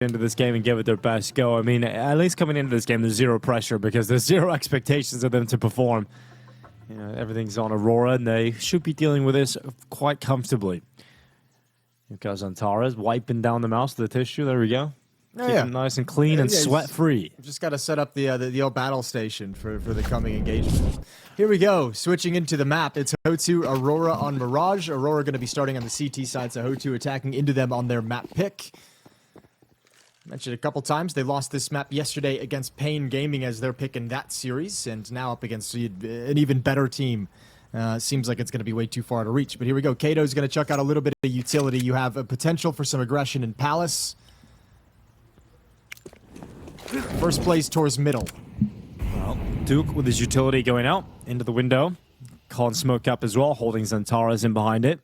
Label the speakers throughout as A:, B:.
A: into this game and give it their best go. I mean, at least coming into this game, there's zero pressure because there's zero expectations of them to perform. You know, everything's on Aurora, and they should be dealing with this quite comfortably. Because Antares wiping down the mouse with the tissue. There we go. Keep it nice and clean and sweat-free.
B: Just got to set up the old battle station for the coming engagement. Here we go. Switching into the map. It's HOTU Aurora on Mirage. Aurora going to be starting on the CT side, so HOTU attacking into them on their map pick. Mentioned a couple times, they lost this map yesterday against Pain Gaming as they're picking that series, and now up against an even better team. Seems like it's going to be way too far to reach, but here we go. Kato's going to chuck out a little bit of utility. You have a potential for some aggression in Palace. First plays towards middle.
A: Well, Duke with his utility going out into the window. Calling smoke up as well, holding Xantares in behind it.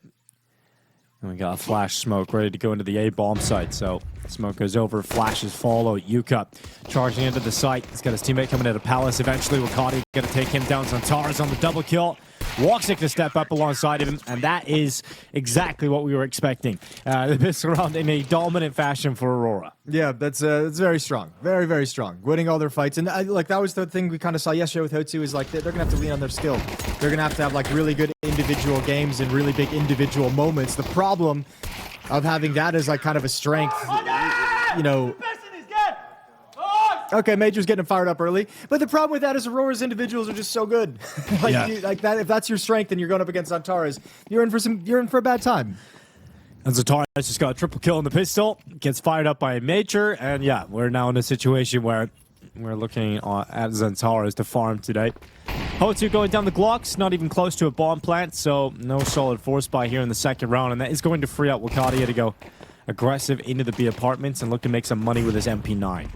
A: And we got a flash smoke ready to go into the A-bomb site. So smoke goes over, flashes follow. Yuka charging into the site. He's got his teammate coming into Palace. Eventually, Wakati going to take him down. Xantares on the double kill. Walksick to step up alongside of him, and that is exactly what we were expecting. This round in a dominant fashion for Aurora.
B: Yeah, that's very strong. Very, very strong. Winning all their fights. And like that was the thing we kind of saw yesterday with HOTU is like they're going to have to lean on their skill. They're going to have like really good individual games and really big individual moments. The problem of having that is like kind of a strength, you know. Okay, Major's getting fired up early, but the problem with that is Aurora's individuals are just so good. Like that, if that's your strength and you're going up against Antares, you're in for a bad time.
A: And Xantares just got a triple kill on the pistol, gets fired up by a Major, and yeah, we're now in a situation where we're looking at Xantares to farm today. HOTU going down the Glocks, not even close to a bomb plant, so no solid force buy here in the second round, and that is going to free up Wakadia to go aggressive into the B apartments and look to make some money with his MP9.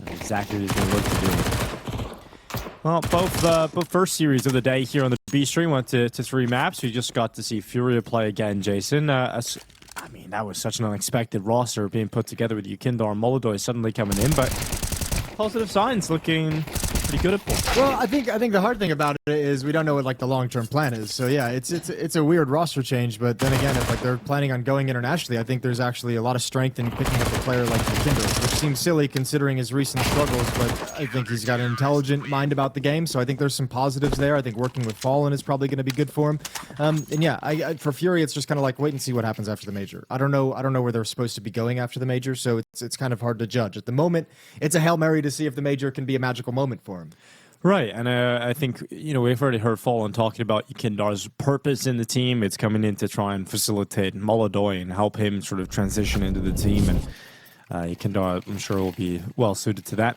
A: Exactly what he's going to look to do. Well, both first series of the day here on the B stream went to 3 maps. We just got to see FURIA play again, Jason. I mean, that was such an unexpected roster being put together with Yukindar and MongolZ suddenly coming in, but positive signs looking pretty good at both.
B: Well, I think the hard thing about it is we don't know what like the long-term plan is. So yeah, it's a weird roster change, but then again, if like they're planning on going internationally, I think there's actually a lot of strength in picking up a player like Yukindar, which seems silly considering his recent struggles, but I think he's got an intelligent mind about the game, so I think there's some positives there. I think working with Fallen is probably going to be good for him. And yeah, for Fury, it's just kind of like wait and see what happens after the major. I don't know where they're supposed to be going after the major, so it's kind of hard to judge. At the moment, it's a Hail Mary to see if the major can be a magical moment for him.
A: Right, and I think, you know, we've already heard Fallen talking about Yukindar's purpose in the team. It's coming in to try and facilitate MongolZ and help him sort of transition into the team, and Yukindar, I'm sure, will be well suited to that.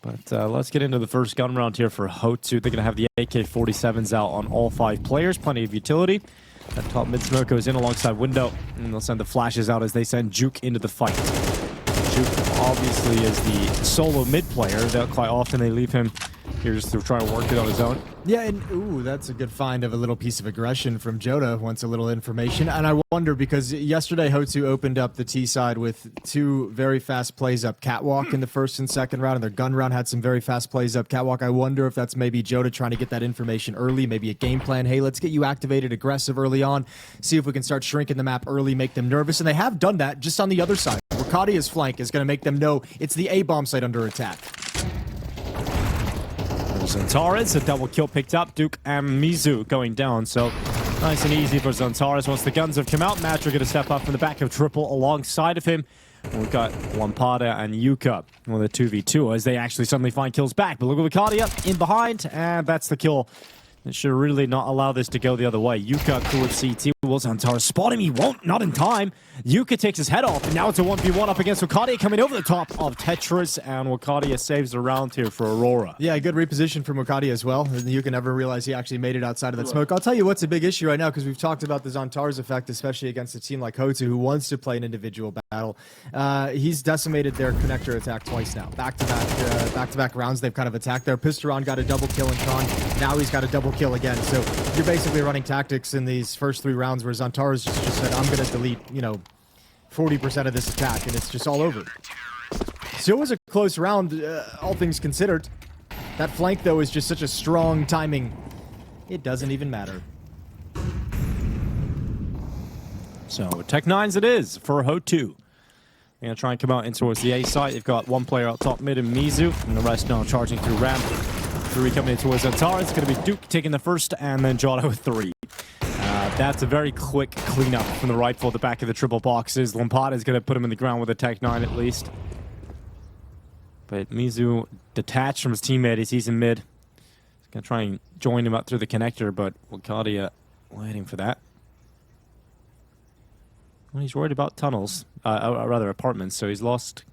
A: But let's get into the first gun round here for HOTU. They're going to have the AK-47s out on all 5 players, plenty of utility. That top mid smoke goes in alongside window, and they'll send the flashes out as they send Juke into the fight. Juke obviously is the solo mid player. Quite often they leave him here just to try and work it on his own.
B: Yeah, and ooh, that's a good find of a little piece of aggression from Joda. Wants a little information, and I wonder because yesterday HOTU opened up the T side with 2 very fast plays up catwalk in the first and second round, and their gun round had some very fast plays up catwalk. I wonder if that's maybe Joda trying to get that information early, maybe a game plan. Hey, let's get you activated aggressive early on, see if we can start shrinking the map early, make them nervous, and they have done that just on the other side. Wakadia's flank is going to make them know it's the A-bomb site under attack.
A: Xantares, a double kill picked up. Duke and Mizu going down, so nice and easy for Xantares. Once the guns have come out, Matra going to step up from the back of Triple alongside of him. And we've got Lampada and Yuka on the 2v2 as they actually suddenly find kills back. But look at Wakadia in behind, and that's the kill. It should really not allow this to go the other way. Yuka cool with CT. Will Xantares spot him? He won't, not in time. Yuka takes his head off, and now it's a 1v1 up against Wakadia coming over the top of Tetris, and Wakadia saves the round here for Aurora.
B: Yeah, good reposition from Wakadia as well. Yuka never realized he actually made it outside of that smoke. I'll tell you what's a big issue right now, because we've talked about the Xantares effect, especially against a team like HOTU, who wants to play an individual battle. He's decimated their connector attack twice now. Back-to-back rounds, they've kind of attacked there. Pisteron got a double kill in Khan. Now he's got a double kill again. So you're basically running tactics in these first 3 rounds where Xantares just said, I'm going to delete, 40% of this attack, and it's just all over. Still was a close round, all things considered. That flank, though, is just such a strong timing. It doesn't even matter.
A: So, Tech 9s it is for HOTU. They're going to try and come out in towards the A site. They've got one player out top mid and Mizu, and the rest now charging through ramp. Three coming in towards Antara. It's going to be Duke taking the first, and then Jota with 3. That's a very quick cleanup from the rifle at the back of the triple boxes. Lampard is going to put him in the ground with a Tech 9 at least. But Mizu detached from his teammate as he's in mid. He's going to try and join him up through the connector, but Wakadia waiting for that. Well, he's worried about tunnels, rather apartments, so he's lost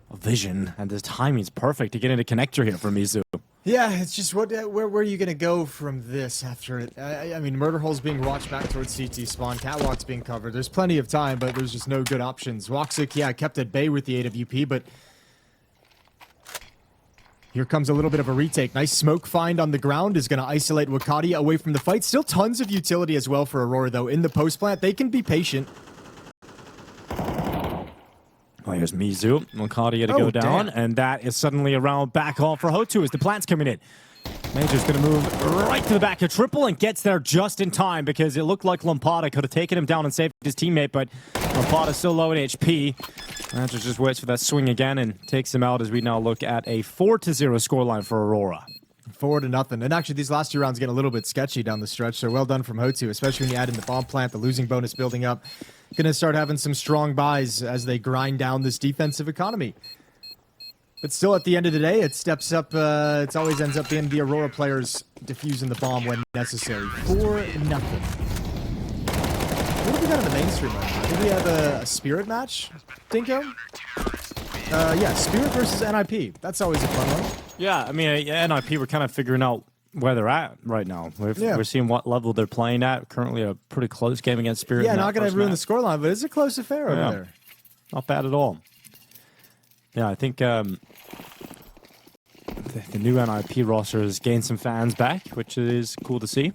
A: a vision, and his timing's perfect to get into connector here for Mizu.
B: Yeah, it's just where are you going to go from this after it? I mean, Murder Hole's being watched back towards CT spawn. Catwalk's being covered. There's plenty of time, but there's just no good options. Woxic, yeah, kept at bay with the AWP, but here comes a little bit of a retake. Nice smoke find on the ground is going to isolate Wakadia away from the fight. Still tons of utility as well for Aurora, though. In the post plant, they can be patient.
A: Well, here's Mizu. Wakadia to go down, and that is suddenly around back off for HOTU as the plant's coming in. Major's going to move right to the back of triple and gets there just in time because it looked like Lampada could have taken him down and saved his teammate, but Lampada's still low in HP. Major just waits for that swing again and takes him out as we now look at a 4-0 scoreline for Aurora.
B: 4-0. And actually, these last 2 rounds get a little bit sketchy down the stretch, so well done from HOTU, especially when you add in the bomb plant, the losing bonus building up. Going to start having some strong buys as they grind down this defensive economy. But still, at the end of the day, it steps up. It always ends up being the Aurora players defusing the bomb when necessary. 4-0. What do we got in the mainstream right now? Did we have a Spirit match, Dinko? Yeah, Spirit versus NIP. That's always a fun one.
A: Yeah, I mean, NIP, we're kind of figuring out where they're at right now. We're seeing what level they're playing at. Currently a pretty close game against Spirit.
B: Yeah, not going to ruin the scoreline, but it's a close affair over there.
A: Not bad at all. Yeah, I think the new NIP roster has gained some fans back, which is cool to see.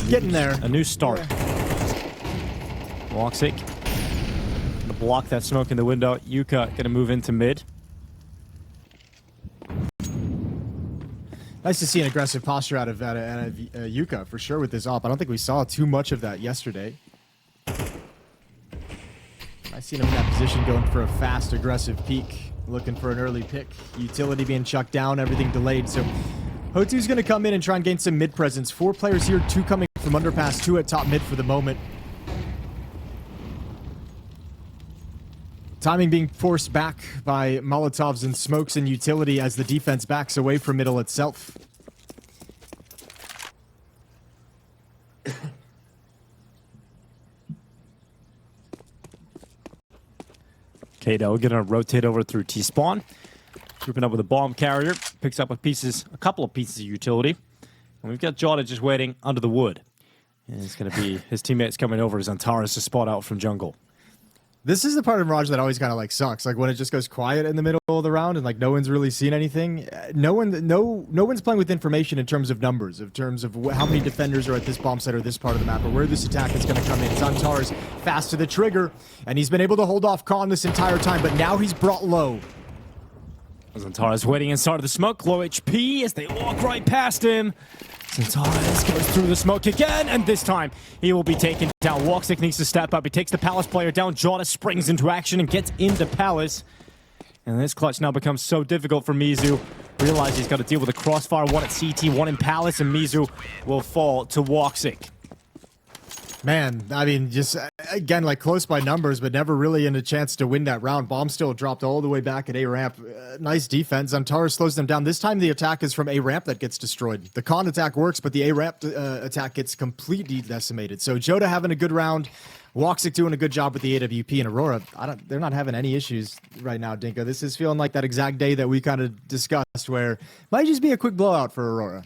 B: Getting there.
A: A new start. Woxic to block that smoke in the window. Yuka going to move into mid.
B: Nice to see an aggressive posture out of Yuka, for sure, with this op. I don't think we saw too much of that yesterday. I seen him in that position going for a fast, aggressive peek, looking for an early pick. Utility being chucked down, everything delayed. So HOTU's going to come in and try and gain some mid presence. 4 players here, 2 coming from underpass, 2 at top mid for the moment. Timing being forced back by Molotovs and smokes and utility as the defense backs away from middle itself.
A: Kato gonna rotate over through T-spawn, grouping up with a bomb carrier, picks up a couple of pieces of utility, and we've got Jota just waiting under the wood. And it's gonna be his teammates coming over as Antares to spot out from jungle.
B: This is the part of Mirage that always kind of like sucks. Like when it just goes quiet in the middle of the round and like no one's really seen anything. No one's playing with information in terms of numbers, in terms of how many defenders are at this bomb site or this part of the map, or where this attack is going to come in. Zantar's fast to the trigger, and he's been able to hold off Khan this entire time, but now he's brought low.
A: Zantar's waiting inside of the smoke, low HP as they walk right past him. Zantares goes through the smoke again, and this time he will be taken down. Woxic needs to step up. He takes the Palace player down. Jota springs into action and gets into Palace. And this clutch now becomes so difficult for Mizu. Realize he's got to deal with a crossfire, 1 at CT, 1 in Palace, and Mizu will fall to Woxic.
B: Man, I mean, just, again, like close by numbers, but never really in a chance to win that round. Bomb still dropped all the way back at A-ramp. Nice defense. Antares slows them down. This time the attack is from A-ramp that gets destroyed. The con attack works, but the A-ramp attack gets completely decimated. So Jota having a good round. Woxic doing a good job with the AWP, and Aurora, they're not having any issues right now, Dinko. This is feeling like that exact day that we kind of discussed where it might just be a quick blowout for Aurora.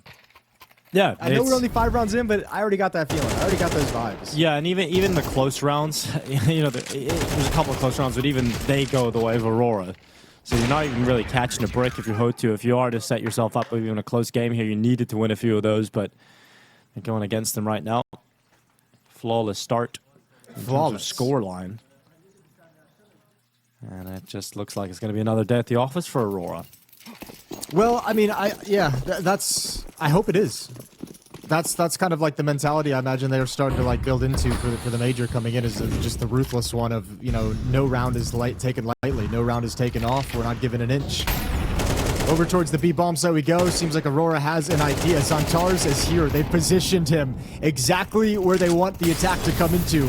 A: Yeah,
B: I know we're only 5 rounds in, but I already got that feeling. I already got those vibes.
A: Yeah, and even the close rounds, you know, there's a couple of close rounds, but even they go the way of Aurora. So you're not even really catching a break if you're HOTU. If you are to set yourself up with even a close game here, you needed to win a few of those, but you're going against them right now. Flawless start. Flawless score line. And it just looks like it's going to be another day at the office for Aurora.
B: Well, I mean, I hope it is. That's kind of like the mentality I imagine they're starting to like build into for the major coming in, is just the ruthless one of, you know, no round is taken lightly, no round is taken off, we're not given an inch. Over towards the B bomb site we go. Seems like Aurora has an idea. Xantar's is here. They've positioned him exactly where they want the attack to come into.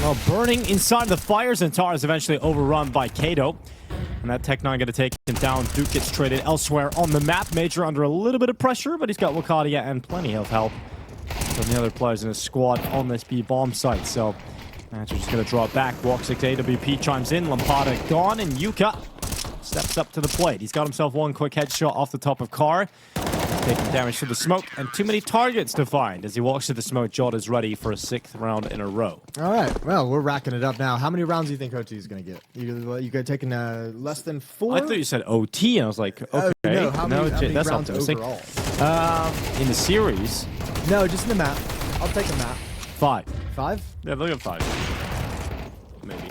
A: Well, burning inside the fire, Xantar is eventually overrun by Kato. And that Tech-9 going to take him down. Duke gets traded elsewhere on the map. Major under a little bit of pressure, but he's got Wakadia and plenty of help from the other players in his squad on this B-bomb site. So, Major's going to draw back. Walk6 AWP chimes in. Lampada gone, and Yuka steps up to the plate. He's got himself one quick headshot off the top of Car. Taking damage to the smoke, and too many targets to find. As he walks to the smoke, Jot is ready for a 6th round in a row.
B: All right, well, we're racking it up now. How many rounds do you think HOTU is going to get? You got taking less than 4?
A: I thought you said OT, and I was like, okay.
B: No, how many
A: that's
B: rounds
A: optimistic.
B: overall?
A: In the series?
B: No, just in the map. I'll take the map.
A: 5.
B: 5?
A: Yeah, look at 5. Maybe.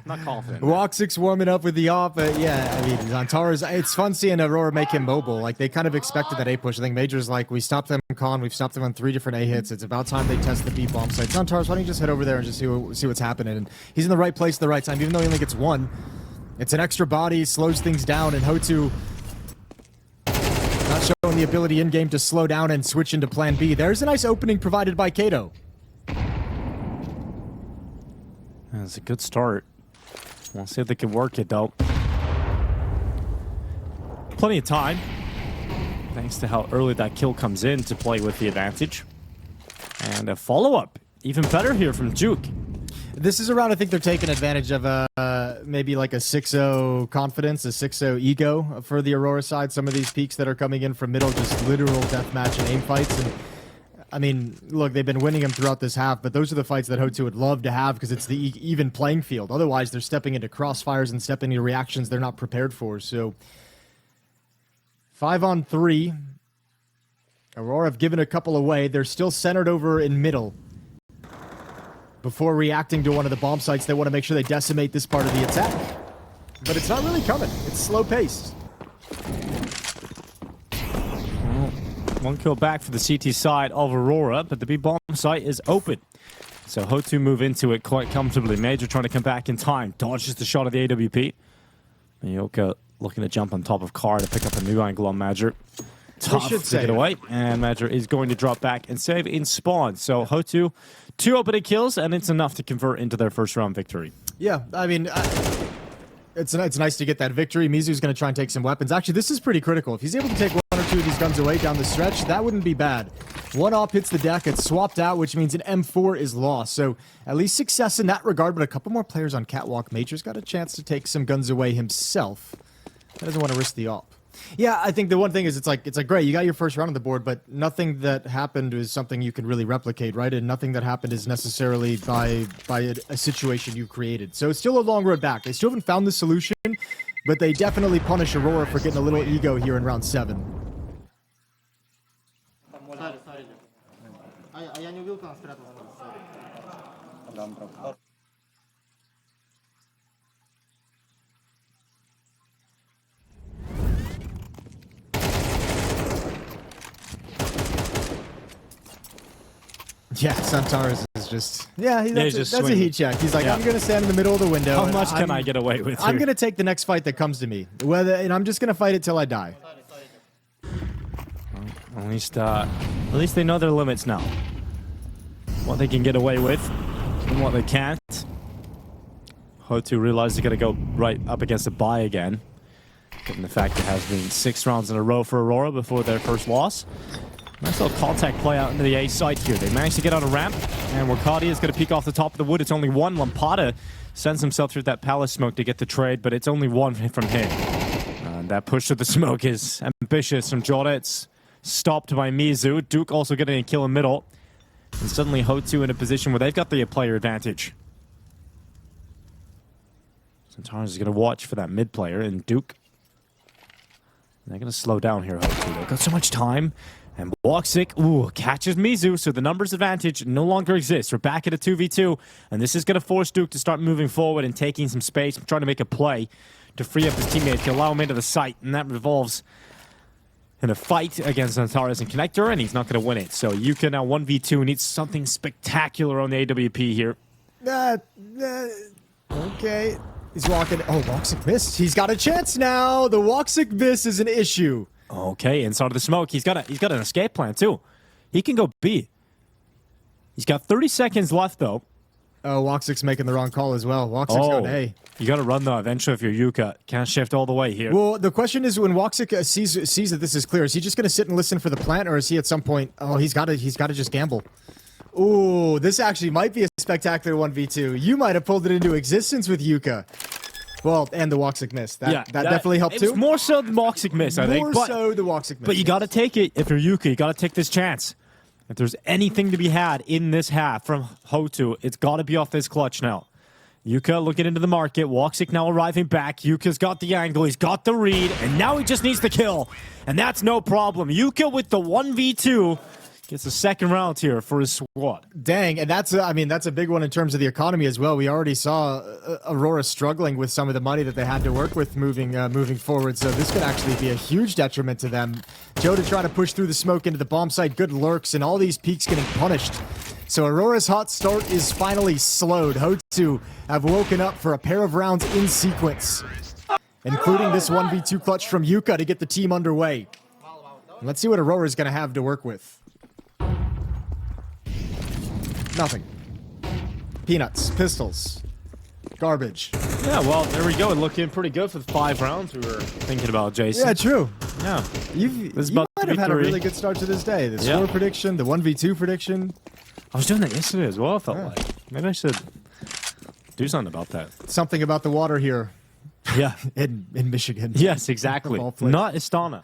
A: Not confident.
B: Walk6 warming up with the off, but yeah, I mean, Xantar's, it's fun seeing Aurora make him mobile. Like, they kind of expected that A push. I think Major's like, we stopped them con, we've stopped them on 3 different A hits. It's about time they test the B bomb site. Xantar's, why don't you just head over there and just see what's happening? And he's in the right place at the right time, even though he only gets 1. It's an extra body, slows things down, and HOTU not showing the ability in-game to slow down and switch into plan B. There's a nice opening provided by Kato.
A: That's a good start. We'll see if they can work it, though. Plenty of time, thanks to how early that kill comes in to play with the advantage. And a follow-up, even better here from Duke.
B: This is a round I think they're taking advantage of maybe like a 6-0 confidence, a 6-0 ego for the Aurora side. Some of these peaks that are coming in from middle, just literal deathmatch and aim fights. And I mean, look, they've been winning them throughout this half, but those are the fights that HOTU would love to have because it's the even playing field. Otherwise, they're stepping into crossfires and stepping into reactions they're not prepared for. So, 5-on-3. Aurora have given a couple away. They're still centered over in middle. Before reacting to one of the bomb sites, they want to make sure they decimate this part of the attack. But it's not really coming. It's slow-paced.
A: One kill back for the CT side of Aurora, but the B-bomb site is open. So HOTU move into it quite comfortably. Major trying to come back in time. Dodges the shot of the AWP. Yoka looking to jump on top of Car to pick up a new angle on Major. Tough to get away. And Major is going to drop back and save in spawn. So HOTU, 2 opening kills, and it's enough to convert into their first round victory.
B: Yeah, I mean, it's nice to get that victory. Mizu's going to try and take some weapons. Actually, this is pretty critical. If he's able to take 1 or 2 of these guns away down the stretch, that wouldn't be bad. 1 op hits the deck, it's swapped out, which means an M4 is lost. So at least success in that regard, but a couple more players on Catwalk. Major's got a chance to take some guns away himself. He doesn't want to risk the op. Yeah, I think the one thing is it's like great, you got your first round on the board, but nothing that happened is something you can really replicate, right? And nothing that happened is necessarily by a situation you created. So it's still a long road back. They still haven't found the solution, but they definitely punish Aurora for getting a little ego here in round 7. Yeah, Xantar is just... Yeah, that's a heat check. He's like, yeah. I'm going to stand in the middle of the window.
A: How much can I get away with?
B: I'm going to take the next fight that comes to me. And I'm just going to fight it till I die.
A: At least they know their limits now. What they can get away with and what they can't. HOTU realizes they're going to go right up against a bye again. Given the fact it has been 6 rounds in a row for Aurora before their first loss. Nice little contact play out into the A site here. They managed to get on a ramp, and Wakadia is going to peek off the top of the wood. It's only 1. Lampada sends himself through that palace smoke to get the trade, but it's only 1 from him. That push to the smoke is ambitious from Jota. It's stopped by Mizu. Duke also getting a kill in middle. And suddenly HOTU in a position where they've got the player advantage. Xantar is going to watch for that mid player, and Duke. They're going to slow down here, HOTU. They've got so much time. And Walk6, catches Mizu, so the numbers advantage no longer exists. We're back at a 2v2, and this is going to force Duke to start moving forward and taking some space, trying to make a play to free up his teammate to allow him into the site, and that involves in a fight against Antares and Connector, and he's not going to win it. So Yuka now 1v2 needs something spectacular on the AWP here.
B: Okay. He's walking. Oh, Woxic missed. He's got a chance now. The Woxic miss is an issue.
A: Okay, inside of the smoke. He's got an escape plan, too. He can go B. He's got 30 seconds left, though.
B: Oh, Woxic's making the wrong call as well. Woxic's going A.
A: You got to run, though, eventually, if you're Yuka. Can't shift all the way here.
B: Well, the question is, when Woxic sees that this is clear, is he just going to sit and listen for the plant, or is he at some point... Oh, he's got to just gamble. Ooh, this actually might be a spectacular 1v2. You might have pulled it into existence with Yuka. Well, and the Woxic miss. That definitely helped too.
A: It's more so the Woxic miss, I think.
B: More so the Woxic miss.
A: But you got to take it. If you're Yuka, you got to take this chance. If there's anything to be had in this half from HOTU, it's got to be off this clutch now. Yuka looking into the market. Woxic now arriving back. Yuka's got the angle. He's got the read. And now he just needs the kill. And that's no problem. Yuka with the 1v2. Gets the second round here for his squad.
B: Dang, and that's a big one in terms of the economy as well. We already saw Aurora struggling with some of the money that they had to work with moving forward, so this could actually be a huge detriment to them. Joe to try to push through the smoke into the bomb site, good lurks, and all these peaks getting punished. So Aurora's hot start is finally slowed. HOTU have woken up for a pair of rounds in sequence, including this 1v2 clutch from Yuka to get the team underway. Let's see what Aurora's going to have to work with. Nothing. Peanuts, pistols, garbage.
A: Yeah, well, there we go. Looking pretty good for the 5 rounds we were thinking about, Jason.
B: Yeah, true.
A: Yeah.
B: You might have had a really good start to this day. The score prediction, the 1v2 prediction.
A: I was doing that yesterday as well, I felt like. Maybe I should do something about that.
B: Something about the water here.
A: Yeah.
B: in Michigan.
A: Yes, exactly. Not Astana.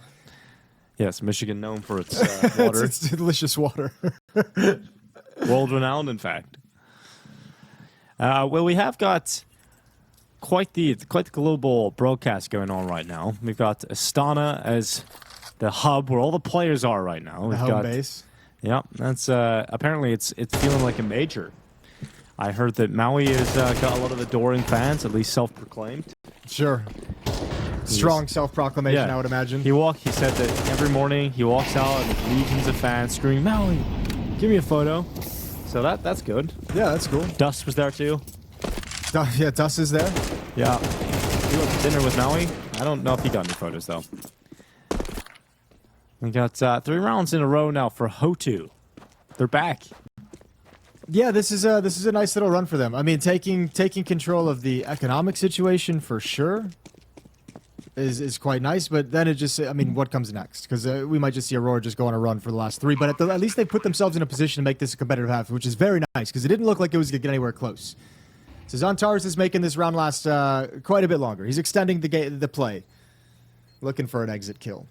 A: Yes, Michigan known for its water.
B: It's delicious water.
A: World-renowned, in fact. Well, we have got quite the global broadcast going on right now. We've got Astana as the hub where all the players are right now. We've
B: home base.
A: Yeah, that's apparently it's feeling like a major. I heard that Maui has got a lot of adoring fans, at least self-proclaimed.
B: Sure. Strong self-proclamation, I would imagine.
A: He said that every morning he walks out and there's legions of fans screaming, "Maui, give me a photo." So that's good.
B: Yeah, that's cool.
A: Dust was there too.
B: Yeah, Dust is there.
A: Yeah. He went to dinner with Maui. I don't know if he got any photos though. We got 3 rounds in a row now for HOTU. They're back.
B: Yeah, this is a nice little run for them. I mean, taking control of the economic situation for sure is quite nice, but then it just, I mean, what comes next? Because we might just see Aurora just go on a run for the last 3, but at least they put themselves in a position to make this a competitive half, which is very nice, because it didn't look like it was going to get anywhere close. So Zontaris is making this round last quite a bit longer. He's extending the play, looking for an exit kill.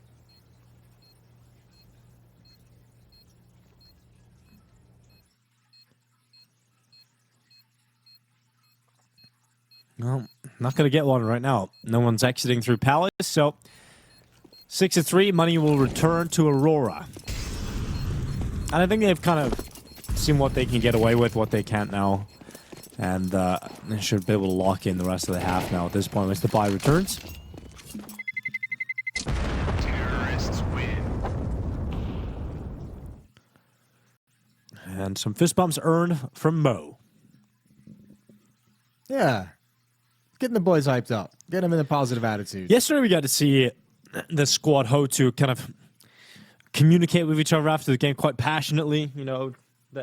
A: Well, not going to get one right now. No one's exiting through Palace, so 6-3, money will return to Aurora. And I think they've kind of seen what they can get away with, what they can't now. And they should be able to lock in the rest of the half now at this point as the buy returns.
C: Terrorists win.
A: And some fist bumps earned from Mo.
B: Yeah. Getting the boys hyped up. Get them in a positive attitude.
A: Yesterday we got to see the squad HOTU kind of communicate with each other after the game quite passionately. You know,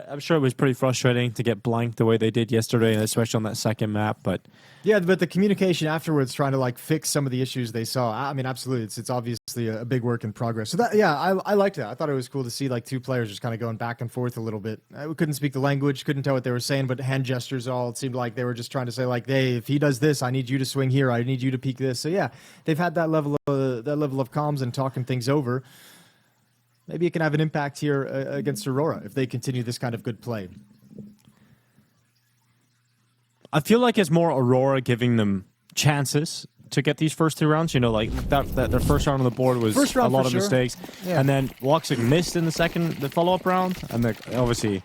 A: I'm sure it was pretty frustrating to get blanked the way they did yesterday, especially on that second map. But
B: yeah, but the communication afterwards, trying to like fix some of the issues they saw. I mean, absolutely, it's obviously a big work in progress. So that, yeah, I liked that. I thought it was cool to see like 2 players just kind of going back and forth a little bit. We couldn't speak the language, couldn't tell what they were saying, but hand gestures all. It seemed like they were just trying to say like, "Hey, if he does this, I need you to swing here. I need you to peek this." So yeah, they've had that level of comms and talking things over. Maybe it can have an impact here against Aurora if they continue this kind of good play.
A: I feel like it's more Aurora giving them chances to get these first 2 rounds. You know, like that their first round on the board was a lot of mistakes. Yeah. And then Woxic missed in the follow-up round. And then obviously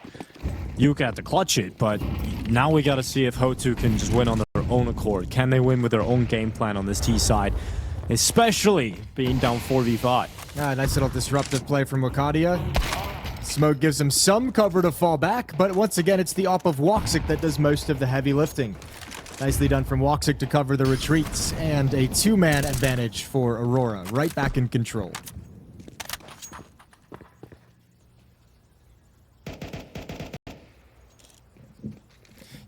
A: Yuka had to clutch it. But now we got to see if HOTU can just win on their own accord. Can they win with their own game plan on this T side? especially being down 4v5.
B: Nice little disruptive play from Wakadia. Smoke gives him some cover to fall back, but once again, it's the op of Woxic that does most of the heavy lifting. Nicely done from Woxic to cover the retreats, and a two-man advantage for Aurora, right back in control.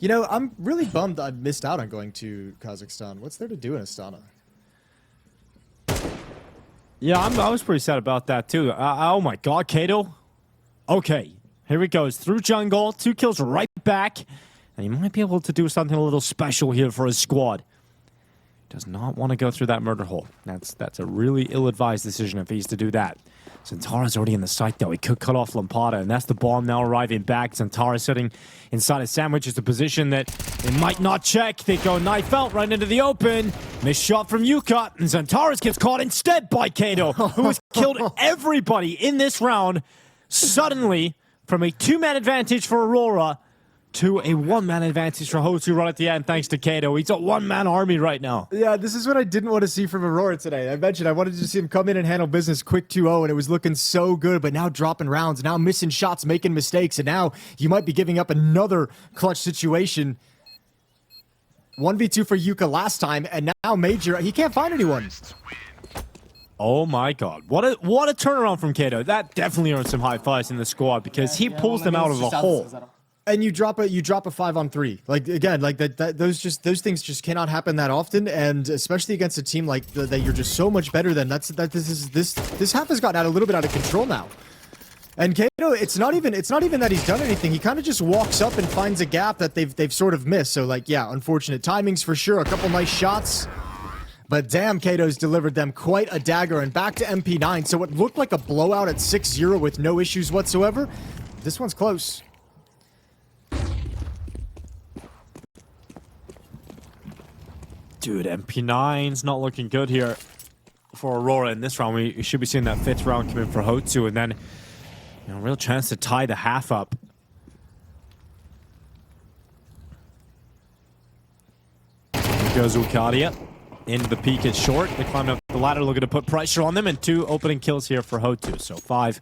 B: You know, I'm really bummed I missed out on going to Kazakhstan. What's there to do in Astana?
A: Yeah, I was pretty sad about that too. Oh my god, Kato. Okay, here he goes. Through jungle, 2 kills right back. And he might be able to do something a little special here for his squad. Does not want to go through that murder hole. That's a really ill-advised decision if he's to do that. Zantara's already in the site, though. He could cut off Lampada, and that's the bomb now arriving back. Zantara sitting inside a sandwich is a position that they might not check. They go knife out right into the open. Missed shot from Yuka, and Zantara gets caught instead by Kato, who has killed everybody in this round. Suddenly, from a 2-man advantage for Aurora to a 1-man advantage for HOTU right at the end, thanks to Kato. He's a 1-man army right now.
B: Yeah, this is what I didn't want to see from Aurora today. I mentioned I wanted to see him come in and handle business quick 2-0, and it was looking so good, but now dropping rounds, now missing shots, making mistakes, and now you might be giving up another clutch situation. 1v2 for Yuka last time, and now Major, he can't find anyone.
A: Oh my god. What a turnaround from Kato. That definitely earned some high fives in the squad because he pulls them out of a hole.
B: And you drop a 5-on-3. Like again, like those things just cannot happen that often, and especially against a team like that you're just so much better than. This half has gotten a little bit out of control now. And Kato, it's not even that he's done anything. He kind of just walks up and finds a gap that they've sort of missed. So like, yeah, unfortunate timings for sure. A couple nice shots. But damn, Kato's delivered them quite a dagger, and back to MP9. So it looked like a blowout at 6-0 with no issues whatsoever. This one's close.
A: Dude, MP9's not looking good here for Aurora in this round. We should be seeing that 5th round come in for HOTU, and then, you know, real chance to tie the half up. Here goes Ukadia. Into the peak is short. They climb up the ladder, looking to put pressure on them, and 2 opening kills here for HOTU. So 5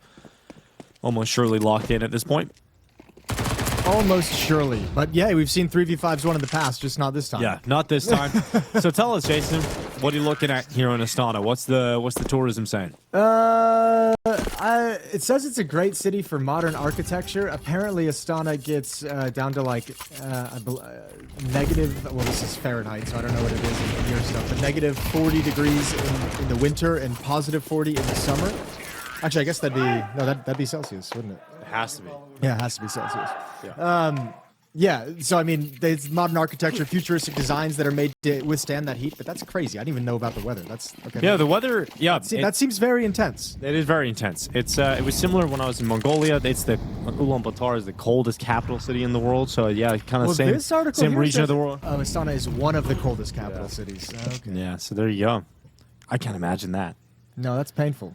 A: almost surely locked in at this point.
B: Almost surely. But yeah, we've seen 3v5s won in the past, just not this time.
A: Yeah, not this time. So tell us, Jason, what are you looking at here in Astana? What's the tourism saying?
B: It says it's a great city for modern architecture. Apparently, Astana gets down to like negative. Well, this is Fahrenheit, so I don't know what it is in year stuff. But negative 40 degrees in the winter and positive 40 in the summer. Actually, I guess that'd be Celsius, wouldn't it?
A: It has to be.
B: Yeah, it has to be Celsius.
A: Yeah.
B: Yeah, so I mean, there's modern architecture, futuristic designs that are made to withstand that heat, but that's crazy. I didn't even know about the weather. That's okay.
A: Yeah, the weather. Yeah,
B: that seems very intense.
A: It is very intense. It's it was similar when I was in Mongolia. It's the Ulaanbaatar is the coldest capital city in the world. So yeah, kind of same region of the world.
B: Astana is one of the coldest capital cities. Okay.
A: Yeah, so there you go. I can't imagine that.
B: No, that's painful.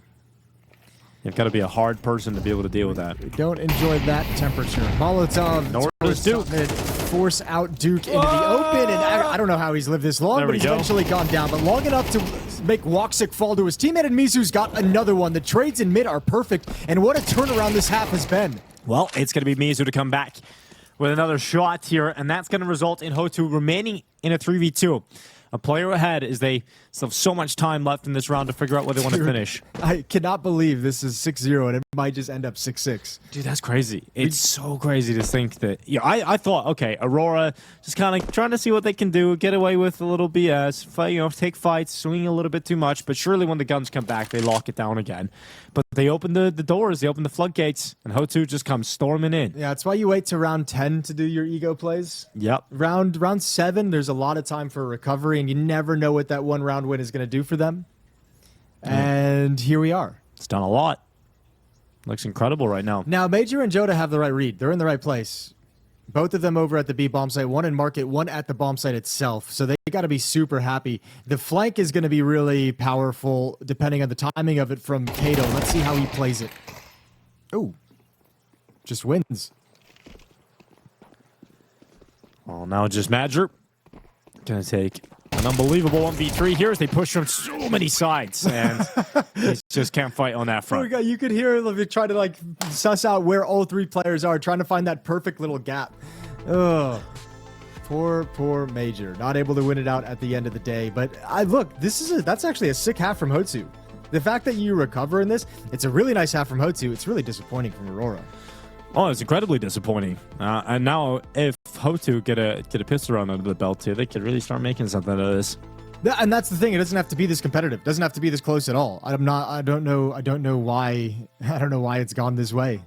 A: You've got to be a hard person to be able to deal with that.
B: Don't enjoy that temperature. Molotov.
A: Nor does Duke.
B: Force out Duke into the open, and I don't know how he's lived this long, but he's eventually gone down. But long enough to make Woxic fall to his teammate, and Mizu's got another one. The trades in mid are perfect, and what a turnaround this half has been.
A: Well, it's going to be Mizu to come back with another shot here, and that's going to result in HOTU remaining in a 3v2. A player ahead as they still have so much time left in this round to figure out where they want to finish.
B: I cannot believe this is 6-0 and it might just end up 6-6.
A: Dude, that's crazy. It's so crazy to think that... Yeah, I thought, okay, Aurora just kind of trying to see what they can do, get away with a little BS, fight, you know, take fights, swing a little bit too much, but surely when the guns come back, they lock it down again. But they open the doors, they open the floodgates, and HOTU just comes storming in.
B: Yeah, that's why you wait to round 10 to do your ego plays.
A: Yep.
B: Round 7, there's a lot of time for recovery, and you never know what that one round win is going to do for them. And here we are.
A: It's done a lot. Looks incredible right now.
B: Now, Major and Joda have the right read. They're in the right place. Both of them over at the B bomb site, one in market, one at the bomb site itself. So they got to be super happy. The flank is going to be really powerful depending on the timing of it from Kato. Let's see how he plays it. Oh, just wins.
A: Well, now just Major. Gonna take An unbelievable 1v3 here as they push from so many sides, and he just can't fight on that front.
B: You could hear him try to like suss out where all three players are, trying to find that perfect little gap. Ugh. Poor Major, not able to win it out at the end of the day. But look, that's actually a sick half from HOTU. The fact that you recover in this, it's a really nice half from HOTU. It's really disappointing from Aurora.
A: Oh, it's incredibly disappointing. And now, if HOTU get a pistol round under the belt here, they could really start making something out of this.
B: And that's the thing. It doesn't have to be this competitive. It doesn't have to be this close at all. I don't know why it's gone this way.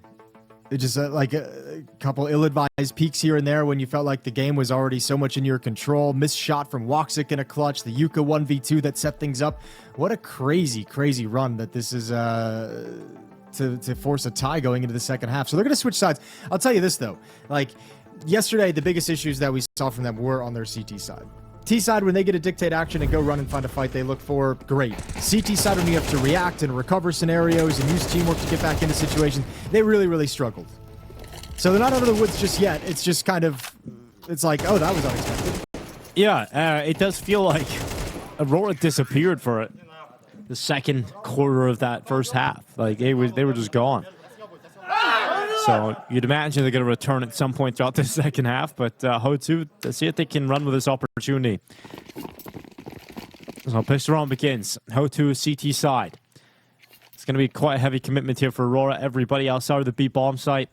B: It just like a couple ill-advised peaks here and there when you felt like the game was already so much in your control. Missed shot from Woxic in a clutch. The Yuka 1v2 that set things up. What a crazy run that this is. To force a tie going into the second half. So they're going to switch sides. I'll tell you this, though. Like, yesterday, the biggest issues that we saw from them were on their CT side. T side, when they get to dictate action and go run and find a fight they look for, great. CT side, when you have to react and recover scenarios and use teamwork to get back into situations, they really struggled. So they're not out of the woods just yet. It's just kind of, it's like, oh, that was unexpected.
A: Yeah, it does feel like Aurora disappeared for it. The second quarter of that first half. Like, they were just gone. So you'd imagine they're going to return at some point throughout the second half, but HOTU, let's see if they can run with this opportunity. So pistol round begins. HOTU CT side. It's going to be quite a heavy commitment here for Aurora. Everybody outside of the B bomb site.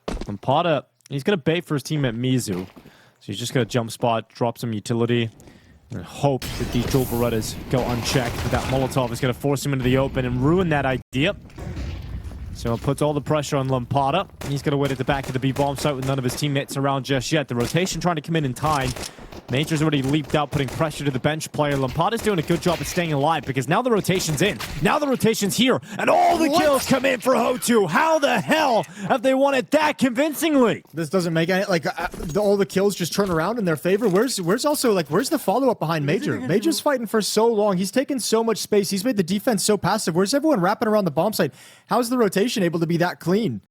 A: Lampada, he's going to bait for his teammate Mizu. So he's just going to jump spot, drop some utility. And hope that these dual Berettas go unchecked, but that Molotov is going to force him into the open and ruin that idea. So it puts all the pressure on Lampada. He's going to wait at the back of the B-bomb site with none of his teammates around just yet. The rotation trying to come in time. Major's already leaped out, putting pressure to the bench player. Lampada's doing a good job at staying alive because now the rotation's in. Now the rotation's here, and all the kills come in for HOTU. How the hell have they won it that convincingly?
B: This doesn't make any, like, all the kills just turn around in their favor. Where's the follow-up behind Major? Major's fighting for so long. He's taken so much space. He's made the defense so passive. Where's everyone wrapping around the bomb site? How's the rotation able to be that clean?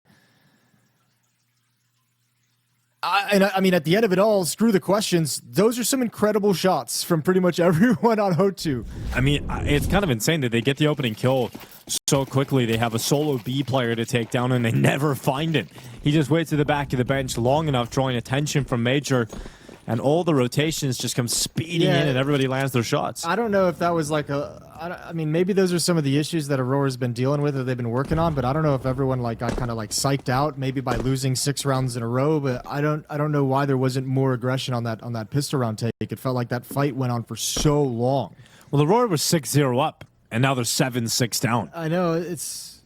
B: I mean, at the end of it all, screw the questions. Those are some incredible shots from pretty much everyone on HOTU.
A: I mean, it's kind of insane that they get the opening kill so quickly. They have a solo B player to take down, and they never find him. He just waits at the back of the bench long enough, drawing attention from Major, and all the rotations just come speeding in, and everybody lands their shots.
B: I don't know if that was like I mean, maybe those are some of the issues that Aurora's been dealing with, that they've been working on, but I don't know if everyone like got kind of like psyched out, maybe by losing 6 rounds in a row, but I don't know why there wasn't more aggression on that pistol round take. It felt like that fight went on for so long.
A: Well, Aurora was 6-0 up, and now they're 7-6 down.
B: I know, it's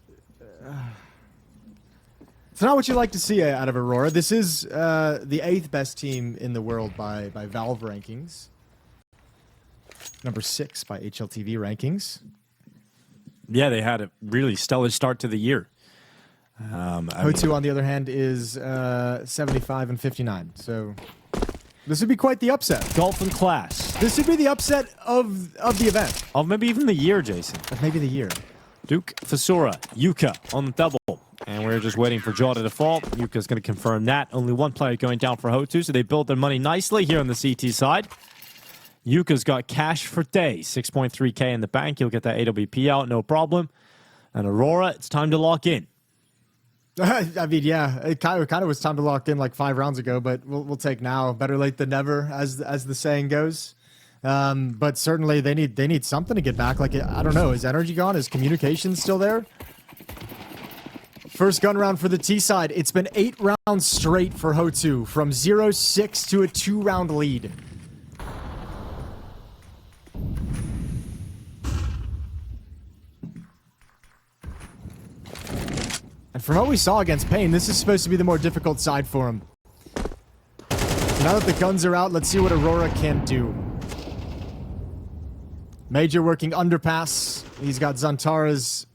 B: not what you like to see out of Aurora. This is the 8th best team in the world by Valve rankings. Number 6 by HLTV rankings.
A: Yeah, they had a really stellar start to the year.
B: HOTU, on the other hand, is 75 and 59. So this would be quite the upset.
A: Golf and class.
B: This would be the upset of the event.
A: Of maybe even the year, Jason.
B: Of maybe the year.
A: Duke, Fasura, Yuka on the double. And we're just waiting for Jaw to default. Yuka's going to confirm that. Only one player going down for HOTU, so they build their money nicely here on the CT side. Yuka's got cash for days. 6.3k in the bank. He'll get that AWP out, no problem. And Aurora, it's time to lock in.
B: I mean, yeah, it kind of was time to lock in like 5 rounds ago, but we'll take now. Better late than never, as the saying goes. But certainly they need something to get back. Like, I don't know, is energy gone? Is communication still there? First gun round for the T side. It's been 8 rounds straight for HOTU, from 0-6 to a 2-round lead. And from what we saw against Pain, this is supposed to be the more difficult side for him. Now that the guns are out, let's see what Aurora can do. Major working underpass. He's got Zantaras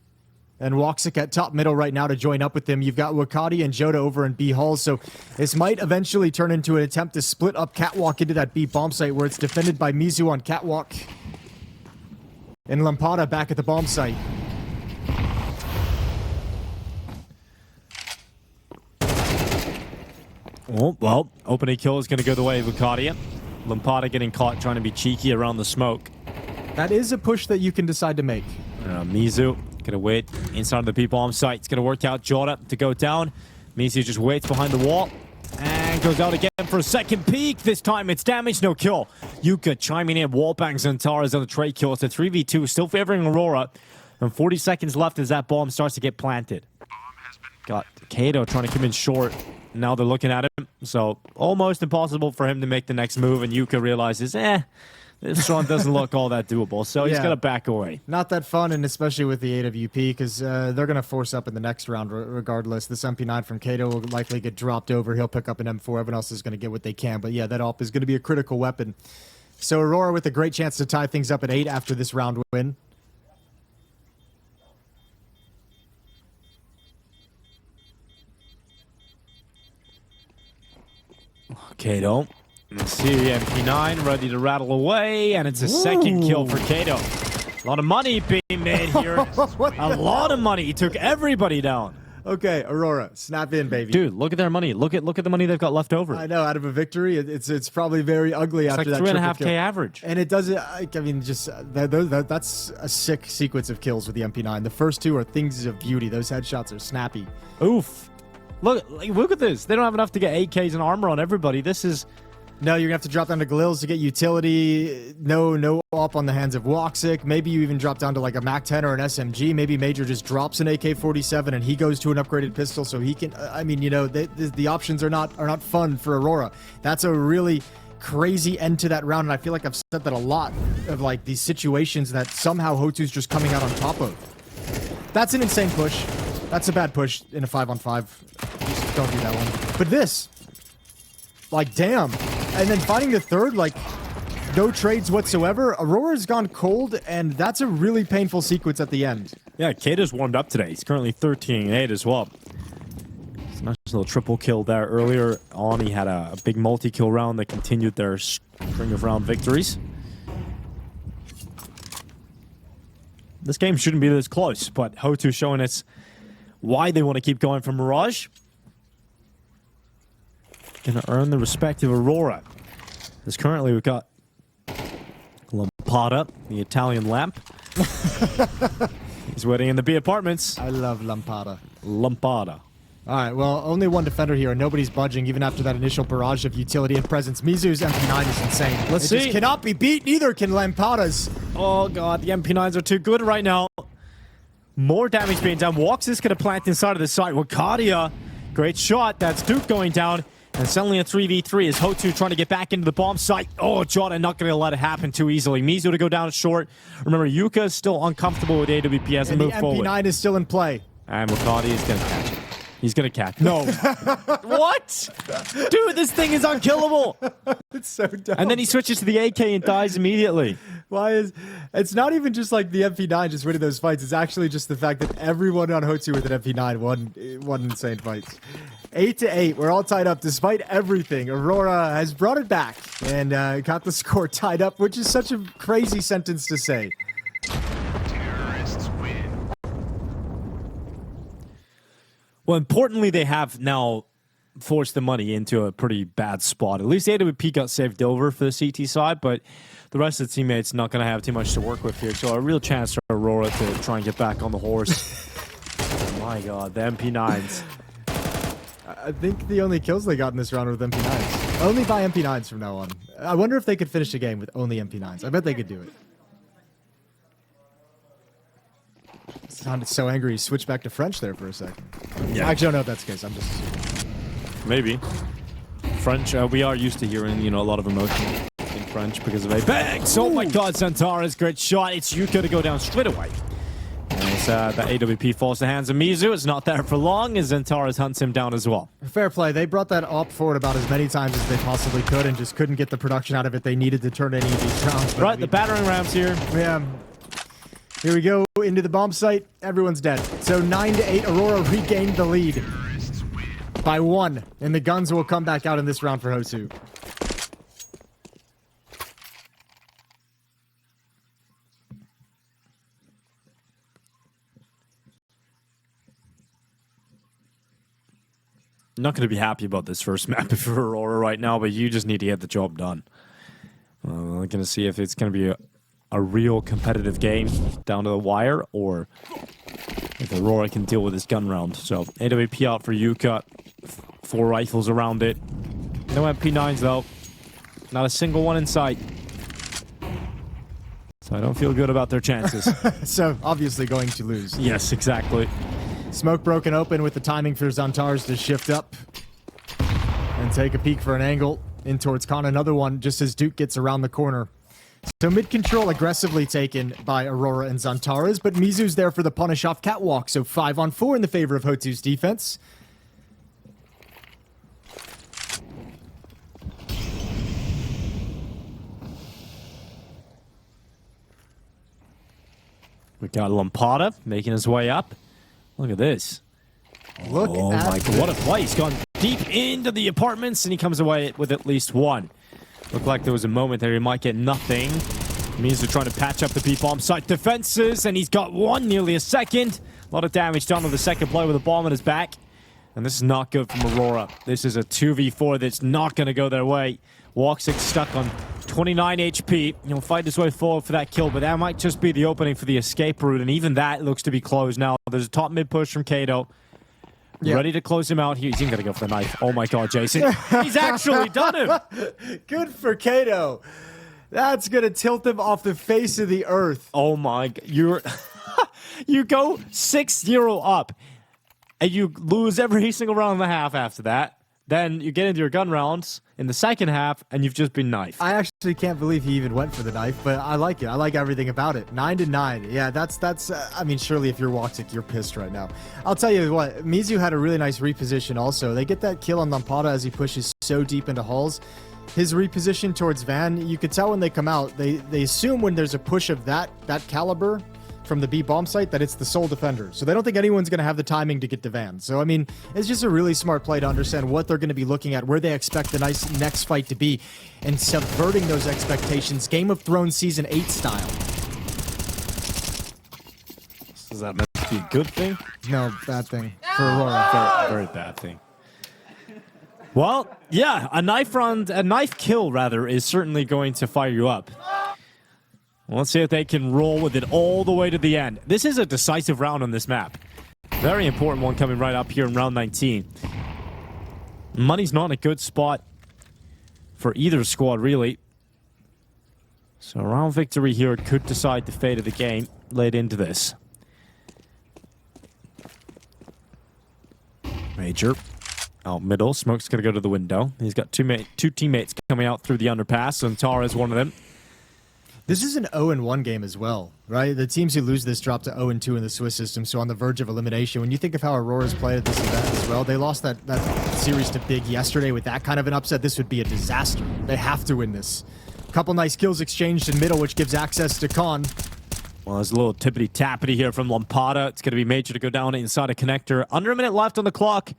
B: and Woxic at top middle right now to join up with him. You've got Wakati and Joda over in B Hall, so this might eventually turn into an attempt to split up Catwalk into that B bomb site where it's defended by Mizu on Catwalk. And Lampada back at the bomb site.
A: Oh, well, opening kill is going to go the way of Lucadia. Lampada getting caught trying to be cheeky around the smoke.
B: That is a push that you can decide to make.
A: Mizu gonna wait inside of the B-bomb site. It's gonna work out Jota to go down. Mizu just waits behind the wall and goes out again for a second peek. This time it's damage, no kill. Yuka chiming in, wallbangs Antares on the trade kill. It's a 3v2, still favoring Aurora. And 40 seconds left as that bomb starts to get planted. Got Kato trying to come in short. Now they're looking at him, so almost impossible for him to make the next move. And Yuka realizes, this one doesn't look all that doable, so he's got to back away.
B: Not that fun, and especially with the AWP, because they're going to force up in the next round regardless. This MP9 from Kato will likely get dropped over. He'll pick up an M4. Everyone else is going to get what they can. But yeah, that AWP is going to be a critical weapon. So Aurora with a great chance to tie things up at 8 after this round win.
A: Kato. Let's see, MP9 ready to rattle away, and it's a second kill for Kato. A lot of money being made here. A lot of money. He took everybody down.
B: Okay, Aurora, snap in, baby.
A: Dude, look at their money. Look at the money they've got left over.
B: I know, out of a victory, it's probably very ugly
A: It's
B: after
A: like
B: that
A: 3.5K average.
B: And it doesn't, I mean, just, that's a sick sequence of kills with the MP9. The first two are things of beauty. Those headshots are snappy.
A: Oof. Look at this. They don't have enough to get AKs and armor on everybody. This is...
B: No, you're going to have to drop down to Galils to get utility. No up on the hands of Woxic. Maybe you even drop down to like a MAC-10 or an SMG. Maybe Major just drops an AK-47 and he goes to an upgraded pistol so he can... I mean, you know, the options are not fun for Aurora. That's a really crazy end to that round, and I feel like I've said that a lot of like these situations that somehow HOTU's just coming out on top of. That's an insane push. That's a bad push in a 5-on-5. Just don't do that one. But this... Like, damn. And then finding the third, like, no trades whatsoever. Aurora's gone cold, and that's a really painful sequence at the end.
A: Yeah, Kato's warmed up today. He's currently 13-8 as well. It's a nice little triple kill there. Earlier on, he had a big multi-kill round that continued their string of round victories. This game shouldn't be this close, but HOTU showing us why they want to keep going for Mirage. Gonna earn the respect of Aurora. As currently we've got Lampada, the Italian lamp. He's waiting in the B apartments.
B: I love Lampada.
A: Lampada.
B: All right, well, only one defender here, and nobody's budging even after that initial barrage of utility and presence. Mizu's MP9 is insane.
A: Let's see.
B: It just cannot be beat, neither can Lampada's.
A: Oh god, the MP9s are too good right now. More damage being done. Wox is gonna plant inside of the site. Wakadia, great shot. That's Duke going down. And suddenly a 3v3 is HOTU trying to get back into the bomb site. Oh, Jota not going to let it happen too easily. Mizu to go down short. Remember, Yuka is still uncomfortable with AWP as and move forward.
B: The MP9 is still in play.
A: And Wakadi is going to catch it. He's going to catch it. No. What? Dude, this thing is unkillable.
B: It's so dumb.
A: And then he switches to the AK and dies immediately.
B: Why is... It's not even just like the MP9 just winning those fights. It's actually just the fact that everyone on HOTU with an MP9 won insane fights. 8-8. We're all tied up despite everything. Aurora has brought it back and got the score tied up, which is such a crazy sentence to say.
C: Terrorists win.
A: Well, importantly, they have now forced the money into a pretty bad spot. At least AWP got saved over for the CT side, but the rest of the teammates not going to have too much to work with here. So a real chance for Aurora to try and get back on the horse. Oh my god, the MP9s.
B: I think the only kills they got in this round were with MP9s. Only by MP9s from now on. I wonder if they could finish the game with only MP9s. I bet they could do it. Sounded so angry he switched back to French there for a second.
A: Yeah.
B: I actually don't know if that's the case. I'm just...
A: Maybe. French, we are used to hearing, you know, a lot of emotion in French because of Apex. Oh my god, Santara's great shot. It's Yuka to go down straight away. As that AWP falls to the hands of Mizu. It's not there for long as Zentaras hunts him down as well.
B: Fair play. They brought that op forward about as many times as they possibly could and just couldn't get the production out of it they needed to turn any of these rounds.
A: Right, I mean, the battering rams here.
B: Yeah. Here we go into the bomb site. Everyone's dead. So 9-8, Aurora regained the lead by 1. And the guns will come back out in this round for HOTU.
A: not going to be happy about this first map for Aurora right now, but you just need to get the job done. We're going to see if it's going to be a real competitive game down to the wire, or if Aurora can deal with this gun round. So AWP out for Yuka. 4 rifles around it. No MP9s though. Not a single one in sight. So I don't feel good about their chances.
B: So obviously going to lose.
A: Yes, exactly.
B: Smoke broken open with the timing for Xantares to shift up and take a peek for an angle in towards Khan. Another one just as Duke gets around the corner. So mid-control aggressively taken by Aurora and Xantares, but Mizu's there for the punish off catwalk. So 5-on-4 in the favor of HOTU's defense.
A: We got Lampada making his way up. Look at this.
B: Look
A: oh
B: at
A: my God, what a play. He's gone deep into the apartments, and he comes away with at least one. Looked like there was a moment there he might get nothing. Means they're trying to patch up the B-bomb site defenses, and he's got one, nearly a second. A lot of damage done on the second play with a bomb on his back. And this is not good from Aurora. This is a 2v4 that's not going to go their way. Walksick stuck on 29 HP. He'll fight his way forward for that kill, but that might just be the opening for the escape route, and even that looks to be closed now. There's a top mid push from Kato. Yep. Ready to close him out. He's even going to go for the knife. Oh my God, Jason. He's actually done him.
B: Good for Kato. That's going to tilt him off the face of the earth.
A: Oh my God. You go 6-0 up, and you lose every single round and a half after that. Then you get into your gun rounds in the second half, and you've just been knifed.
B: I actually can't believe he even went for the knife, but I like it. I like everything about it. 9-9. Yeah, that's. I mean, surely if you're Walksick, you're pissed right now. I'll tell you what, Mizu had a really nice reposition also. They get that kill on Lampada as he pushes so deep into halls. His reposition towards Van, you could tell when they come out, they assume when there's a push of that caliber from the B bomb site that it's the sole defender. So they don't think anyone's going to have the timing to get to Van. So, I mean, it's just a really smart play to understand what they're going to be looking at, where they expect the next fight to be, and subverting those expectations, Game of Thrones Season 8 style.
A: Does that meant to be a good thing?
B: No, bad thing for Aurora.
A: Very, very bad thing. Well, yeah, a knife kill, rather, is certainly going to fire you up. Let's see if they can roll with it all the way to the end. This is a decisive round on this map. Very important one coming right up here in round 19. Money's not in a good spot for either squad, really. So a round victory here could decide the fate of the game late into this. Major out middle. Smoke's going to go to the window. He's got two teammates coming out through the underpass, and Tara is one of them.
B: This is an 0-1 game as well, right? The teams who lose this drop to 0-2 in the Swiss system, so on the verge of elimination. When you think of how Aurora's played at this event as well, they lost that series to Big yesterday with that kind of an upset. This would be a disaster. They have to win this. Couple nice kills exchanged in middle, which gives access to Khan.
A: Well, there's a little tippity-tappity here from Lampada. It's going to be Major to go down inside a connector. Under a minute left on the clock.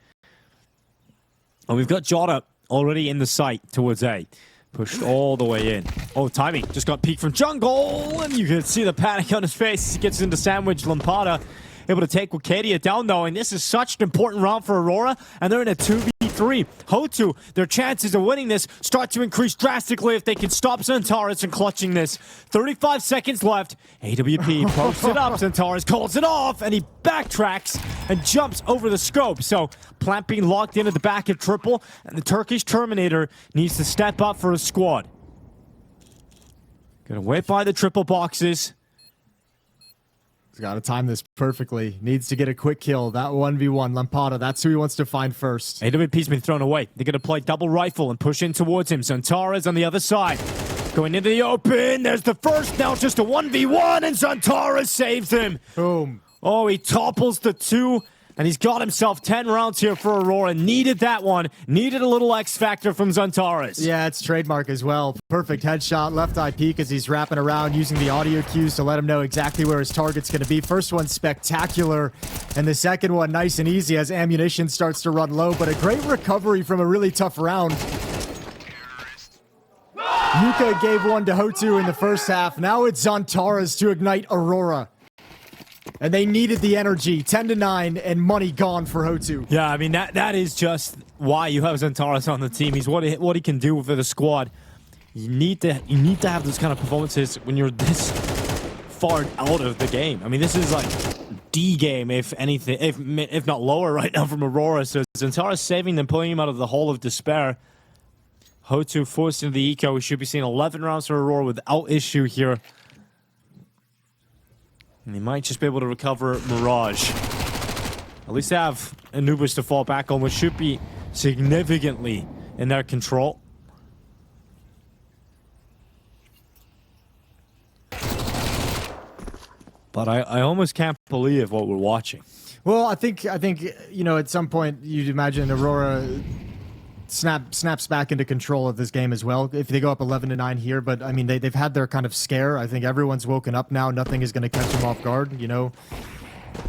A: And we've got Jota already in the sight towards A. Pushed all the way in. Oh, timing. Just got peeked from jungle, and you can see the panic on his face as he gets into sandwich. Lampada able to take Wakadia down, though, and this is such an important round for Aurora, and they're in a 2v3. HOTU, their chances of winning this start to increase drastically if they can stop Xantares from clutching this. 35 seconds left. AWP pokes it up. Xantares calls it off, and he backtracks and jumps over the scope. So, plant being locked in at the back of triple, and the Turkish Terminator needs to step up for his squad. Gonna wait by the triple boxes.
B: He's got to time this perfectly. Needs to get a quick kill. That 1v1. Lampada, that's who he wants to find first.
A: AWP's been thrown away. They're going to play double rifle and push in towards him. Xantares on the other side. Going into the open. There's the first. Now just a 1v1, and Xantares saves him.
B: Boom.
A: Oh, he topples the 2. And he's got himself 10 rounds here for Aurora. Needed that one. Needed a little X factor from Xantares.
B: Yeah, it's trademark as well. Perfect headshot, left eye peek as he's wrapping around using the audio cues to let him know exactly where his target's going to be. First one spectacular, and the second one nice and easy as ammunition starts to run low, but a great recovery from a really tough round. Yuka gave one to HOTU in the first half. Now it's Xantares to ignite Aurora. And they needed the energy. 10-9 and money gone for HOTU.
A: Yeah, I mean, that is just why you have Xantares on the team. He's what he can do for the squad. You need to have those kind of performances when you're this far out of the game. I mean, this is like D game, if anything, if not lower right now from Aurora. So Xantares saving them, pulling him out of the hole of despair. HOTU forced into the eco. We should be seeing 11 rounds for Aurora without issue here. And they might just be able to recover Mirage. At least they have Anubis to fall back on, which should be significantly in their control. But I almost can't believe what we're watching.
B: Well, I think you know, at some point you'd imagine Aurora snaps back into control of this game as well if they go up 11-9 here. But I mean, they've had their kind of scare. I think everyone's woken up now. Nothing is going to catch them off guard. You know,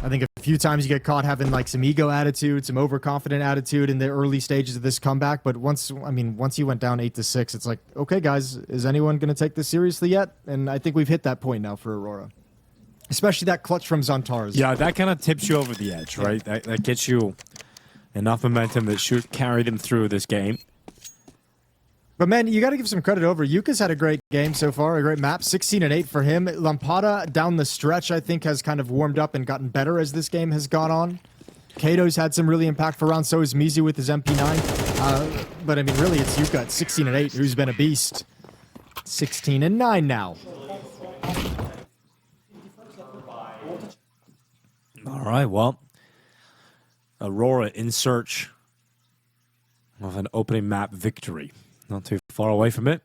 B: I think a few times you get caught having like some ego attitude, some overconfident attitude in the early stages of this comeback. But once you went down 8-6, it's like, okay, guys, is anyone going to take this seriously yet? And I think we've hit that point now for Aurora. Especially that clutch from Xantares.
A: Yeah, that kind of tips you over the edge, right? That gets you enough momentum that should carry them through this game.
B: But man, you got to give some credit over. Yuka's had a great game so far, a great map. 16-8 for him. Lampada down the stretch, I think, has kind of warmed up and gotten better as this game has gone on. Kato's had some really impactful rounds. So is Mizi with his MP9. But I mean, really, it's Yuka at 16-8, who's been a beast. 16-9 now.
A: All right, well, Aurora in search of an opening map victory. Not too far away from it.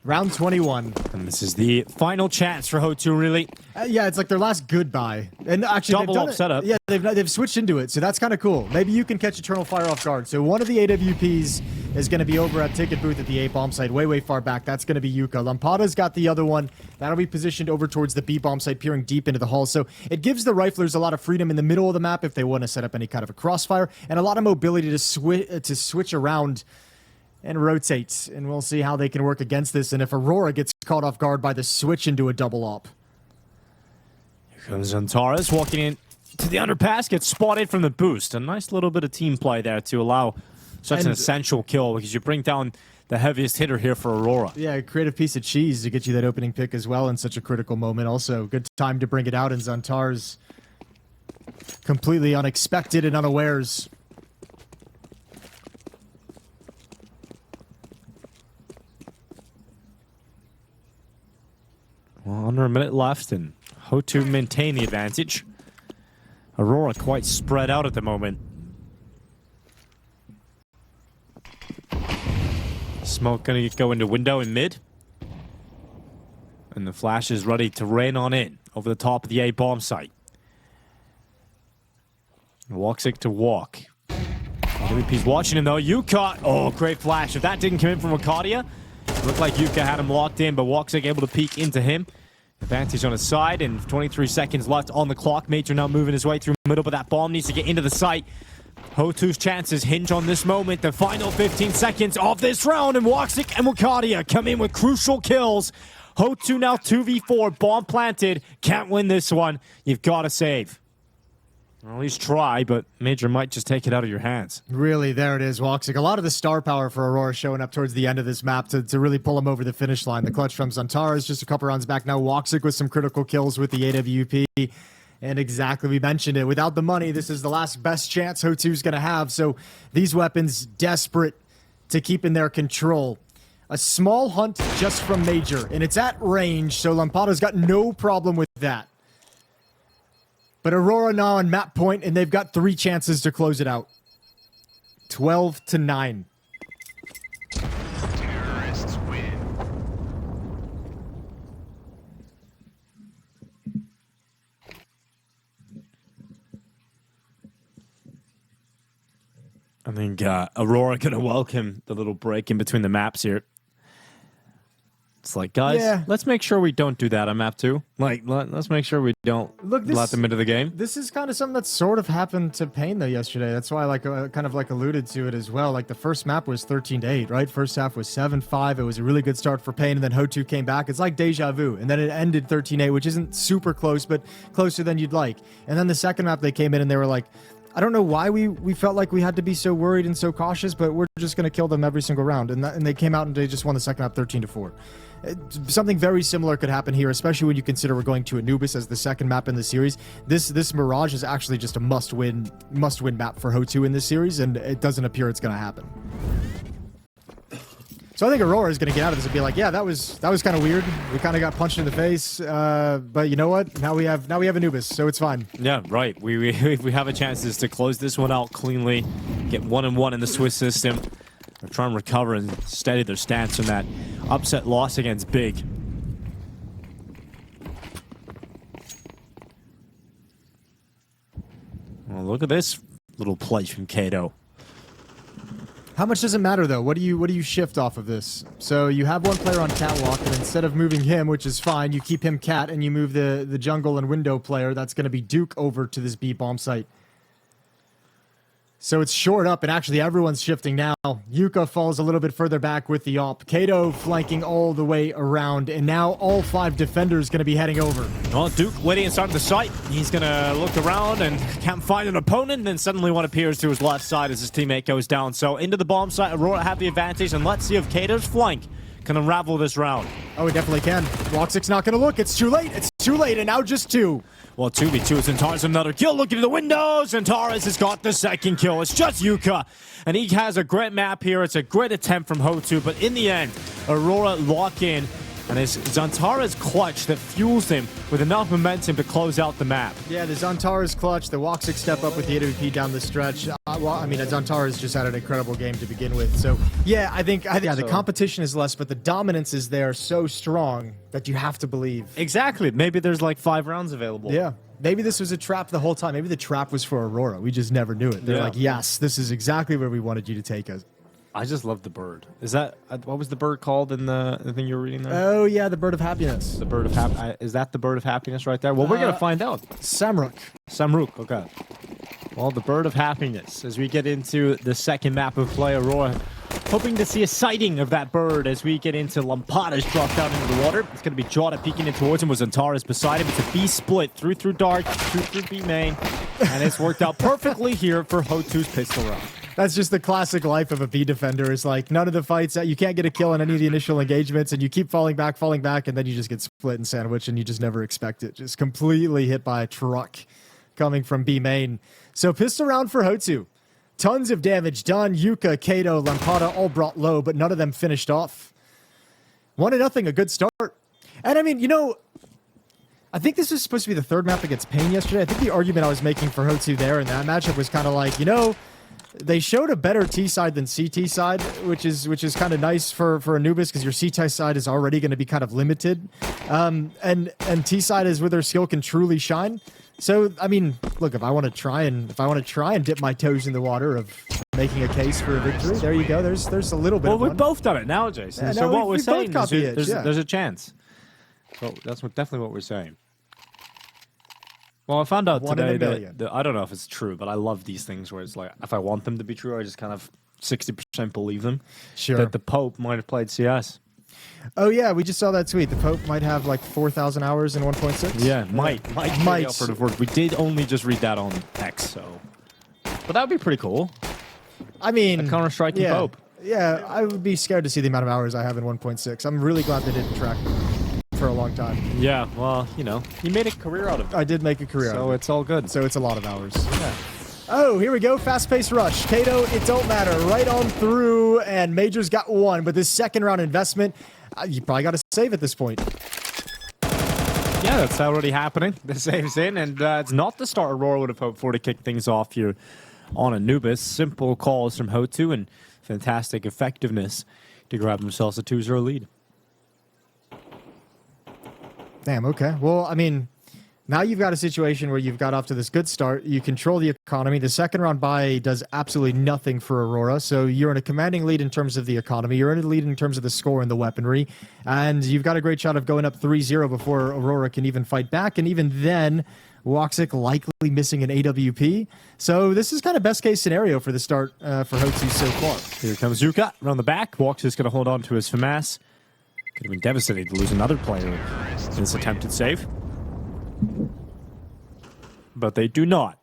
B: Round 21.
A: And this is the final chance for HOTU, really.
B: Yeah, it's like their last goodbye. And actually,
A: Double up setup.
B: Yeah, they've switched into it, so that's kind of cool. Maybe you can catch Eternal Fire off guard. So one of the AWPs is going to be over at Ticket Booth at the A-bomb site, way far back. That's going to be Yuka. Lampada's got the other one. That'll be positioned over towards the B-bomb site, peering deep into the hull. So it gives the riflers a lot of freedom in the middle of the map if they want to set up any kind of a crossfire, and a lot of mobility to switch around and rotate, and we'll see how they can work against this, and if Aurora gets caught off guard by the switch into a double op.
A: Here comes Xantares walking in to the underpass, gets spotted from the boost. A nice little bit of team play there to allow such an essential kill, because you bring down the heaviest hitter here for Aurora.
B: Yeah, a creative piece of cheese to get you that opening pick as well in such a critical moment. Also, good time to bring it out, and Xantares completely unexpected and unawares.
A: Well, under a minute left, and HOTU maintain the advantage. Aurora quite spread out at the moment. Smoke gonna go into window in mid. And the flash is ready to rain on in over the top of the A-bomb site. Woxic to walk. WP's watching him though. Yuka, oh, great flash. If that didn't come in from Arcadia, looked like Yuka had him locked in, but Woxic able to peek into him. Advantage on his side, and 23 seconds left on the clock. Major now moving his way through the middle, but that bomb needs to get into the site. HOTU's chances hinge on this moment. The final 15 seconds of this round, and Woxic and Arcadia come in with crucial kills. HOTU now 2v4, bomb planted. Can't win this one. You've got to save. Or at least try, but Major might just take it out of your hands.
B: Really, there it is, Woxic. A lot of the star power for Aurora showing up towards the end of this map to really pull him over the finish line. The clutch from Xantares just a couple rounds back now. Woxic with some critical kills with the AWP. And exactly, we mentioned it. Without the money, this is the last best chance HOTU's going to have. So these weapons desperate to keep in their control. A small hunt just from Major, and it's at range, so Lampada's got no problem with that. But Aurora now on map point, and they've got 3 chances to close it out. 12-9.
C: Terrorists win.
A: I think Aurora going to welcome the little break in between the maps here. It's like, guys, let's make sure we don't do that on map 2. Like, let's make sure we don't let them into the game.
B: This is kind of something that sort of happened to Pain though yesterday. That's why I kind of alluded to it as well. Like the first map was 13-8, right? First half was 7-5. It was a really good start for Pain, and then HOTU came back. It's like deja vu, and then it ended 13-8, which isn't super close, but closer than you'd like. And then the second map they came in and they were like, I don't know why we felt like we had to be so worried and so cautious, but we're just going to kill them every single round. And they came out and they just won the second map 13-4. Something very similar could happen here, especially when you consider we're going to Anubis as the second map in the series. This Mirage is actually just a must-win map for HOTU in this series, and it doesn't appear it's going to happen. So I think Aurora is going to get out of this and be like, yeah, that was kind of weird. We kind of got punched in the face, but you know what? Now we have Anubis, so it's fine.
A: Yeah, right. We have a chance to close this one out cleanly, get 1-1 in the Swiss system. They're trying to recover and steady their stance from that upset loss against Big. Well, look at this little play from Kato.
B: How much does it matter though? What do you shift off of this? So you have one player on catwalk, and instead of moving him, which is fine, you keep him cat and you move the jungle and window player. That's going to be Duke over to this B bomb site. So it's short up, and actually everyone's shifting now. Yuka falls a little bit further back with the AWP. Kato flanking all the way around, and now all 5 defenders going to be heading over.
A: Well, Duke waiting inside of the site. He's going to look around and can't find an opponent, and then suddenly one appears to his left side as his teammate goes down. So into the bomb site, Aurora have the advantage, and let's see if Kato's flank can unravel this round.
B: Oh, it definitely can. Walk's not going to look. It's too late. It's too late, and now just 2.
A: Well, 2v2, Zantares another kill. Looking to the windows. Zantares has got the second kill. It's just Yuka. And he has a great map here. It's a great attempt from HOTU. But in the end, Aurora lock in. And it's Zantares' clutch that fuels him with enough momentum to close out the map.
B: Yeah, the Zantares clutch, the Woxic step up with the AWP down the stretch. Well, I mean, Zantares just had an incredible game to begin with. So, yeah, I think the competition is less, but the dominance is there so strong that you have to believe.
A: Exactly. Maybe there's like 5 rounds available.
B: Yeah. Maybe this was a trap the whole time. Maybe the trap was for Aurora. We just never knew it. They're like, yes, this is exactly where we wanted you to take us.
A: I just love the bird. Is that what was the bird called in the thing you were reading there?
B: Oh yeah, the bird of happiness.
A: The bird of happiness. Is that the bird of happiness right there? Well, we're gonna find out.
B: Samruk.
A: Samruk. Okay. Well, the bird of happiness. As we get into the second map of play, Aurora hoping to see a sighting of that bird as we get into Lampada's drop down into the water. It's gonna be Jota peeking in towards him with Zantares beside him. It's a B split through dark, through B main, and it's worked out perfectly here for HOTU's pistol round.
B: That's just the classic life of a B defender. Is like none of the fights that you can't get a kill on any of the initial engagements, and you keep falling back, and then you just get split and sandwiched, and you just never expect it. Just completely hit by a truck coming from B main. So pistol round for HOTU. Tons of damage done. Yuka, Kato, Lampada all brought low, but none of them finished off. 1-0, a good start. And I mean, you know, I think this was supposed to be the third map against Pain yesterday. I think the argument I was making for HOTU there in that matchup was kind of like, you know, they showed a better T side than CT side, which is kind of nice for Anubis because your CT side is already going to be kind of limited, and T side is where their skill can truly shine. So I mean, look, if I want to try and dip my toes in the water of making a case for a victory, there you go. There's a little bit.
A: Well,
B: of
A: we've
B: one.
A: both done it now, Jason.
B: Yeah,
A: so
B: no,
A: what we're saying is
B: there's
A: a chance. So that's definitely what we're saying. Well, I found out today that I don't know if it's true, but I love these things where it's like, if I want them to be true, I just kind of 60% believe them. Sure. That the Pope might have played CS.
B: Oh, yeah, we just saw that tweet. The Pope might have like 4,000 hours in 1.6.
A: Yeah, might. The operative word. We did only just read that on X, so. But that would be pretty cool.
B: I mean,
A: a Counter-Striking Pope.
B: Yeah, I would be scared to see the amount of hours I have in 1.6. I'm really glad they didn't track me for a long time.
A: Yeah, well, you know, you made a career out of it.
B: I did make a career out of it.
A: So it's all good.
B: So it's a lot of hours. Yeah. Oh, here we go. Fast-paced rush. Kato, it don't matter. Right on through, and Major's got 1. But this second round investment, you probably got to save at this point.
A: Yeah, that's already happening. The save's in, and it's not the start Aurora would have hoped for to kick things off here on Anubis. Simple calls from HOTU and fantastic effectiveness to grab themselves a 2-0 lead.
B: Damn, okay. Well, I mean, Now you've got a situation where you've got off to this good start. You control the economy. The second round buy does absolutely nothing for Aurora. So you're in a commanding lead in terms of the economy. You're in a lead in terms of the score and the weaponry. And you've got a great shot of going up 3-0 before Aurora can even fight back. And even then, WOXIK likely missing an AWP. So this is kind of best case scenario for the start for HOTU so far.
A: Here comes Zuka around the back. WOXIK is going to hold on to his FAMAS. Could have been devastating to lose another player in this attempted save. But they do not.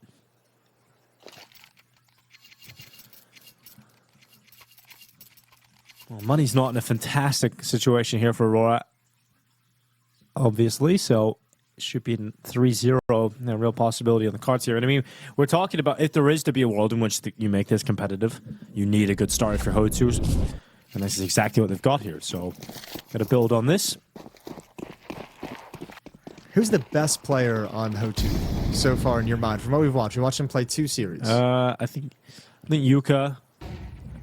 A: Well, money's not in a fantastic situation here for Aurora, obviously, so it should be 3-0, a real possibility on the cards here. And I mean, we're talking about if there is to be a world in which you make this competitive, you need a good start for HOTU, and this is exactly what they've got here. So, got to build on this.
B: Who's the best player on HOTU so far in your mind? From what we've watched, we watched him play 2 series.
A: I think Yuka,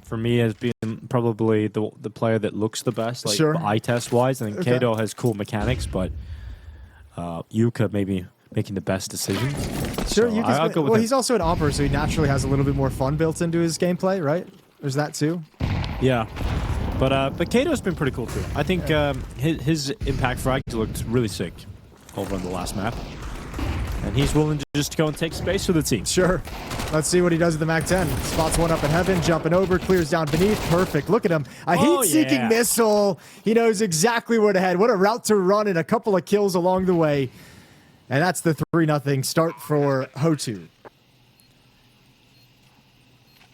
A: for me, has been probably the player that looks the best, like
B: sure.
A: eye test wise. I think Kato has cool mechanics, but Yuka maybe making the best decision.
B: Sure,
A: so I'll go with
B: well,
A: him.
B: He's also an opera, so he naturally has a little bit more fun built into his gameplay, right? There's that too.
A: Yeah. But Kato's been pretty cool too. I think his impact frag looked really sick over on the last map. And he's willing to just go and take space for the team.
B: Sure. Let's see what he does with the MAC-10. Spots one up in heaven, jumping over, clears down beneath. Perfect. Look at him. A heat-seeking missile. He knows exactly where to head. What a route to run and a couple of kills along the way. And that's the 3-0 start for HOTU.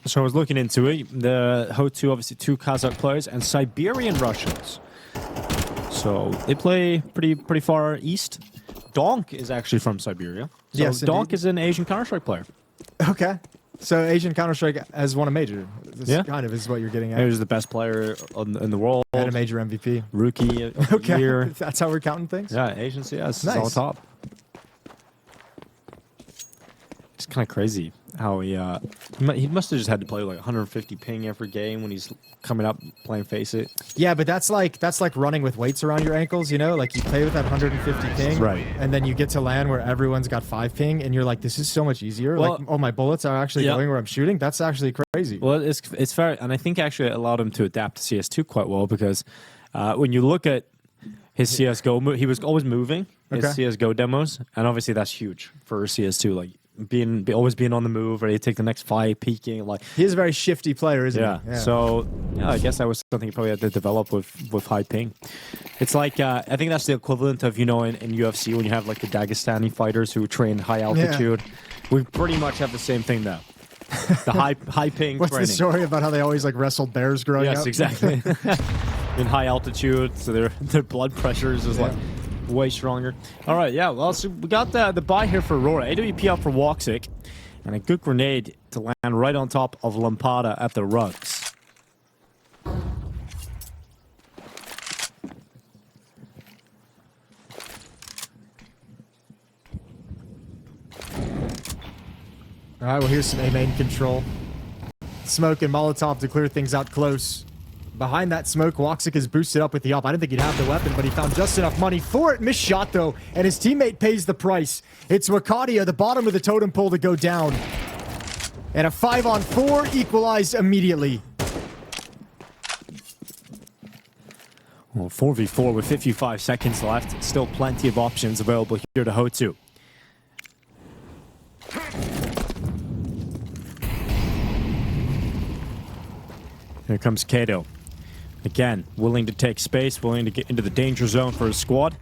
A: So I was looking into it. The HOTU, obviously 2 Kazakh players and Siberian Russians. So they play pretty far east. Donk is actually from Siberia. So
B: yes,
A: Donk
B: indeed.
A: is an Asian Counter-Strike player.
B: Okay. So Asian Counter-Strike has won a major. This kind of is what you're getting at.
A: He was the best player in the world.
B: And a major MVP.
A: Rookie of the year.
B: That's how we're counting things?
A: Yeah, Asian CS
B: Nice.
A: is on top. It's kind of crazy how he must have just had to play like 150 ping every game when he's coming up playing Face It.
B: Yeah, but that's like running with weights around your ankles, you know? Like you play with that 150 ping,
A: Right.
B: And then you get to land where everyone's got 5 ping, and you're like, this is so much easier.
A: Well,
B: like, oh, my bullets are actually going where I'm shooting. That's actually crazy.
A: Well, it's fair, and I think actually it allowed him to adapt to CS2 quite well because when you look at his CS:GO, he was always moving his CS:GO demos, and obviously that's huge for CS2. Like always being on the move, ready to take the next fight, peeking. Like
B: he is a very shifty player, isn't he? Yeah.
A: So I guess that was something he probably had to develop with high ping. It's like I think that's the equivalent of in UFC when you have like the Dagestani fighters who train high altitude. We pretty much have the same thing now. The high ping.
B: What's
A: training.
B: the story about how they always like wrestled bears growing up?
A: Yes, exactly. In high altitude, so their blood pressure is just like way stronger. All right, yeah. Well, so we got the buy here for Aurora. AWP up for WOXIK, and a good grenade to land right on top of Lampada at the rugs.
B: All right, well, here's some A-main control. Smoke and Molotov to clear things out close. Behind that smoke, WOXIK is boosted up with the op. I didn't think he'd have the weapon, but he found just enough money for it. Missed shot, though, and his teammate pays the price. It's Wakadia, the bottom of the totem pole, to go down. And a 5-on-4 equalized immediately.
A: Well, 4v4 with 55 seconds left. Still plenty of options available here to HOTU. Here comes Kato. Again, willing to take space, willing to get into the danger zone for his squad.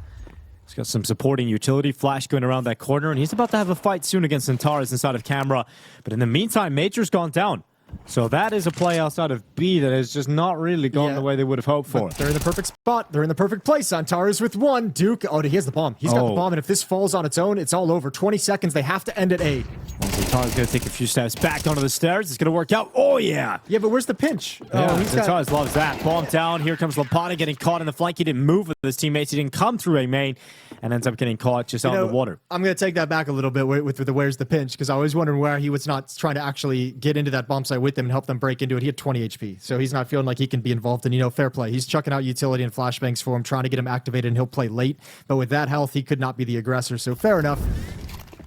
A: He's got some supporting utility. Flash going around that corner, and he's about to have a fight soon against Antares inside of camera. But in the meantime, Major's gone down. So that is a play outside of B that has just not really gone the way they would have hoped for.
B: But they're in the perfect spot. They're in the perfect place. Antares with 1. Duke. Oh, he has the bomb. He's got the bomb, and if this falls on its own, it's all over. 20 seconds. They have to end at A.
A: Antares going to take a few steps back onto the stairs. It's going to work out. Oh, yeah.
B: Yeah, but where's the pinch?
A: Yeah, Antares loves that. Bomb down. Here comes Lampada getting caught in the flank. He didn't move with his teammates. He didn't come through A main and ends up getting caught just out in the water.
B: I'm going to take that back a little bit with the where's the pinch, because I was wondering where he was not trying to actually get into that bomb site with them and help them break into it. He had 20 HP, so he's not feeling like he can be involved in, fair play. He's chucking out utility and flashbangs for him, trying to get him activated, and he'll play late. But with that health, he could not be the aggressor, so fair enough.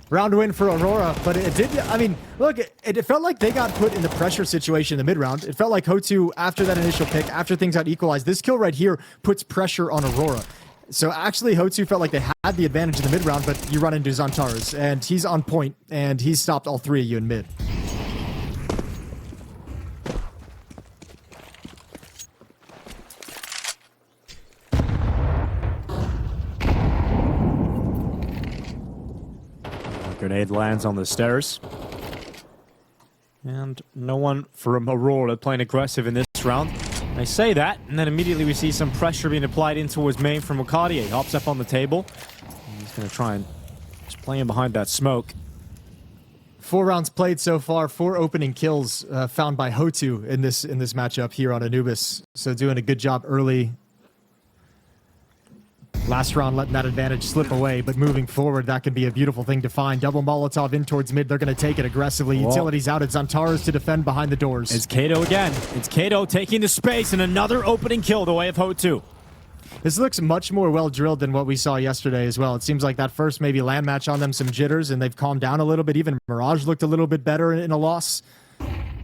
B: Round win for Aurora, but it did, I mean, look, it felt like they got put in the pressure situation in the mid-round. It felt like HOTU, after that initial pick, after things got equalized, this kill right here puts pressure on Aurora. So actually, HOTU felt like they had the advantage in the mid-round, but you run into Xantares, and he's on point, and he's stopped all three of you in mid.
A: Grenade lands on the stairs. And no one from Aurora playing aggressive in this round. I say that, and then immediately we see some pressure being applied in towards main from Wakadier. Hops up on the table. And he's going to try and just play him behind that smoke.
B: 4 rounds played so far, 4 opening kills found by HOTU in this matchup here on Anubis. So doing a good job early. Last round letting that advantage slip away, but moving forward, that could be a beautiful thing to find. Double Molotov in towards mid. They're going to take it aggressively.
A: Whoa.
B: Utilities out. It's Xantares to defend behind the doors.
A: It's Kato again. It's Kato taking the space and another opening kill the way of HOTU.
B: This looks much more well-drilled than what we saw yesterday as well. It seems like that first maybe land match on them some jitters, and they've calmed down a little bit. Even Mirage looked a little bit better in a loss.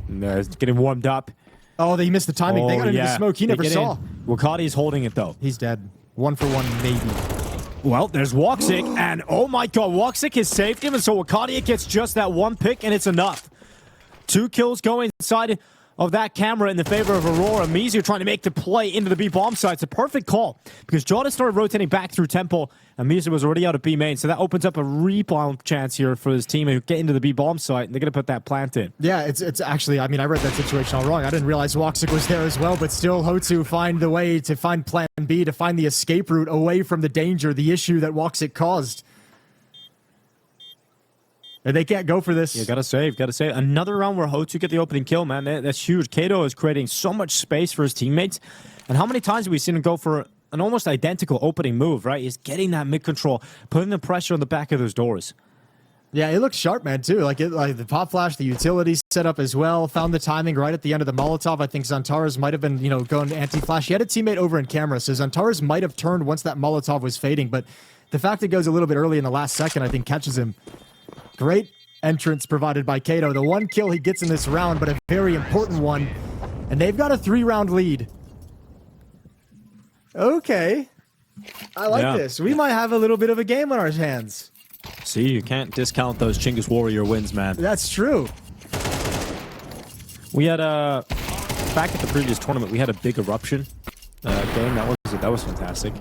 A: No, it's getting warmed up.
B: Oh, they missed the timing. They got into the smoke. He never saw.
A: Wakadi's holding it, though.
B: He's dead. 1 for 1, maybe.
A: Well, there's Woxic, and oh my god, Woxic has saved him, and so Wakadier gets just that 1 pick, and it's enough. 2 kills going inside of that camera in the favor of Aurora. MIBR trying to make the play into the B bomb site. It's a perfect call, because Jordan started rotating back through Temple, and MIBR was already out of B main, so that opens up a rebound chance here for his team to get into the B bomb site, and they're going to put that plant in.
B: Yeah, it's actually, I mean, I read that situation all wrong. I didn't realize Woxic was there as well, but still HOTU find the way to find plan B, to find the escape route away from the danger, the issue that Woxic caused. And they can't go for this.
A: Yeah, gotta save. Another round where HOTU get the opening kill, man. That's huge. Kato is creating so much space for his teammates. And how many times have we seen him go for an almost identical opening move, right? He's getting that mid-control, putting the pressure on the back of those doors.
B: Yeah, it looks sharp, man, too. Like the pop flash, the utilities set up as well. Found the timing right at the end of the Molotov. I think Xantares might have been, going anti-flash. He had a teammate over in camera, so Xantares might have turned once that Molotov was fading. But the fact it goes a little bit early in the last second, I think, catches him. Great entrance provided by Kato. The 1 kill he gets in this round, but a very important one. And they've got a 3-round lead. Okay. I like this. We might have a little bit of a game on our hands.
A: See, you can't discount those Chinggis Warrior wins, man.
B: That's true.
A: We had back at the previous tournament, we had a big eruption game. That was fantastic.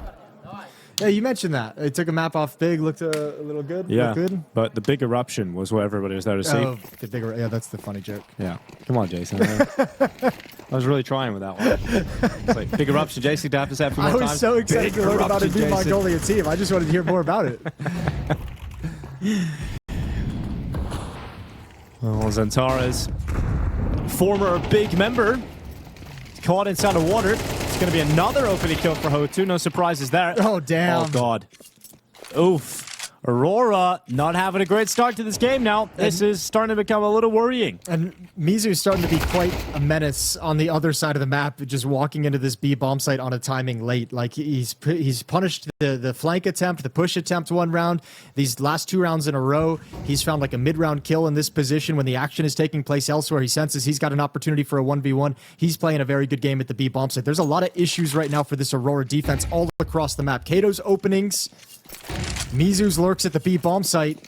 B: Yeah, you mentioned that. It took a map off big, looked a little good.
A: Yeah,
B: looked good.
A: But the big eruption was what everybody was there to see.
B: Oh, the bigger. Yeah, that's the funny joke.
A: Yeah, come on, Jason. I was really trying with that one. It's like big eruption, Jason. Do I have to say it a few more times?
B: I was so excited to learn about a new Mongolia team. I just wanted to hear more about it.
A: Well, Xantares, former big member, caught inside of water. It's going to be another opening kill for HOTU. No surprises there.
B: Oh, damn.
A: Oh, God. Oof. Aurora not having a great start to this game now. This is starting to become a little worrying.
B: And MIBR's starting to be quite a menace on the other side of the map, just walking into this B bomb site on a timing late. Like, he's punished the flank attempt, the push attempt 1 round. These last 2 rounds in a row, he's found like a mid-round kill in this position when the action is taking place elsewhere. He senses he's got an opportunity for a 1v1. He's playing a very good game at the B bomb site. There's a lot of issues right now for this Aurora defense all across the map. Kato's openings, MIBR's lurks at the B bomb site.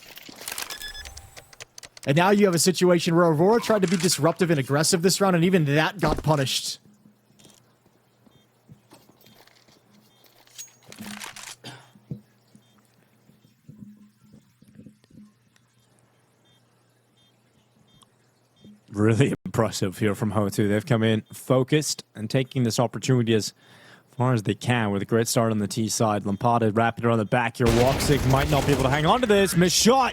B: And now you have a situation where Aurora tried to be disruptive and aggressive this round, and even that got punished.
A: Really impressive here from HOTU. They've come in focused and taking this opportunity as far as they can with a great start on the T side. Lampada wrapping it on the back here. Woxic might not be able to hang on to this. Missed shot.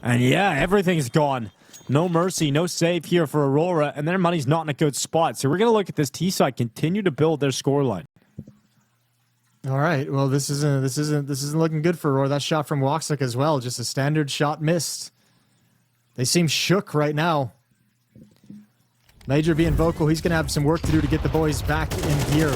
A: And yeah, everything's gone. No mercy, no save here for Aurora, and their money's not in a good spot. So we're going to look at this T side continue to build their scoreline.
B: All right. Well, this isn't looking good for Aurora. That shot from Woxic as well, just a standard shot missed. They seem shook right now. Major being vocal, he's going to have some work to do to get the boys back in gear.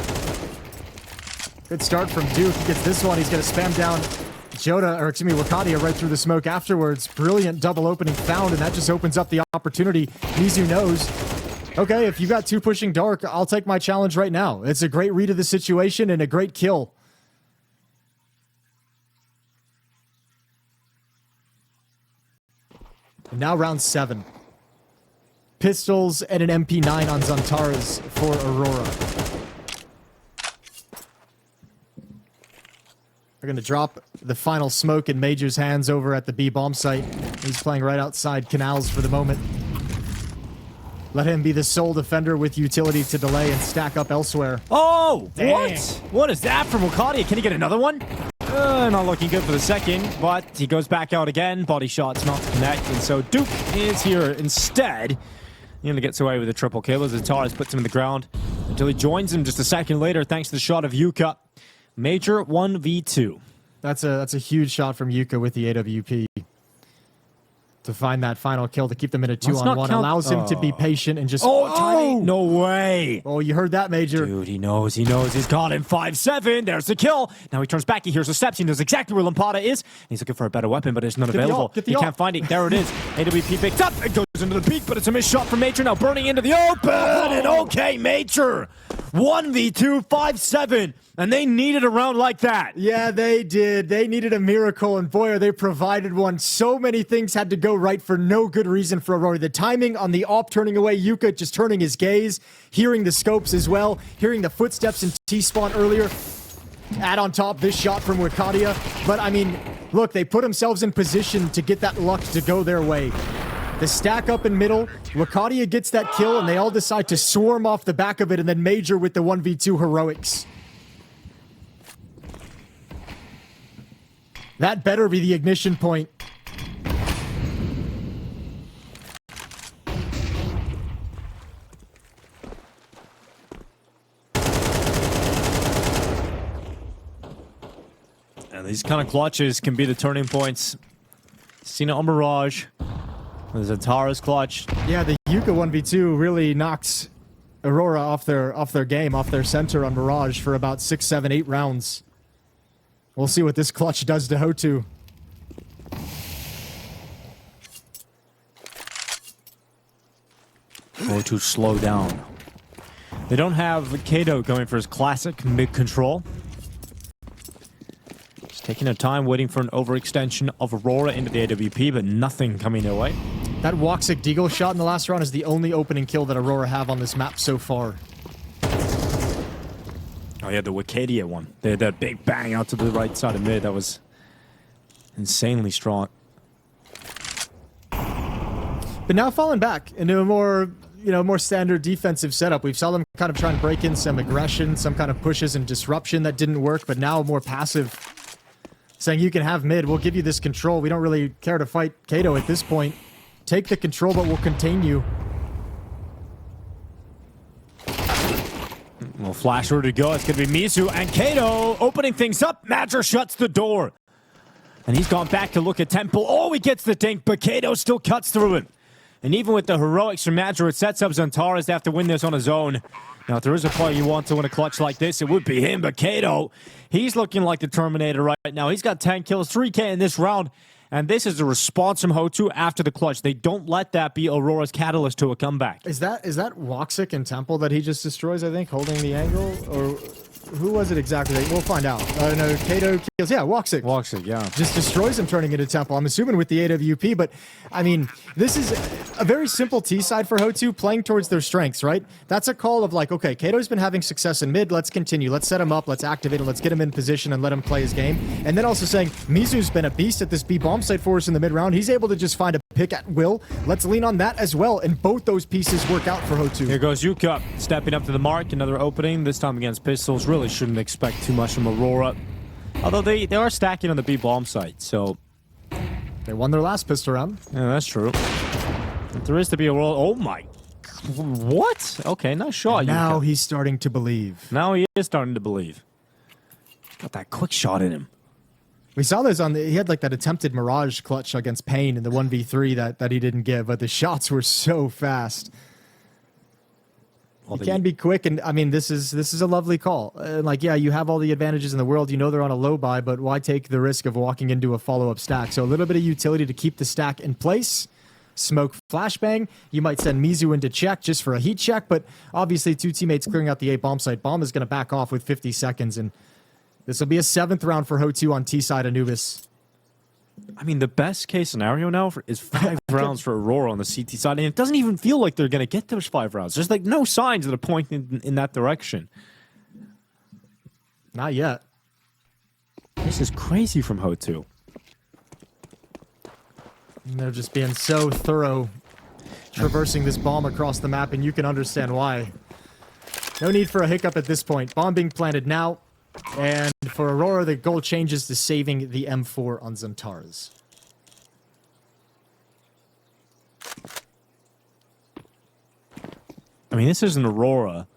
B: Good start from Duke. He gets this one. He's going to spam down Wakadia right through the smoke afterwards. Brilliant double opening found, and that just opens up the opportunity. Mizu knows, okay, if you got 2 pushing dark, I'll take my challenge right now. It's a great read of the situation and a great kill. And now round 7. Pistols and an MP9 on Zantares for Aurora. They're going to drop the final smoke in Major's hands over at the B bomb site. He's playing right outside canals for the moment. Let him be the sole defender with utility to delay and stack up elsewhere.
A: Oh,
B: Dang.
A: what? What is that from Wakadia? Can he get another one? Not looking good for the second, but he goes back out again. Body shots not to connect, and so Duke is here instead. He only gets away with a triple kill as Zantares puts him in the ground until he joins him just a second later thanks to the shot of Yuka. Major 1v2.
B: That's a huge shot from Yuka with the AWP. To find that final kill to keep them in a 2-on-1 allows him to be patient and just...
A: Oh, no way.
B: Oh, you heard that, Major.
A: Dude, he knows. He's got him. 5-7. There's the kill. Now he turns back. He hears the steps. He knows exactly where Lampada is. And he's looking for a better weapon, but there's none available. He can't find it. There it is. AWP picked up. It goes into the peak, but it's a missed shot from Major. Now burning into the open. And okay, Major. 1v2, 5-7. And they needed a round like that.
B: Yeah, they did. They needed a miracle, and boy, are they provided one. So many things had to go right for no good reason for Aurora. The timing on the op turning away, Yuka just turning his gaze, hearing the scopes as well, hearing the footsteps in T-spawn earlier. Add on top this shot from Wakadia. But, I mean, look, they put themselves in position to get that luck to go their way. The stack up in middle, Wakadia gets that kill, and they all decide to swarm off the back of it, and then Major with the 1v2 heroics. That better be the ignition point.
A: And these kind of clutches can be the turning points. Seen it on Mirage. There's a Tara's clutch.
B: Yeah, the Yuka 1v2 really knocks Aurora off their game, off their center on Mirage for about 6, 7, 8 rounds. We'll see what this clutch does to HOTU.
A: HOTU slow down. They don't have Kato going for his classic mid-control. Just taking their time, waiting for an overextension of Aurora into the AWP, but nothing coming their way.
B: That Woxic Deagle shot in the last round is the only opening kill that Aurora have on this map so far.
A: Oh yeah, the Wakadia one. They had that big bang out to the right side of mid. That was insanely strong.
B: But now falling back into a more standard defensive setup. We've saw them kind of try and break in some aggression, some kind of pushes and disruption that didn't work, but now more passive. Saying you can have mid, we'll give you this control. We don't really care to fight Kato at this point. Take the control, but we'll contain you.
A: Well, flash order to go. It's going to be Mizu and Kato opening things up. Major shuts the door. And he's gone back to look at Temple. Oh, he gets the dink, but Kato still cuts through him. And even with the heroics from Major, it sets up Zantares to have to win this on his own. Now, if there is a player you want to win a clutch like this, it would be him. But Kato, he's looking like the Terminator right now. He's got 10 kills, 3K in this round. And this is a response from HOTU after the clutch. They don't let that be Aurora's catalyst to a comeback.
B: Is that Woxic and Temple that he just destroys, I think, holding the angle? Or who was it exactly? We'll find out. No, Kato kills. Yeah, Woxic.
A: Woxic, yeah.
B: Just destroys him, turning into Temple. I'm assuming with the AWP, but I mean, this is a very simple T side for HOTU, playing towards their strengths, right? That's a call of like, okay, Kato's been having success in mid. Let's continue. Let's set him up. Let's activate him. Let's get him in position and let him play his game. And then also saying, Mizu's been a beast at this B bomb site for us in the mid round. He's able to just find a pick at will. Let's lean on that as well. And both those pieces work out for HOTU.
A: Here goes Yuka, stepping up to the mark. Another opening, this time against pistols. Really shouldn't expect too much from Aurora. Although they are stacking on the B bomb site, so...
B: They won their last pistol round.
A: Yeah, that's true. If there is to be a roll... Oh my... What? Okay, nice shot,
B: And now
A: Yuka.
B: he's starting to believe.
A: Now he is starting to believe. Got that quick shot in him.
B: We saw this on the... He had like that attempted Mirage clutch against Payne in the 1v3 that he didn't give, but the shots were so fast.
A: Well,
B: You can be quick, and I mean, this is a lovely call. Like, yeah, you have all the advantages in the world. You know they're on a low buy, but why take the risk of walking into a follow-up stack? So a little bit of utility to keep the stack in place. Smoke flashbang. You might send Mizu into check just for a heat check, but obviously 2 teammates clearing out the A bomb site. Bomb is going to back off with 50 seconds, and this will be a 7th round for HOTU on T side Anubis.
A: I mean, the best case scenario now is 5 rounds for Aurora on the CT side, and it doesn't even feel like they're going to get those 5 rounds. There's like no signs that are pointing in that direction.
B: Not yet.
A: This is crazy from HOTU.
B: And they're just being so thorough, traversing this bomb across the map, and you can understand why. No need for a hiccup at this point. Bomb being planted now. And for Aurora, the goal changes to saving the M4 on Xantares.
A: I mean, this is an Aurora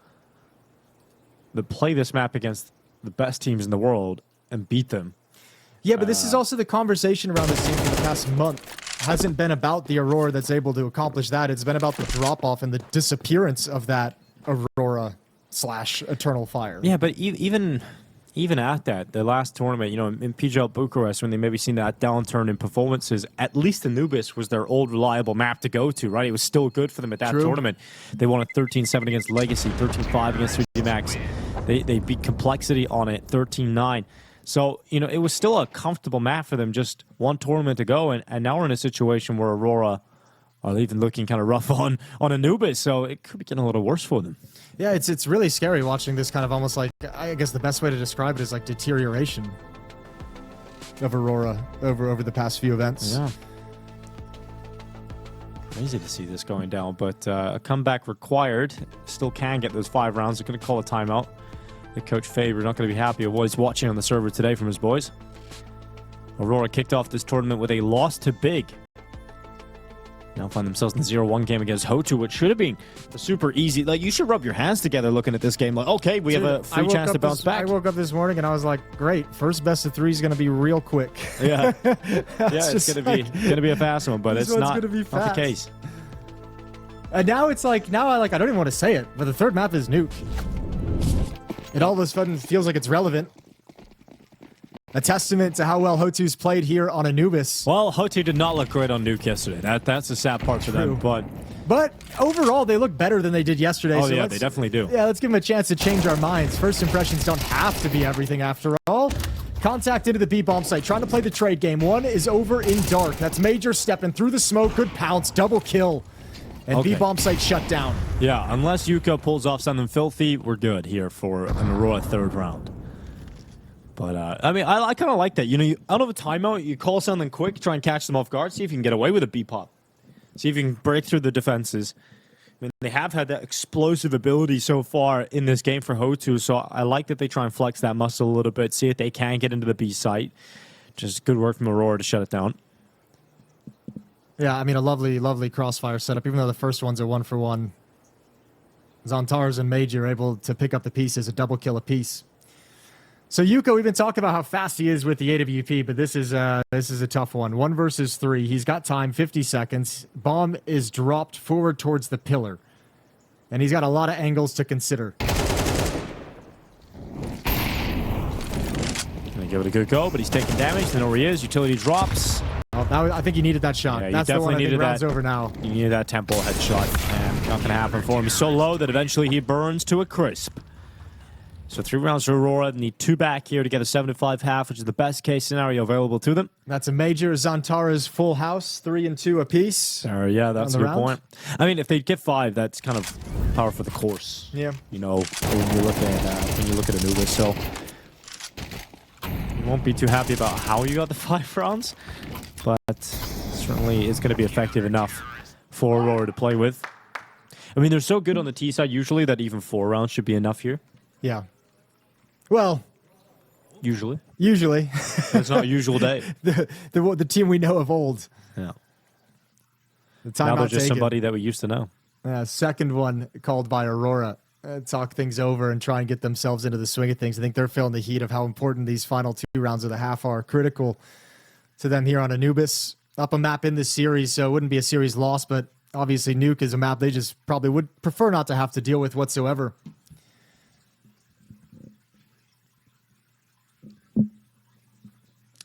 A: that play this map against the best teams in the world and beat them.
B: Yeah, but this is also the conversation around this team for the past month. Hasn't been about the Aurora that's able to accomplish that. It's been about the drop-off and the disappearance of that Aurora / Eternal Fire.
A: Yeah, but even at that, the last tournament, you know, in PGL Bucharest, when they maybe seen that downturn in performances, at least Anubis was their old reliable map to go to, right? It was still good for them at that tournament. They won a 13-7 against Legacy, 13-5 against 3D Max. They beat Complexity on it, 13-9. So, you know, it was still a comfortable map for them, just one tournament to go, and now we're in a situation where Aurora are even looking kind of rough on Anubis, so it could be getting a little worse for them.
B: Yeah, it's really scary watching this kind of almost like, I guess the best way to describe it is like deterioration of Aurora over the past few events.
A: Yeah. Crazy to see this going down, but a comeback required. Still can get those 5 rounds. They're going to call a timeout. The coach Faber not going to be happy of what he's watching on the server today from his boys. Aurora kicked off this tournament with a loss to Big. Now find themselves in the 0-1 game against HOTU, which should have been a super easy. Like, you should rub your hands together looking at this game. Like, okay, we have a free chance to bounce back.
B: I woke up this morning and I was like, great, first best of 3 is going to be real quick.
A: Yeah, it's going to be a fast one, but it's not the case.
B: And now it's like, I don't even want to say it, but the third map is Nuke. It all of a sudden feels like it's relevant. A testament to how well HOTU's played here on Anubis.
A: Well, HOTU did not look great on Nuke yesterday. That's the sad part for them.
B: But overall, they look better than they did yesterday.
A: Oh, so yeah, they definitely do.
B: Yeah, let's give them a chance to change our minds. First impressions don't have to be everything after all. Contact into the B-bomb site, trying to play the trade game. One is over in dark. That's Major stepping through the smoke. Good pounce, double kill. And B-bomb site shut down.
A: Yeah, unless Yuka pulls off something filthy, we're good here for an Aurora 3rd round. But, I mean, I kind of like that. You know, out of a timeout, you call something quick, try and catch them off guard, see if you can get away with a B-pop. See if you can break through the defenses. I mean, they have had that explosive ability so far in this game for HOTU, so I like that they try and flex that muscle a little bit, see if they can get into the B site. Just good work from Aurora to shut it down.
B: Yeah, I mean, a lovely, lovely crossfire setup, even though the first one's a 1-for-1. Xantares and Major are able to pick up the pieces, a double kill apiece. So Yuko, we've been talking about how fast he is with the AWP, but this is a tough one. 1 versus 3. He's got time, 50 seconds. Bomb is dropped forward towards the pillar. And he's got a lot of angles to consider.
A: Gonna give it a good go, but he's taking damage. They know where he is. Utility drops.
B: Oh, now I think he needed that shot.
A: Yeah,
B: that's the one I think rounds over now.
A: You needed that tempo headshot, and not gonna happen for him. He's so low that eventually he burns to a crisp. So 3 rounds for Aurora. Need 2 back here to get a 7-5 half, which is the best case scenario available to them.
B: That's a Major Xantares full house, 3 and 2 apiece.
A: Yeah, that's a good point. I mean, if they get 5, that's kind of power for the course.
B: Yeah.
A: You know, when you look at Anubis, so you won't be too happy about how you got the 5 rounds, but certainly it's going to be effective enough for Aurora to play with. I mean, they're so good on the T side usually that even 4 rounds should be enough here.
B: Yeah. Well,
A: usually.
B: It's
A: not a usual day.
B: the team we know of old.
A: Yeah.
B: Now
A: they're just somebody that we used to know.
B: Second one called by Aurora. Talk things over and try and get themselves into the swing of things. I think they're feeling the heat of how important these final 2 rounds of the half are. Critical to them here on Anubis. Up a map in this series, so it wouldn't be a series loss, but obviously Nuke is a map they just probably would prefer not to have to deal with whatsoever.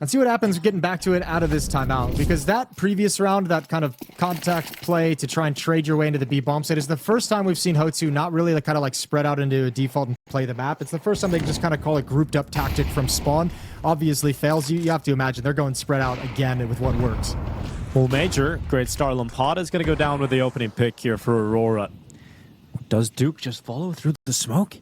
B: Let's see what happens getting back to it out of this timeout, because that previous round, that kind of contact play to try and trade your way into the B bomb site is the first time we've seen HOTU not really kind of like spread out into a default and play the map. It's the first time they just kind of call it grouped up tactic from spawn. Obviously fails. You have to imagine they're going spread out again with what works.
A: Well, Major, great start. Lampada is going to go down with the opening pick here for Aurora. Does Duke just follow through the smoke?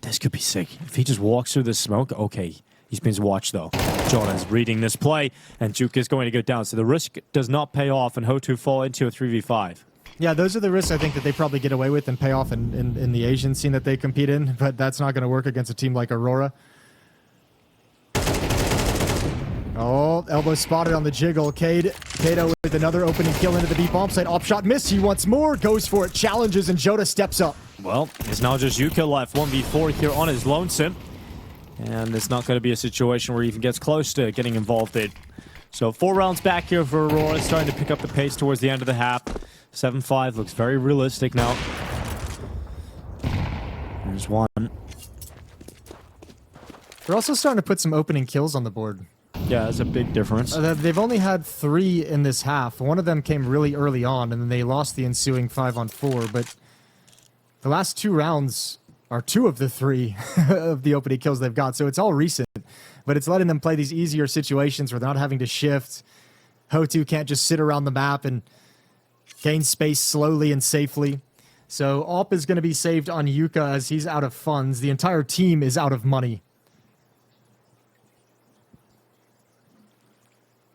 A: This could be sick. If he just walks through the smoke, okay. He's being watched, though. Jordan's reading this play, and Duke is going to go down. So the risk does not pay off, and HOTU fall into a 3v5.
B: Yeah, those are the risks I think that they probably get away with and pay off in the Asian scene that they compete in, but that's not going to work against a team like Aurora. Oh, elbow spotted on the jiggle. Kato with another opening kill into the B bomb site. Op shot missed. He wants more. Goes for it. Challenges, and Jota steps up.
A: Well, it's now just Yuka left. 1v4 here on his lonesome. And it's not going to be a situation where he even gets close to getting involved in. So 4 rounds back here for Aurora, starting to pick up the pace towards the end of the half. 7-5 looks very realistic now. There's one.
B: They're also starting to put some opening kills on the board.
A: Yeah, that's a big difference.
B: They've only had 3 in this half. One of them came really early on, and then they lost the ensuing 5-on-4. But the last 2 rounds are 2 of the 3 of the opening kills they've got. So it's all recent, but it's letting them play these easier situations where they're not having to shift. HOTU can't just sit around the map and gain space slowly and safely. So Op is going to be saved on Yuka as he's out of funds. The entire team is out of money.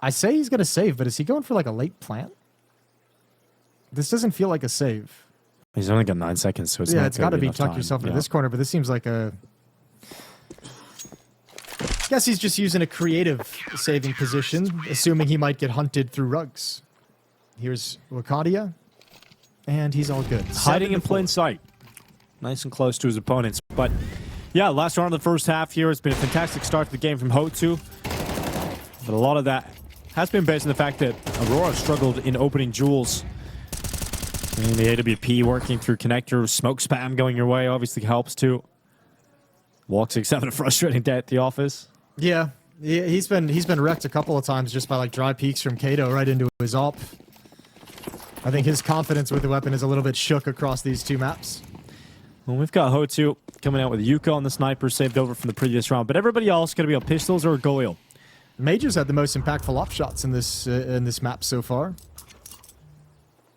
B: I say he's going to save, but is he going for like a late plant? This doesn't feel like a save.
A: He's only got 9 seconds, so it's not
B: it's got to be tuck
A: time.
B: yourself into this corner, but this seems like a... I guess he's just using a creative saving position, assuming he might get hunted through rugs. Here's Wakadia, and he's all good.
A: Hiding in plain sight. Nice and close to his opponents. But yeah, last round of the first half here. It's been a fantastic start to the game from HOTU. But a lot of that has been based on the fact that Aurora struggled in opening duels. And the AWP working through connector, smoke spam going your way obviously helps too. Walk6 having a frustrating day at the office.
B: Yeah, he's been wrecked a couple of times just by like dry peeks from Kato right into his op. I think his confidence with the weapon is a little bit shook across these 2 maps.
A: Well, we've got HOTU coming out with Yuka on the sniper, saved over from the previous round, but everybody else going to be on pistols or Goyle.
B: Major's had the most impactful op shots in this map so far.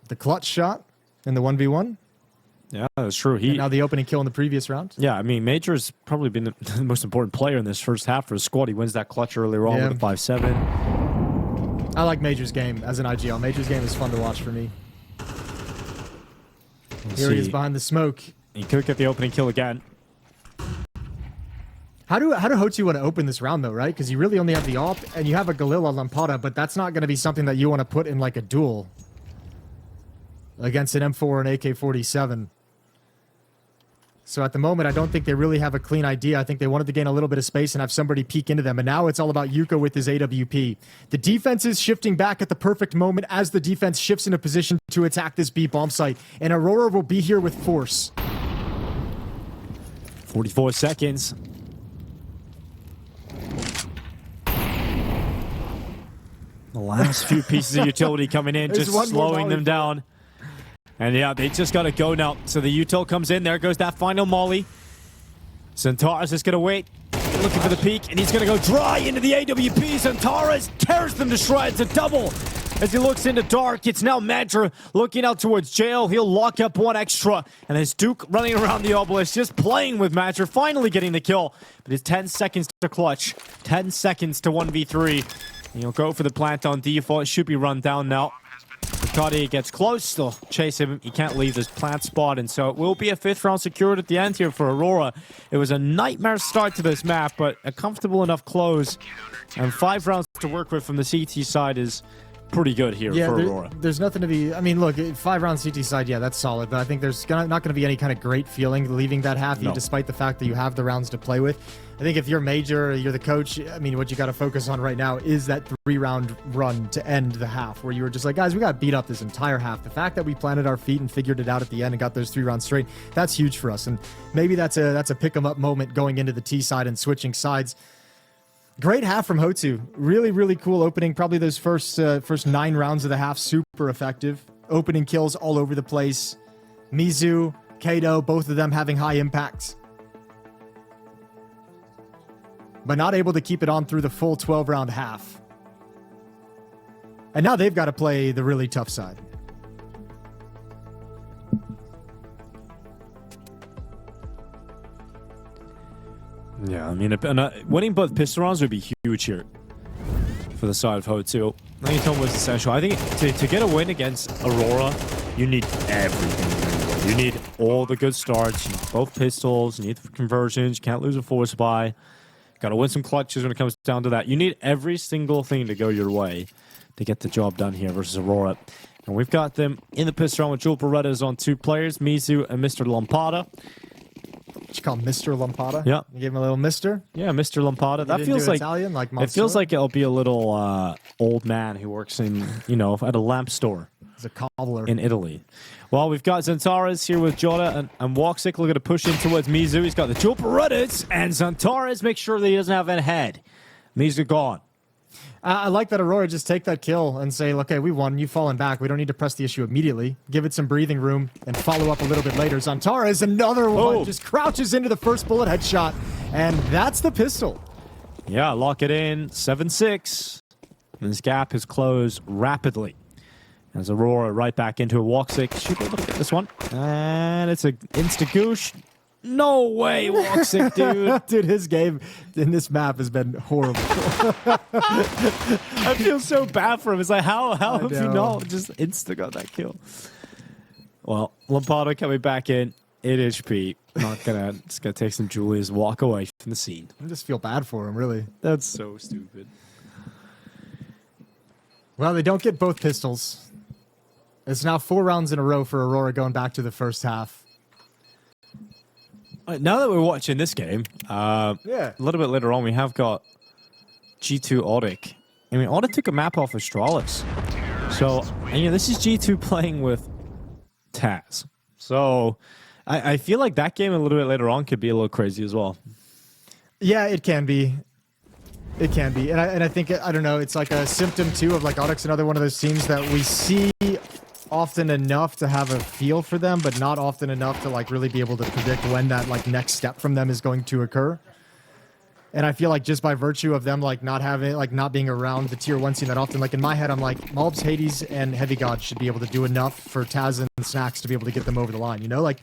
B: The clutch shot in the 1v1.
A: Yeah, that's true.
B: And now the opening kill in the previous round.
A: Yeah, I mean, Major's probably been the most important player in this first half for his squad. He wins that clutch earlier on with a 5-7.
B: I like Major's game as an IGL. Major's game is fun to watch for me. Here he is behind the smoke.
A: He could get the opening kill again.
B: How do HOTU want to open this round, though, right? Because you really only have the op, and you have a Galil on Lampada, but that's not going to be something that you want to put in, like, a duel against an M4 and AK-47. So at the moment, I don't think they really have a clean idea. I think they wanted to gain a little bit of space and have somebody peek into them, and now it's all about Yuka with his AWP. The defense is shifting back at the perfect moment as the defense shifts into position to attack this B bomb site, and Aurora will be here with force.
A: 44 seconds. The last few pieces of utility coming in, just slowing them down. And yeah, they just got to go now. So the util comes in. There goes that final molly. Centaurus is going to wait, looking for the peak, and he's going to go dry into the AWP. Centaurus tears them to shreds. A double as he looks into dark. It's now Madra looking out towards jail. He'll lock up 1 extra. And there's Duke running around the obelisk, just playing with Madra, finally getting the kill. But it's 10 seconds to clutch. 10 seconds to 1v3. And he'll go for the plant on default. It should be run down now. Riccardi gets close, they'll chase him. He can't leave this plant spot, and so it will be a 5th round secured at the end here for Aurora. It was a nightmare start to this map, but a comfortable enough close. And 5 rounds to work with from the CT side is pretty good here for Aurora.
B: There's nothing to be. I mean, look, 5-round CT side, yeah, that's solid. But I think there's not going to be any kind of great feeling leaving that half, despite the fact that you have the rounds to play with. I think if you're Major, you're the coach, I mean, what you got to focus on right now is that 3-round run to end the half, where you were just like, guys, we got beat up this entire half. The fact that we planted our feet and figured it out at the end and got those 3 rounds straight, that's huge for us. And maybe that's a pick 'em up moment going into the T side and switching sides. Great half from HOTU. Really, really cool opening. Probably those first 9 rounds of the half, super effective. Opening kills all over the place. Mizu, Kato, both of them having high impacts. But not able to keep it on through the full 12-round half. And now they've got to play the really tough side.
A: Yeah, I mean, winning both pistol rounds would be huge here for the side of HOTU. I think it was essential. I think to get a win against Aurora, you need everything. You need all the good starts. You need both pistols. You need the conversions. You can't lose a force buy. Got to win some clutches when it comes down to that. You need every single thing to go your way to get the job done here versus Aurora. And we've got them in the pistol round with Jewel Berettas on 2 players, Mizu and Mr. Lampada.
B: What you call Mr. Lampada?
A: Yeah.
B: You gave him a little Mr.?
A: Yeah, Mr. Lampada. That feels like
B: Italian, like
A: it feels like it'll be a little old man who works in, at a lamp store.
B: He's a cobbler.
A: In Italy. Well, we've got Zantares here with Jota and Woxic looking to push in towards Mizu. He's got the Jewel Berettas, and Zantares makes sure that he doesn't have a head. Mizu gone.
B: I like that Aurora just take that kill and say, okay, we won. You've fallen back. We don't need to press the issue immediately. Give it some breathing room and follow up a little bit later. Zantares, another one, just crouches into the first bullet headshot. And that's the pistol.
A: Yeah, lock it in. 7-6. And this gap has closed rapidly. As Aurora right back into a Woxic. Should be able to get this one. And it's an insta-goosh. No way, Woxic, dude.
B: Dude, his game in this map has been horrible.
A: I feel so bad for him. It's like, how have you not just insta-got that kill? Well, Lampada coming back in. 8 HP. Just gonna take some Julius, walk away from the scene.
B: I just feel bad for him, really.
A: That's so stupid.
B: Well, they don't get both pistols. It's now 4 rounds in a row for Aurora going back to the first half.
A: Now that we're watching this game, a little bit later on, we have got G2 ODDIK. I mean, ODDIK took a map off Astralis. So, this is G2 playing with Taz. So, I feel like that game a little bit later on could be a little crazy as well.
B: Yeah, it can be. It can be. And I think, I don't know, it's like a symptom, too, of like ODDIK's another one of those teams that we see often enough to have a feel for them, but not often enough to like really be able to predict when that like next step from them is going to occur. And I feel like just by virtue of them like not being around the tier 1 scene that often, like in my head, I'm like MongolZ, Hades, and Heavy God should be able to do enough for Taz and Snacks to be able to get them over the line. Like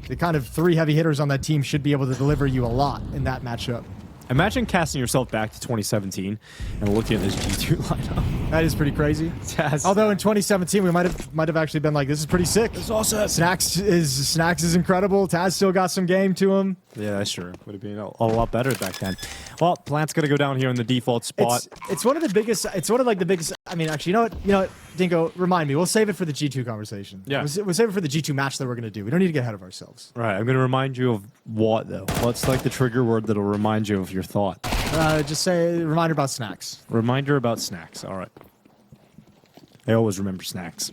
B: the kind of 3 heavy hitters on that team should be able to deliver you a lot in that matchup.
A: Imagine casting yourself back to 2017 and looking at this G2 lineup.
B: That is pretty crazy.
A: Taz.
B: Although in 2017 we might have actually been like, this is pretty sick.
A: It's awesome.
B: Snacks is incredible. Taz still got some game to him.
A: Yeah, that's true. Would have been a lot better back then. Well, Plant's gonna go down here in the default spot.
B: It's one of the biggest. It's one of like the biggest. I mean, actually, you know what, Dingo, remind me. We'll save it for the G2 conversation.
A: Yeah,
B: we'll save it for the G2 match that we're gonna do. We don't need to get ahead of ourselves.
A: Right. I'm gonna remind you of what though? What's like the trigger word that'll remind you of your thought?
B: Just say reminder about Snacks.
A: Reminder about Snacks. All right. I always remember Snacks.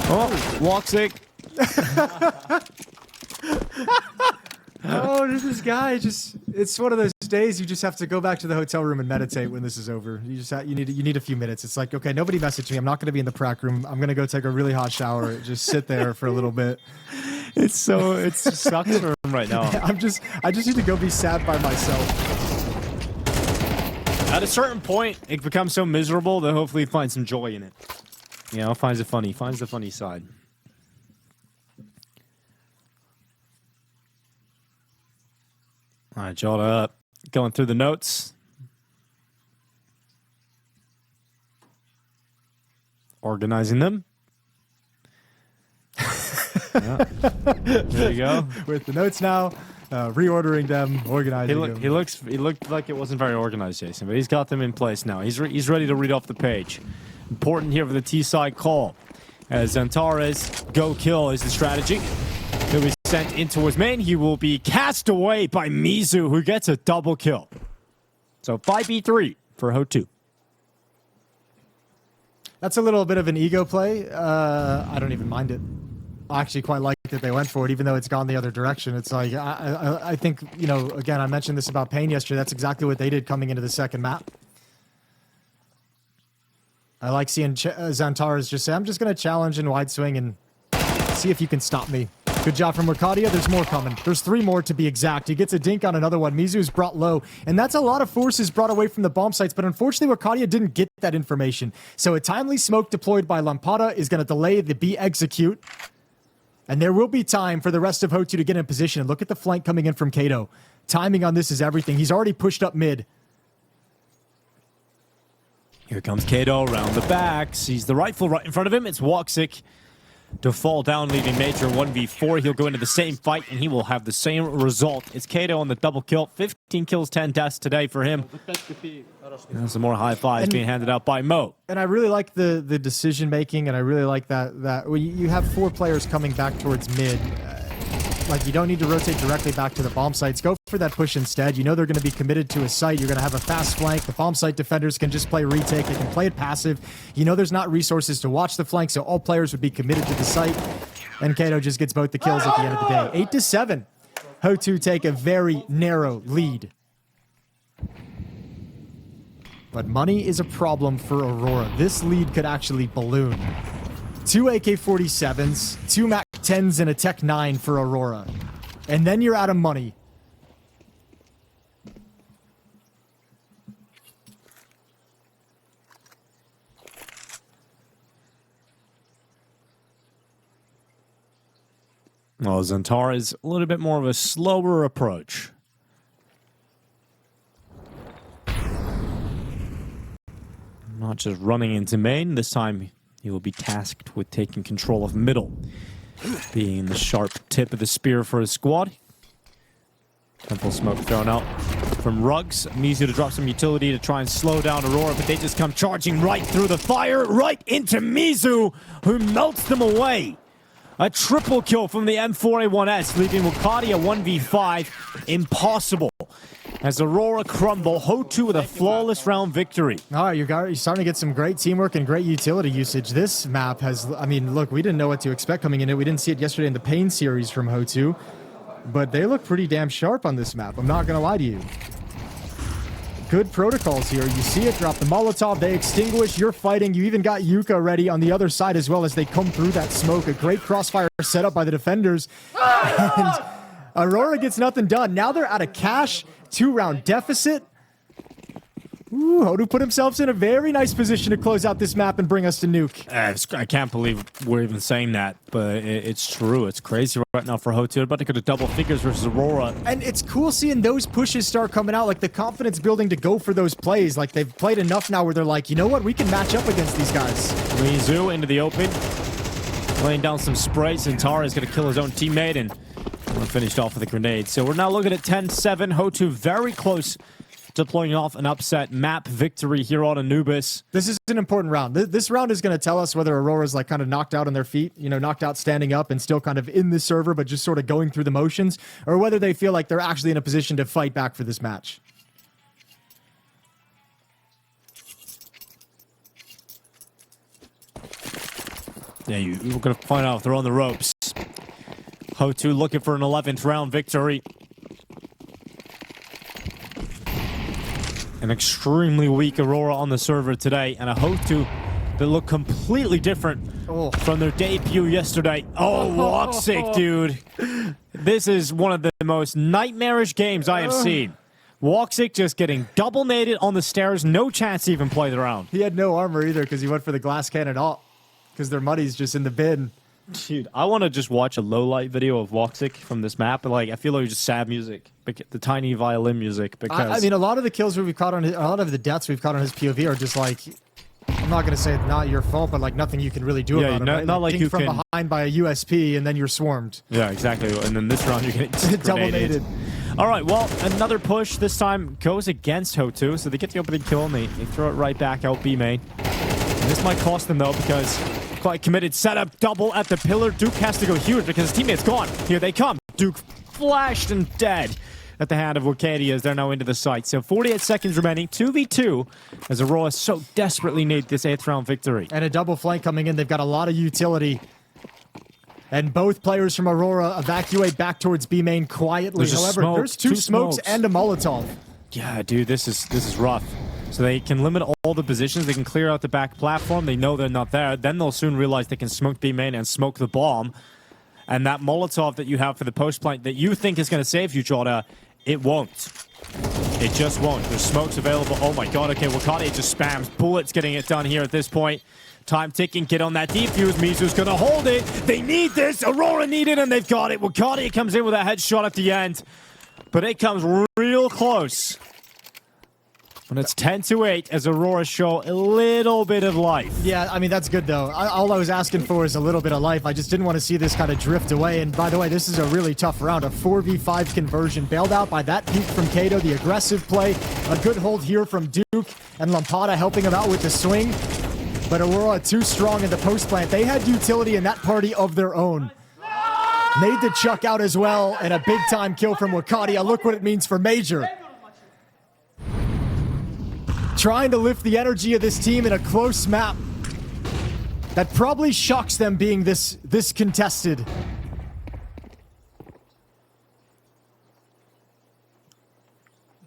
A: Oh, Woxic.
B: Oh, there's this guy. It's one of those days you just have to go back to the hotel room and meditate when this is over. You need a few minutes. It's like, okay, nobody messaged me. I'm not going to be in the prac room. I'm going to go take a really hot shower. Just sit there for a little bit.
A: It sucks for him right now.
B: I just need to go be sad by myself.
A: At a certain point, it becomes so miserable that hopefully he finds some joy in it. Finds the funny side. All right, Jota up. Going through the notes. Organizing them. Yeah. There you go.
B: With the notes now, reordering them, organizing them.
A: He looked like it wasn't very organized, Jason, but he's got them in place now. He's ready to read off the page. Important here for the T-side call. As Antares go kill is the strategy. He'll be sent in towards main. He will be cast away by Mizu, who gets a double kill. So 5v3 for HOTU.
B: That's a little bit of an ego play. I don't even mind it. I actually quite like that they went for it, even though it's gone the other direction. It's like, I think, you know, again, I mentioned this about Pain yesterday. That's exactly what they did coming into the second map. I like seeing Xantares just say, I'm just going to challenge in wide swing and see if you can stop me. Good job from Mercadia. There's more coming. There's 3 more to be exact. He gets a dink on another one. Mizu's brought low, and that's a lot of forces brought away from the bomb sites, but unfortunately, Mercadia didn't get that information. So a timely smoke deployed by Lampada is going to delay the B execute, and there will be time for the rest of HOTU to get in position. And look at the flank coming in from Kato. Timing on this is everything. He's already pushed up mid.
A: Here comes Kato around the back. Sees the rifle right in front of him. It's Woxic to fall down, leaving Major 1v4. He'll go into the same fight, and he will have the same result. It's Kato on the double kill. 15 kills, 10 deaths today for him. And some more high fives being handed out by Mo.
B: And I really like the decision making, and I really like that when you have 4 players coming back towards mid. Like, you don't need to rotate directly back to the bomb sites. Go for that push instead. You know they're going to be committed to a site. You're going to have a fast flank. The bomb site defenders can just play retake. They can play it passive. You know there's not resources to watch the flank, so all players would be committed to the site. And Kato just gets both the kills at the end of the day. 8-7. HOTU take a very narrow lead. But money is a problem for Aurora. This lead could actually balloon. 2 AK-47s, 2 MAC-10s, and a Tech-9 for Aurora. And then you're out of money.
A: Well, Xantar is a little bit more of a slower approach. Not just running into main. This time he will be tasked with taking control of middle, being the sharp tip of the spear for his squad. Temple smoke thrown out from Ruggs. Mizu to drop some utility to try and slow down Aurora, but they just come charging right through the fire, right into Mizu, who melts them away. A triple kill from the M4A1S, leaving Wukadia 1v5 impossible. As Aurora crumble, HOTU with a flawless round victory.
B: All right, you're starting to get some great teamwork and great utility usage. This map has, I mean, look, we didn't know what to expect coming in it. We didn't see it yesterday in the Pain series from HOTU, but they look pretty damn sharp on this map. I'm not going to lie to you. Good protocols here. You see it, drop the Molotov, they extinguish, you're fighting. You even got Yuka ready on the other side as well as they come through that smoke. A great crossfire set up by the defenders. And Aurora gets nothing done. Now they're out of cash. 2-round deficit. Ooh, HOTU put himself in a very nice position to close out this map and bring us to nuke.
A: I can't believe we're even saying that, but it's true. It's crazy right now for HOTU. They're about to go to double figures versus Aurora.
B: And it's cool seeing those pushes start coming out, like the confidence building to go for those plays. Like they've played enough now where they're like, you know what, we can match up against these guys.
A: Mizu into the open, laying down some sprays, and Tara is going to kill his own teammate, and we're finished off with a grenade. So we're now looking at 10-7. HOTU very close to pulling off an upset map victory here on Anubis.
B: This is an important round. This round is going to tell us whether Aurora's like kind of knocked out on their feet, you know, knocked out standing up and still kind of in the server, but just sort of going through the motions, or whether they feel like they're actually in a position to fight back for this match.
A: Yeah, we're going to find out if they're on the ropes. HOTU looking for an 11th round victory. An extremely weak Aurora on the server today, and a HOTU that look completely different from their debut yesterday. Oh, Woxic, dude. This is one of the most nightmarish games I have seen. Woxic just getting double naded on the stairs, no chance to even play the round.
B: He had no armor either because he went for the glass cannon all because their money's just in the bin.
A: Dude, I want to just watch a low-light video of Woxic from this map. Like, I feel like it's just sad music, the tiny violin music. Because
B: I mean, a lot of the kills we've caught on a lot of the deaths we've caught on his POV are just like, I'm not gonna say not your fault, but like nothing you can really do about it. Right?
A: Not like you
B: from
A: can
B: behind by a USP and then you're swarmed.
A: Yeah, exactly. And then this round you're getting
B: double naded.
A: All right, well, another push this time goes against HOTU, so they get the opening kill and they throw it right back out B main. This might cost them though, because quite committed setup, double at the pillar. Duke has to go huge because his teammate's gone. Here they come. Duke flashed and dead at the hand of Wakadia as they're now into the site. So 48 seconds remaining, 2v2, as Aurora so desperately need this 8th round victory.
B: And a double flank coming in. They've got a lot of utility. And both players from Aurora evacuate back towards B main quietly. However, there's two smokes and a Molotov.
A: Yeah, dude, this is rough. So they can limit all the positions. They can clear out the back platform. They know they're not there. Then they'll soon realize they can smoke B main and smoke the bomb. And that Molotov that you have for the post plant that you think is going to save you, Jota, it won't. It just won't. There's smokes available. Oh my god, okay, Wakadia just spams bullets getting it done here at this point. Time ticking, get on that defuse. Mizu's gonna hold it. They need this. Aurora need it, and they've got it. Wakadia comes in with a headshot at the end. But it comes real close. And it's 10-8 as Aurora show a little bit of life.
B: Yeah, I mean, that's good, though. All I was asking for is a little bit of life. I just didn't want to see this kind of drift away. And by the way, this is a really tough round. A 4v5 conversion bailed out by that peek from Kato, the aggressive play. A good hold here from Duke and Lampada helping him out with the swing. But Aurora too strong in the post plant. They had utility in that party of their own. Made the chuck out as well, and a big-time kill from Wakadia. Look what it means for Major. Trying to lift the energy of this team in a close map that probably shocks them being this contested.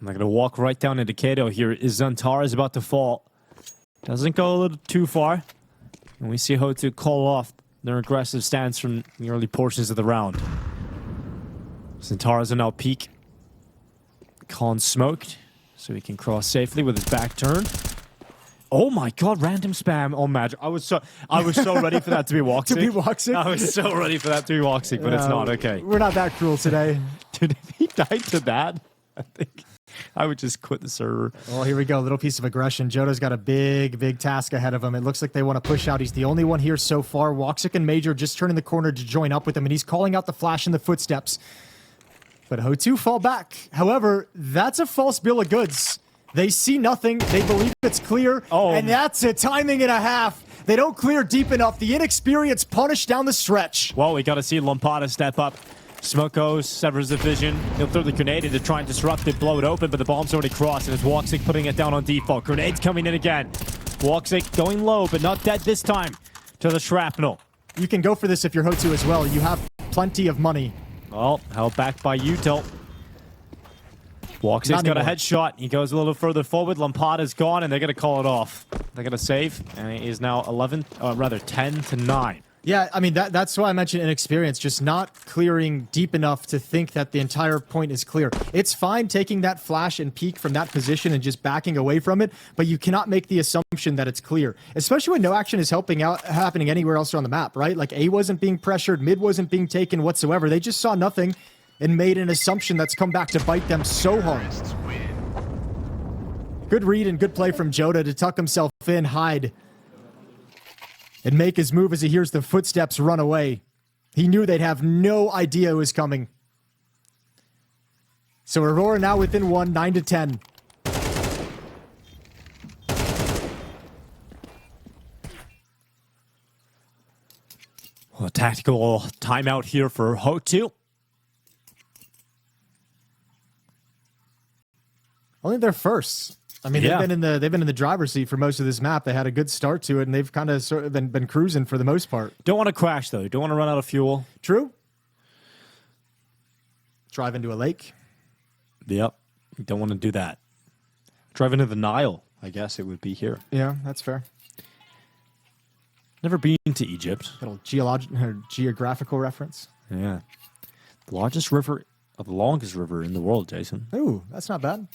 A: I'm not going to walk right down into Kato here. Zantara is about to fall. Doesn't go a little too far. And we see HOTU call off their aggressive stance from the early portions of the round. Zantara's now peak. Khan smoked, so he can cross safely with his back turn. Oh my god, random spam on Magic. I was so ready for that to be Woxic.
B: To be Woxic?
A: I was so ready for that to be Woxic, but it's not. Okay.
B: We're not that cruel today.
A: Dude, if he died to that, I think I would just quit the server.
B: Well, here we go. Little piece of aggression. Jodo's got a big task ahead of him. It looks like they want to push out. He's the only one here so far. Woxic and Major just turning the corner to join up with him, and he's calling out the flash in the footsteps. But HOTU fall back. However, that's a false bill of goods. They see nothing. They believe it's clear.
A: Oh.
B: And that's a timing and a half. They don't clear deep enough. The inexperience punished down the stretch.
A: Well, we got to see Lampada step up. Smoke goes, severs the vision. He'll throw the grenade in to try and disrupt it, blow it open, but the bomb's already crossed, and it's Woxic putting it down on default. Grenade's coming in again. Woxic going low, but not dead this time to the shrapnel.
B: You can go for this if you're HOTU as well. You have plenty of money.
A: Well, held back by Util. Woxic's got a headshot. He goes a little further forward. Lampada's gone, and they're going to call it off. They're going to save, and it is now 10-9.
B: Yeah, I mean, that's why I mentioned inexperience, just not clearing deep enough to think that the entire point is clear. It's fine taking that flash and peek from that position and just backing away from it, but you cannot make the assumption that it's clear, especially when no action is happening anywhere else on the map, right? Like A wasn't being pressured, mid wasn't being taken whatsoever. They just saw nothing and made an assumption that's come back to bite them so hard. Good read and good play from Jota to tuck himself in, hide, and make his move as he hears the footsteps run away. He knew they'd have no idea it was coming. So Aurora now within 1, 9-10.
A: Well, a tactical timeout here for HOTU.
B: Only their first. I mean, they've been in the driver's seat for most of this map. They had a good start to it, and they've kind of sort of been cruising for the most part.
A: Don't want to crash, though. Don't want to run out of fuel.
B: True. Drive into a lake.
A: Yep. Don't want to do that. Drive into the Nile, I guess it would be here.
B: Yeah, that's fair.
A: Never been to Egypt.
B: Little geographical reference.
A: Yeah. The largest river, the longest river in the world, Jason.
B: Ooh, that's not bad.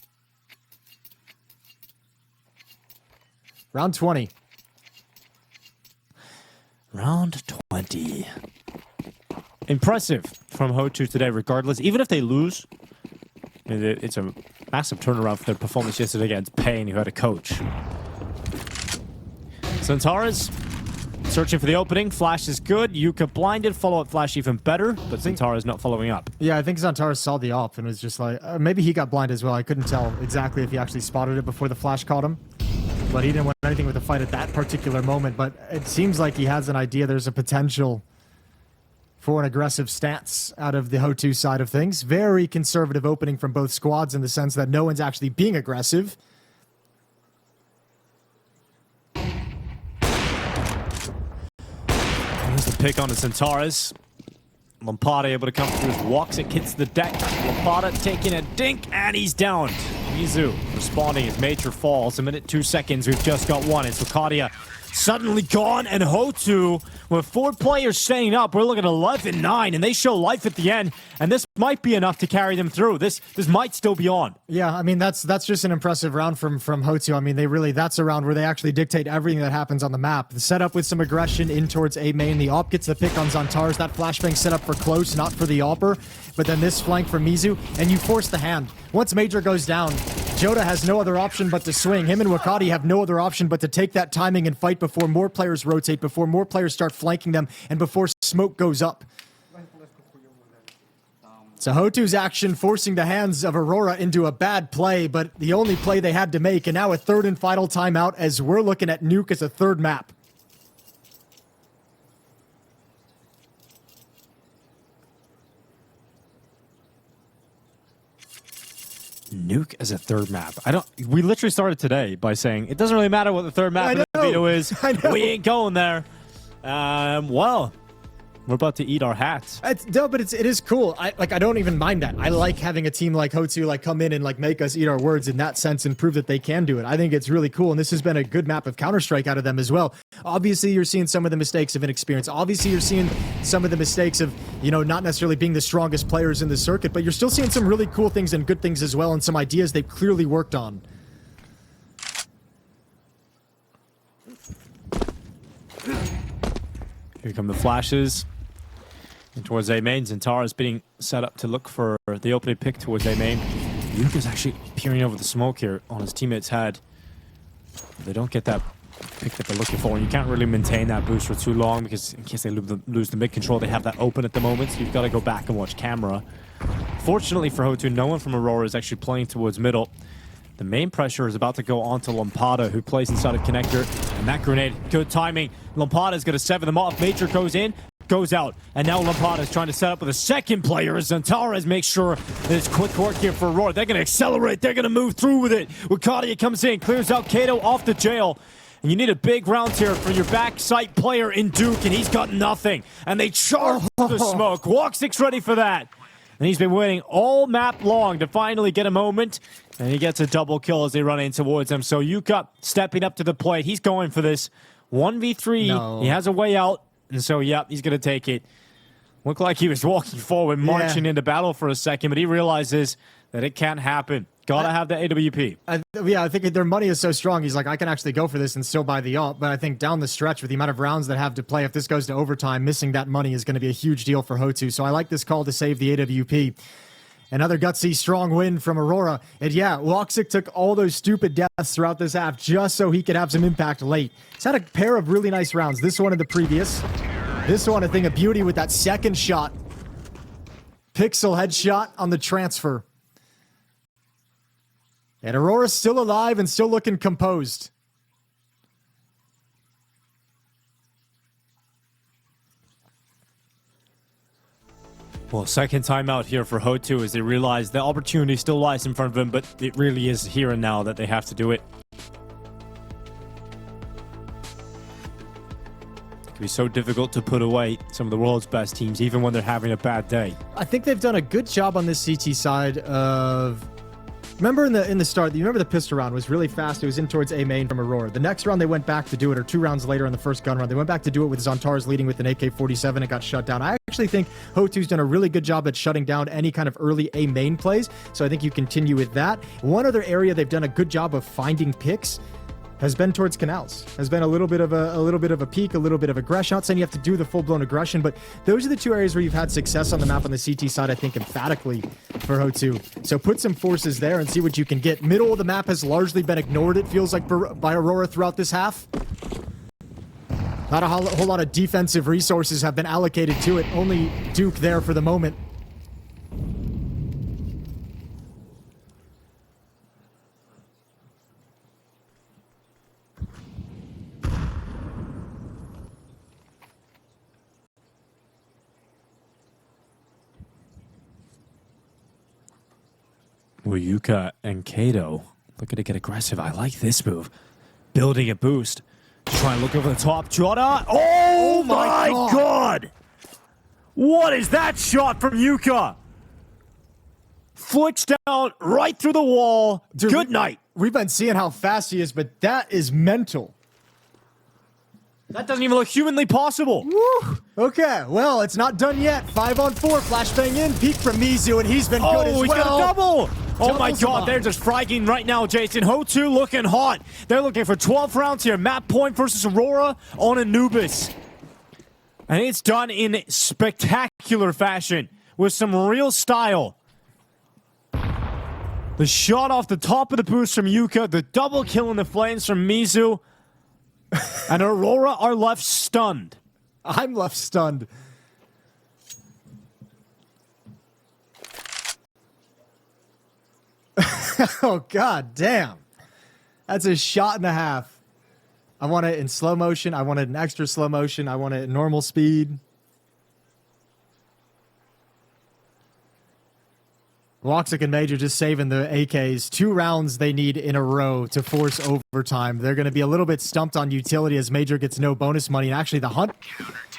B: Round 20.
A: Round 20. Impressive from HOTU today, regardless. Even if they lose, it's a massive turnaround for their performance yesterday against Payne, who had a coach. Zantara's searching for the opening. Flash is good. Yuka blinded. Follow-up flash even better, but Zantara's not following up.
B: Yeah, I think Zantara saw the op and was just like, maybe he got blind as well. I couldn't tell exactly if he actually spotted it before the flash caught him. But he didn't want anything with a fight at that particular moment, but it seems like he has an idea. There's a potential for an aggressive stance out of the HOTU side of things. Very conservative opening from both squads in the sense that no one's actually being aggressive.
A: Here's the pick on the Centaurus. Lampada able to come through his walks. It hits the deck. Lampada taking a dink, and he's downed. Mizu responding as Major falls. A minute, 2 seconds. We've just got one. It's Lucadia suddenly gone, and HOTU, with 4 players staying up, we're looking at 11-9, and they show life at the end, and this might be enough to carry them through. This might still be on.
B: Yeah, I mean, that's just an impressive round from HOTU. I mean, that's a round where they actually dictate everything that happens on the map. The setup with some aggression in towards A main. The op gets the pick on Zantares. That flashbang set up for close, not for the opper. But then this flank from Mizu, and you force the hand. Once Major goes down, Joda has no other option but to swing. Him and Wakati have no other option but to take that timing and fight before more players rotate, before more players start flanking them, and before smoke goes up. So HOTU's action forcing the hands of Aurora into a bad play, but the only play they had to make, and now a third and final timeout as we're looking at Nuke as a third map.
A: Nuke as a third map. We literally started today by saying it doesn't really matter what the third map of the video is. We ain't going there. Well, we're about to eat our hats.
B: No, but it is cool. I don't even mind that. I like having a team like HOTU come in and make us eat our words in that sense and prove that they can do it. I think it's really cool, and this has been a good map of Counter-Strike out of them as well. Obviously, you're seeing some of the mistakes of inexperience. Obviously, you're seeing some of the mistakes of, not necessarily being the strongest players in the circuit, but you're still seeing some really cool things and good things as well, and some ideas they've clearly worked on.
A: Here come the flashes. And towards A main, Zentara is being set up to look for the opening pick towards A main. Yuka's actually peering over the smoke here on his teammate's head. They don't get that pick that they're looking for, and you can't really maintain that boost for too long because in case they lose the mid control, they have that open at the moment, so you've got to go back and watch camera. Fortunately for HOTU, no one from Aurora is actually playing towards middle. The main pressure is about to go on to Lampada, who plays inside of connector, and that grenade, good timing. Lampada's going to sever them off. Major goes in, goes out, and now Lampada is trying to set up with a second player as Zantares makes sure that it's quick work here for Aurora. They're going to accelerate, they're going to move through with it. Wakadia comes in, clears out Kato off the jail, and you need a big round here for your backside player in Duke, and he's got nothing. And they charge the smoke. Walk6 ready for that. And he's been waiting all map long to finally get a moment, and he gets a double kill as they run in towards him. So Yuka stepping up to the plate. He's going for this 1v3. No. He has a way out. And so, yeah, he's going to take it. Looked like he was walking forward, marching into battle for a second, but he realizes that it can't happen. Gotta have the AWP.
B: I think their money is so strong. He's like, I can actually go for this and still buy the ult. But I think down the stretch, with the amount of rounds that have to play, if this goes to overtime, missing that money is going to be a huge deal for HOTU. So I like this call to save the AWP. Another gutsy, strong win from Aurora. And yeah, Walk6 took all those stupid deaths throughout this half just so he could have some impact late. He's had a pair of really nice rounds. This one and the previous. This one, a thing of beauty with that second shot. Pixel headshot on the transfer. And Aurora's still alive and still looking composed.
A: Well, second timeout here for HOTU as they realize the opportunity still lies in front of them, but it really is here and now that they have to do it. It can be so difficult to put away some of the world's best teams, even when they're having a bad day.
B: I think they've done a good job on this CT side of... Remember in the start, you remember the pistol round was really fast. It was in towards A main from Aurora. The next round they went back to do it, or 2 rounds later in the first gun round, they went back to do it with Zantares leading with an AK-47 and got shut down. I actually think HOTU's done a really good job at shutting down any kind of early A main plays, so I think you continue with that. One other area they've done a good job of finding picks has been towards canals. Has been a little bit of a peak, a little bit of aggression. Not saying you have to do the full-blown aggression, but those are the 2 areas where you've had success on the map on the CT side, I think, emphatically for HOTU. So put some forces there and see what you can get. Middle of the map has largely been ignored, it feels like, by Aurora throughout this half. Not a whole lot of defensive resources have been allocated to it. Only Duke there for the moment.
A: Well, Yuka and Kato looking to get aggressive. I like this move. Building a boost. Try and look over the top. Jota. Oh my god! What is that shot from Yuka? Flicks down right through the wall.
B: Dude,
A: Good night.
B: We've been seeing how fast he is, but that is mental.
A: That doesn't even look humanly possible.
B: Woo. Okay, well, it's not done yet. 5-on-4, flashbang in, peek from Mizu, and he's been good as well.
A: Oh, he's got a double. Oh my
B: Doubles him
A: god,
B: up.
A: they're just fragging right now, Jason. HOTU looking hot. They're looking for 12 rounds here. Map point versus Aurora on Anubis. And it's done in spectacular fashion with some real style. The shot off the top of the boost from Yuka, the double kill in the flames from Mizu. And Aurora are left stunned.
B: I'm left stunned. Oh, god damn. That's a shot and a half. I want it in slow motion. I want it in extra slow motion. I want it in normal speed. Woxic and Major just saving the AKs. 2 rounds they need in a row to force overtime. They're going to be a little bit stumped on utility as Major gets no bonus money. And actually, the hunt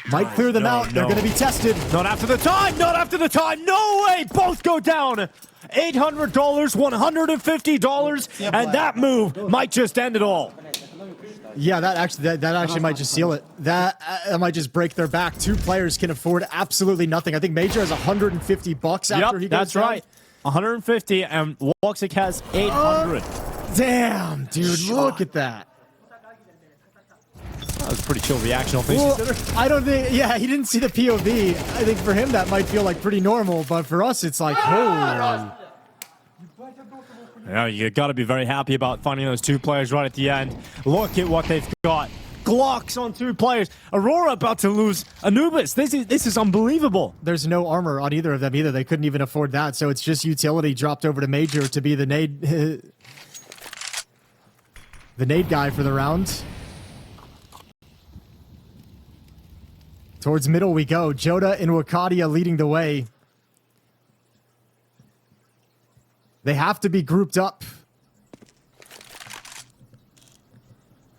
B: might clear them out. They're going to be tested.
A: Not after the time! Not after the time! No way! Both go down! $800, $150, and that move might just end it all.
B: Yeah, that actually might just seal it. That might just break their back. 2 players can afford absolutely nothing. I think Major has $150 after he goes
A: that's
B: down.
A: right. 150, and Woxic has 800.
B: Damn, dude, look at that.
A: That was a pretty chill reaction.
B: Well, I don't think, yeah, he didn't see the POV. I think for him that might feel like pretty normal, but for us it's like, holy.
A: Yeah, you got to be very happy about finding those 2 players right at the end. Look at what they've got. Glocks on 2 players. Aurora about to lose Anubis. This is unbelievable.
B: There's no armor on either of them either. They couldn't even afford that, so it's just utility dropped over to Major to be the nade the nade guy for the round. Towards middle we go. Joda and Wakadia leading the way. They have to be grouped up.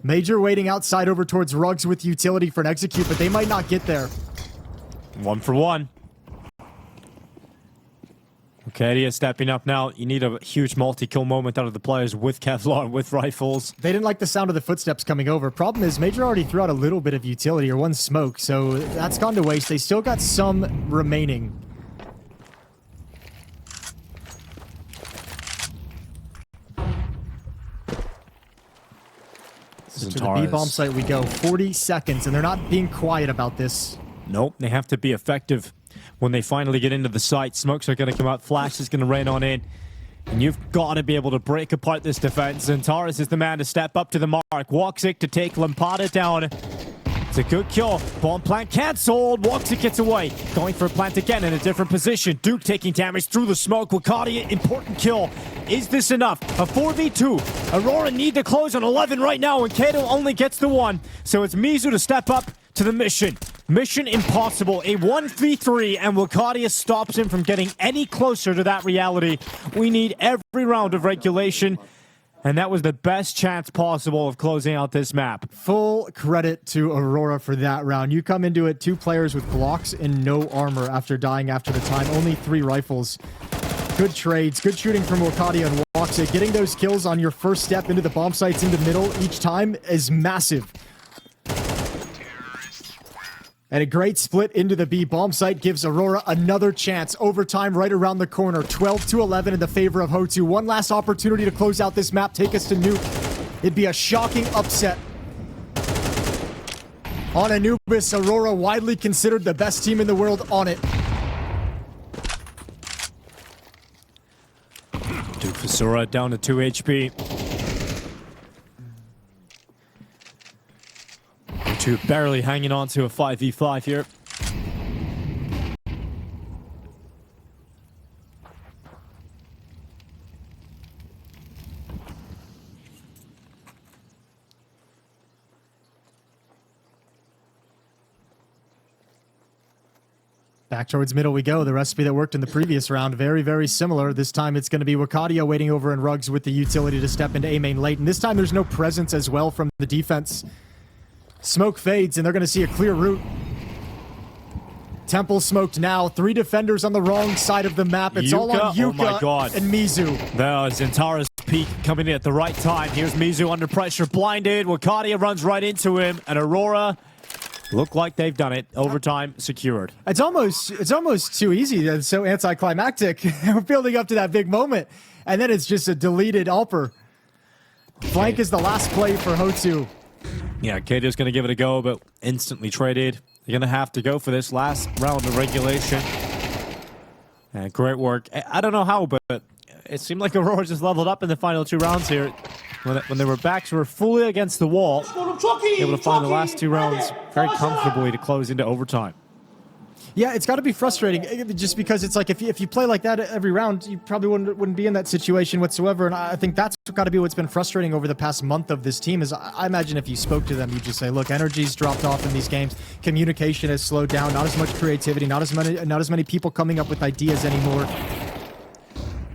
B: Major waiting outside over towards Rugs with utility for an execute, but they might not get there.
A: 1 for 1. Okay, stepping up now. You need a huge multi-kill moment out of the players with Kevlar, with rifles.
B: They didn't like the sound of the footsteps coming over. Problem is, Major already threw out a little bit of utility or 1 smoke, so that's gone to waste. They still got some remaining. To the B-bomb site we go. 40 seconds, and they're not being quiet about this.
A: Nope, they have to be effective when they finally get into the site. Smokes are going to come out. Flash is going to rain on in. And you've got to be able to break apart this defense. Zentaris is the man to step up to the mark. Woxic to take Lampada down. It's a good kill. Bomb plant cancelled. Woxic gets away. Going for a plant again in a different position. Duke taking damage through the smoke. Wakadia, important kill. Is this enough? A 4v2. Aurora need to close on 11 right now, and Kato only gets the 1. So it's Mizu to step up to the mission. Mission impossible. A 1v3, and Wakadia stops him from getting any closer to that reality. We need every round of regulation, and that was the best chance possible of closing out this map.
B: Full credit to Aurora for that round. You come into it 2 players with Glocks and no armor after dying after the time. Only 3 rifles. Good trades, good shooting from Wakadia and Woxic. Getting those kills on your first step into the bomb sites in the middle each time is massive. And a great split into the B bomb site gives Aurora another chance. Overtime right around the corner. 12-11 in the favor of HOTU. 1 last opportunity to close out this map, take us to Nuke. It'd be a shocking upset. On Anubis, Aurora widely considered the best team in the world on it.
A: Duke Visura down to 2 HP. HOTU barely hanging on to a 5v5 here.
B: Back towards middle we go. The recipe that worked in the previous round, very, very similar. This time it's going to be Wakadia waiting over in Rugs with the utility to step into A main late. And this time there's no presence as well from the defense. Smoke fades, and they're going to see a clear route. Temple smoked now. 3 defenders on the wrong side of the map. It's all on Yuka
A: oh my God.
B: and Mizu.
A: There's Zentara's peak coming in at the right time. Here's Mizu under pressure, blinded. Wakadia runs right into him, and Aurora look like they've done it. Overtime secured.
B: It's almost too easy. It's so anticlimactic. We're building up to that big moment, and then it's just a deleted Alper. Flank is the last play for HOTU.
A: Yeah, Kato's going to give it a go, but instantly traded. You're going to have to go for this last round of regulation. And great work. I don't know how, but it seemed like Aurora just leveled up in the final 2 rounds here. When their backs were fully against the wall, able to find the last 2 rounds very comfortably to close into overtime.
B: Yeah, it's got to be frustrating just because it's like if you play like that every round, you probably wouldn't be in that situation whatsoever. And I think that's got to be what's been frustrating over the past month of this team is I imagine if you spoke to them, you'd just say, look, energy's dropped off in these games. Communication has slowed down. Not as much creativity. Not as many people coming up with ideas anymore.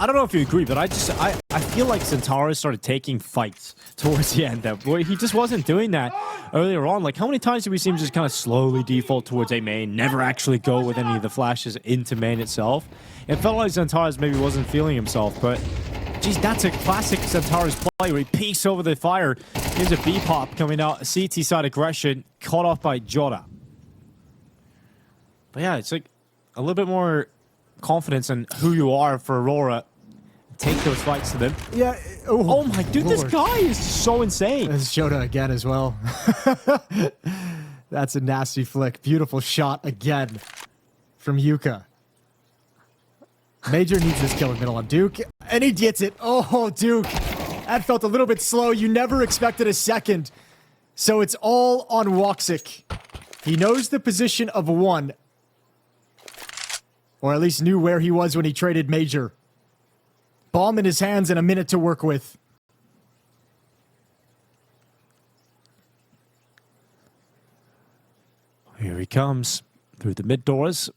A: I don't know if you agree, but I feel like Centaurus started taking fights towards the end. Boy, he just wasn't doing that earlier on. Like, how many times did we see him just kind of slowly default towards A main, never actually go with any of the flashes into main itself? It felt like Centaurus maybe wasn't feeling himself, but geez, that's a classic Centaurus play where he peeks over the fire. Here's a B-pop coming out, a CT side aggression, caught off by Jota. But yeah, it's like a little bit more confidence in who you are for Aurora. Take those fights to them.
B: Yeah.
A: Oh my dude, Lord. This guy is so insane.
B: There's Jota again as well. That's a nasty flick. Beautiful shot again from Yuka. Major needs this kill in middle on Duke, and he gets it. Oh, Duke. That felt a little bit slow. You never expected a second. So it's all on Woxic. He knows the position of 1. Or at least knew where he was when he traded Major. Bomb in his hands and a minute to work with.
A: Here he comes through the mid doors.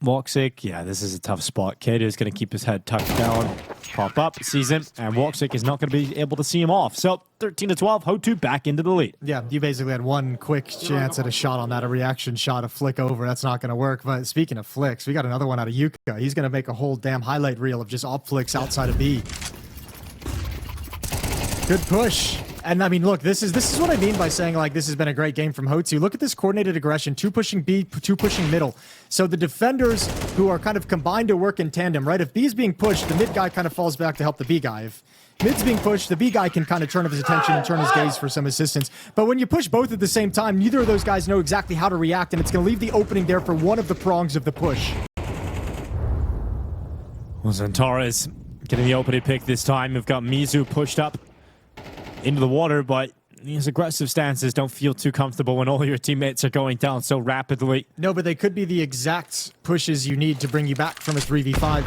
A: Woxic, yeah, this is a tough spot. Kato is going to keep his head tucked down. Pop up, sees him, and Woxic is not going to be able to see him off. So 13-12, HOTU back into the lead.
B: Yeah, you basically had one quick chance at a shot on that, a reaction shot, a flick over. That's not going to work. But speaking of flicks, we got another one out of Yuka. He's going to make a whole damn highlight reel of just op flicks outside of B. Good push. And I mean, look, this is what I mean by saying like this has been a great game from HOTU. Look at this coordinated aggression, 2 pushing B, 2 pushing middle. So the defenders who are kind of combined to work in tandem, right? If B is being pushed, the mid guy kind of falls back to help the B guy. If mid's being pushed, the B guy can kind of turn up his attention and turn his gaze for some assistance. But when you push both at the same time, neither of those guys know exactly how to react, and it's going to leave the opening there for one of the prongs of the push.
A: Well, Zentaris getting the opening pick this time. We've got Mizu pushed up into the water, but these aggressive stances don't feel too comfortable when all your teammates are going down so rapidly.
B: No, but they could be the exact pushes you need to bring you back from a 3v5.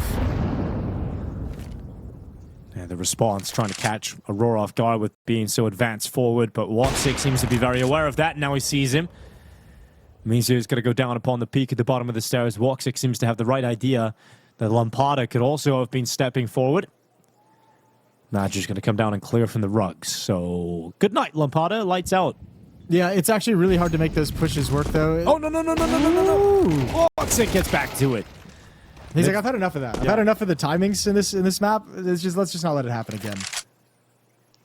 A: Yeah, the response trying to catch Aurora off guard with being so advanced forward, but Woxic seems to be very aware of that. Now he sees him. Mizu is going to go down upon the peak at the bottom of the stairs. Woxic seems to have the right idea that Lampada could also have been stepping forward. Magi's going to come down and clear from the rugs. So, good night, Lampada. Lights out.
B: Yeah, it's actually really hard to make those pushes work, though.
A: Oh, no. Woxic gets back to it.
B: He's like, I've had enough of that. I've had enough of the timings in this map. Let's just not let it happen again.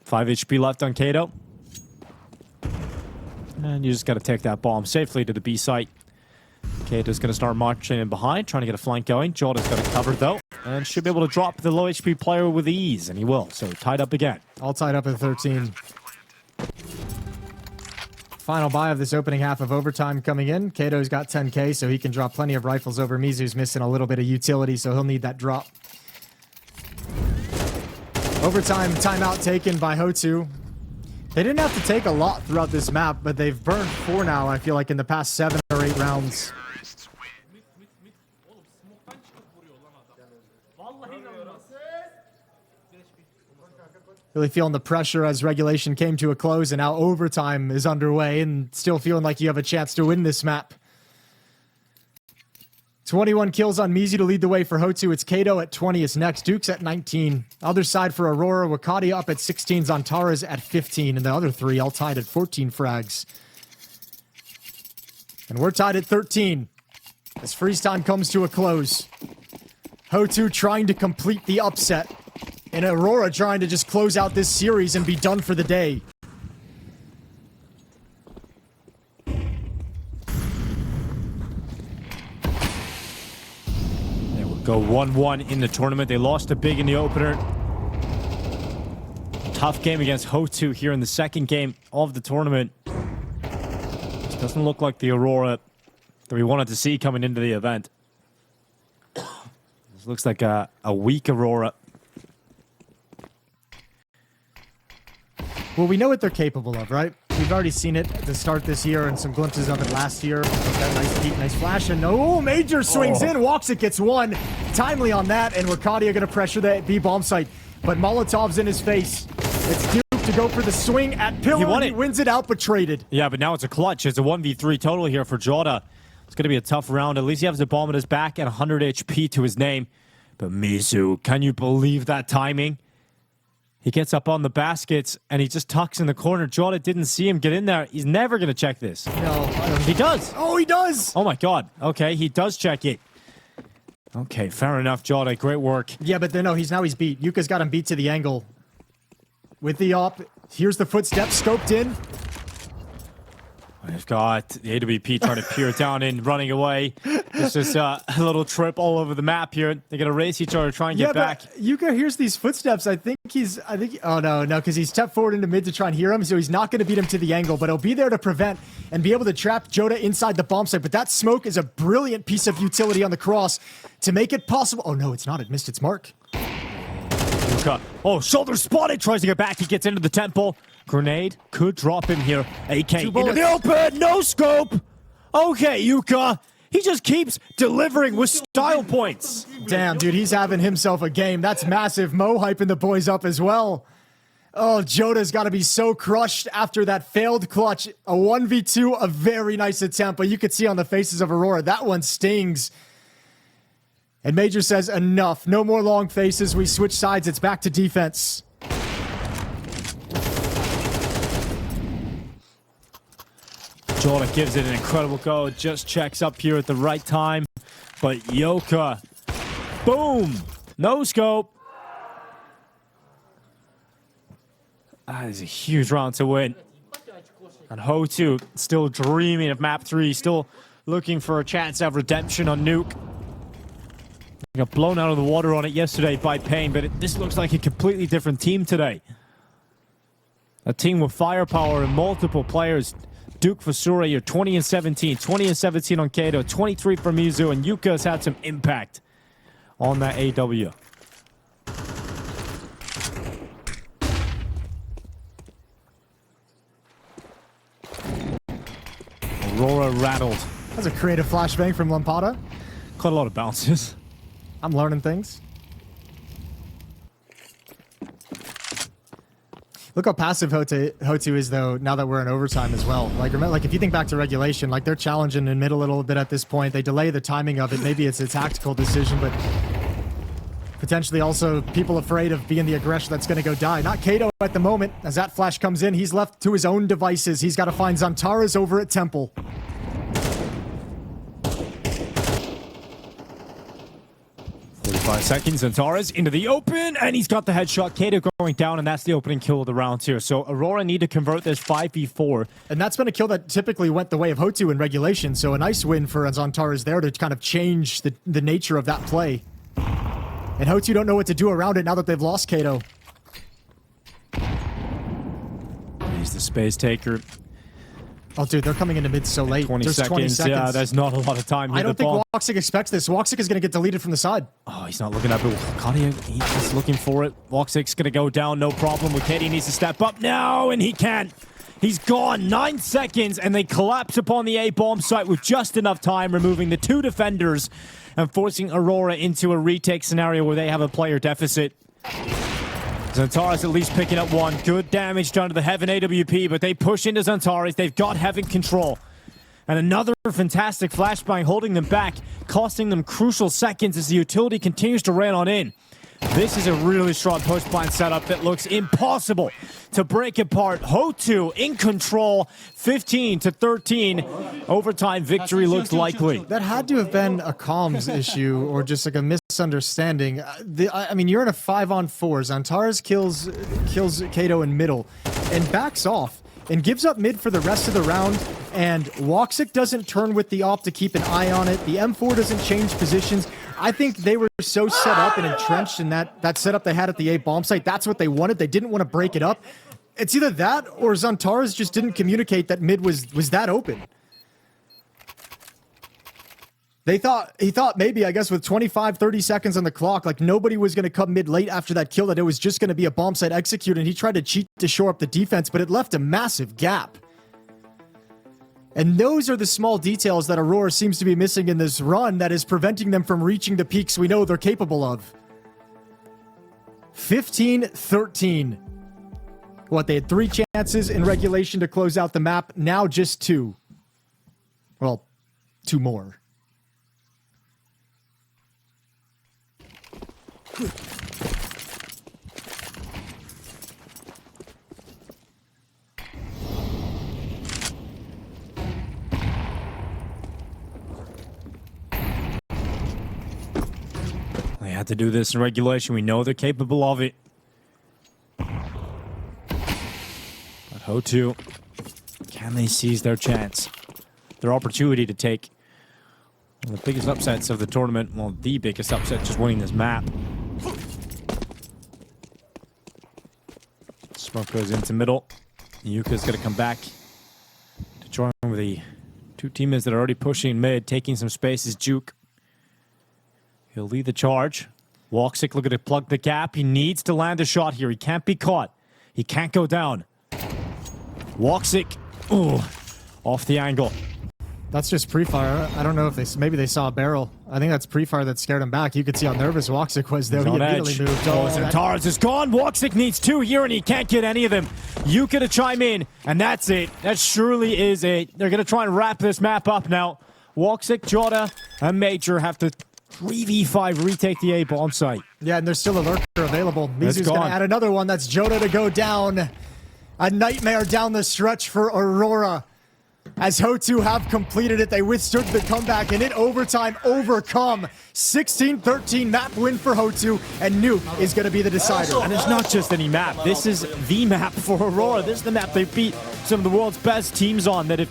A: 5 HP left on Kato. And you just got to take that bomb safely to the B site. Kato's going to start marching in behind, trying to get a flank going. Jordan's got it covered, though, and should be able to drop the low HP player with ease, and he will. So tied up again.
B: All tied up at 13. Final buy of this opening half of overtime coming in. Kato's got 10k, so he can drop plenty of rifles over. Mizu's missing a little bit of utility, so he'll need that drop. Overtime timeout taken by HOTU. They didn't have to take a lot throughout this map, but they've burned 4 now, I feel like, in the past 7 or 8 rounds. Really feeling the pressure as regulation came to a close, and now overtime is underway, and still feeling like you have a chance to win this map. 21 kills on Mizu to lead the way for HOTU. It's Kato at 20 is next. Duke's at 19. Other side for Aurora. Wakati up at 16. Zantara's at 15. And the other three all tied at 14 frags. And we're tied at 13 as freeze time comes to a close. HOTU trying to complete the upset. And Aurora trying to just close out this series and be done for the day.
A: Go 1-1 in the tournament. They lost a big in the opener. Tough game against HOTU here in the second game of the tournament. This doesn't look like the Aurora that we wanted to see coming into the event. This looks like a weak Aurora.
B: Well, we know what they're capable of, right? We've already seen it to start this year and some glimpses of it last year. That nice peek, nice flash, and Major swings in. Woxic gets one. Timely on that, and Wakadia going to pressure the B bomb site. But Molotov's in his face. It's Duke to go for the swing at Pillar. He wins it out, but traded.
A: Yeah, but now it's a clutch. It's a 1v3 total here for Jota. It's going to be a tough round. At least he has the bomb at his back and 100 HP to his name. But Mizu, can you believe that timing? He gets up on the baskets, and he just tucks in the corner. Jota didn't see him get in there. He's never going to check this.
B: No.
A: He does.
B: Oh, he does.
A: Oh, my God. Okay, he does check it. Okay, fair enough, Jota. Great work.
B: Yeah, but no, he's beat. Yuka's got him beat to the angle. With the op, here's the footsteps scoped in.
A: We've got the AWP trying to peer down in, running away. It's just a little trip all over the map here. They're going to race each other, try and get back.
B: But Yuka hears these footsteps. Oh, no, because he stepped forward into mid to try and hear him, so he's not going to beat him to the angle, but he'll be there to prevent and be able to trap Jota inside the bomb site. But that smoke is a brilliant piece of utility on the cross to make it possible. Oh, no, it's not. It missed its mark.
A: Yuka. Oh, shoulder spotted. Tries to get back. He gets into the temple. Grenade could drop him here. AK into the open. No scope. Okay, Yuka. He just keeps delivering with style points.
B: Damn, dude, he's having himself a game. That's massive. Mo hyping the boys up as well. Oh, Jota's got to be so crushed after that failed clutch. A 1v2, a very nice attempt, but you could see on the faces of Aurora, that one stings. And Major says, enough. No more long faces. We switch sides. It's back to defense.
A: Jota gives it an incredible go. Just checks up here at the right time. But Yoka, boom! No scope. That is a huge round to win. And HOTU still dreaming of map 3. Still looking for a chance to have redemption on Nuke. They got blown out of the water on it yesterday by Pain, but this looks like a completely different team today. A team with firepower and multiple players. Duke for FURIA, 20 and 17. 20 and 17 on Kato. 23 for Mizu. And Yuka has had some impact on that AW. Aurora rattled.
B: That's a creative flashbang from Lampada.
A: Quite a lot of bounces.
B: I'm learning things. Look how passive HOTU is, though, now that we're in overtime as well. Like, remember, like if you think back to regulation, like they're challenging in mid a little bit at this point. They delay the timing of it. Maybe it's a tactical decision, but potentially also people afraid of being the aggression that's going to go die. Not Kato at the moment. As that flash comes in, he's left to his own devices. He's got to find Zantara's over at Temple.
A: 45 seconds, Zantara's into the open, and he's got the headshot. Kato going down, and that's the opening kill of the round here. So Aurora need to convert this 5v4.
B: And that's been a kill that typically went the way of HOTU in regulation, so a nice win for Zantara's there to kind of change the nature of that play. And HOTU don't know what to do around it now that they've lost Kato.
A: He's the space taker.
B: Oh, dude, they're coming into mid so late.
A: 20 seconds. Yeah, there's not a lot of time.
B: I don't think Woxic expects this. Woxic is going to get deleted from the side.
A: Oh, he's not looking at it. He's just looking for it. Woxic's going to go down, no problem. Wikedi needs to step up now, and he can't. He's gone. 9 seconds, and they collapse upon the A-bomb site with just enough time, removing the 2 defenders and forcing Aurora into a retake scenario where they have a player deficit. Zantara's at least picking up 1. Good damage done to the Heaven AWP, but they push into Zantara's. They've got Heaven control. And another fantastic flashbang holding them back, costing them crucial seconds as the utility continues to rain on in. This is a really strong post-plant setup that looks impossible to break apart. HOTU in control, 15-13. Overtime victory looks likely.
B: That had to have been a comms issue or just like a misunderstanding. I mean, you're in a 5-on-4. Zantares kills Kato in middle and backs off and gives up mid for the rest of the round. And Woxic doesn't turn with the op to keep an eye on it. The M4 doesn't change positions. I think they were so set up and entrenched in that setup they had at the A bomb site. That's what they wanted. They didn't want to break it up. It's either that or Zantares just didn't communicate that mid was that open. He thought maybe, I guess, with 25, 30 seconds on the clock, like nobody was going to come mid late after that kill, that it was just going to be a bomb site execute, and he tried to cheat to shore up the defense, but it left a massive gap. And those are the small details that Aurora seems to be missing in this run that is preventing them from reaching the peaks we know they're capable of. 15-13. What, they had 3 chances in regulation to close out the map, now just 2. Well, 2 more.
A: They had to do this in regulation. We know they're capable of it. But HOTU, can they seize their chance? Their opportunity to take one of the biggest upsets of the tournament. Well, the biggest upset, just winning this map. Smoke goes into middle. Yuka's going to come back to join with the 2 teammates that are already pushing mid, taking some space is Juke. He'll lead the charge. Woxic looking to plug the gap. He needs to land a shot here. He can't be caught. He can't go down. Woxic, ooh, off the angle.
B: That's just pre-fire. I don't know if maybe they saw a barrel. I think that's pre-fire that scared him back. You could see how nervous Woxic was there. He immediately moved.
A: Zantares is gone. Woxic needs 2 here, and he can't get any of them. Yuka to chime in, and that's it. That surely is it. They're going to try and wrap this map up now. Woxic, Jota, and Major have to 3v5 retake the A bomb site.
B: Yeah, and there's still a lurker available. Mizu's going to add another one. That's Jota to go down. A nightmare down the stretch for Aurora. As HOTU have completed it, they withstood the comeback, and in overtime, overcome. 16-13 map win for HOTU, and Nuke is going to be the decider.
A: And it's not just any map. This is the map for Aurora. This is the map they beat some of the world's best teams on, that have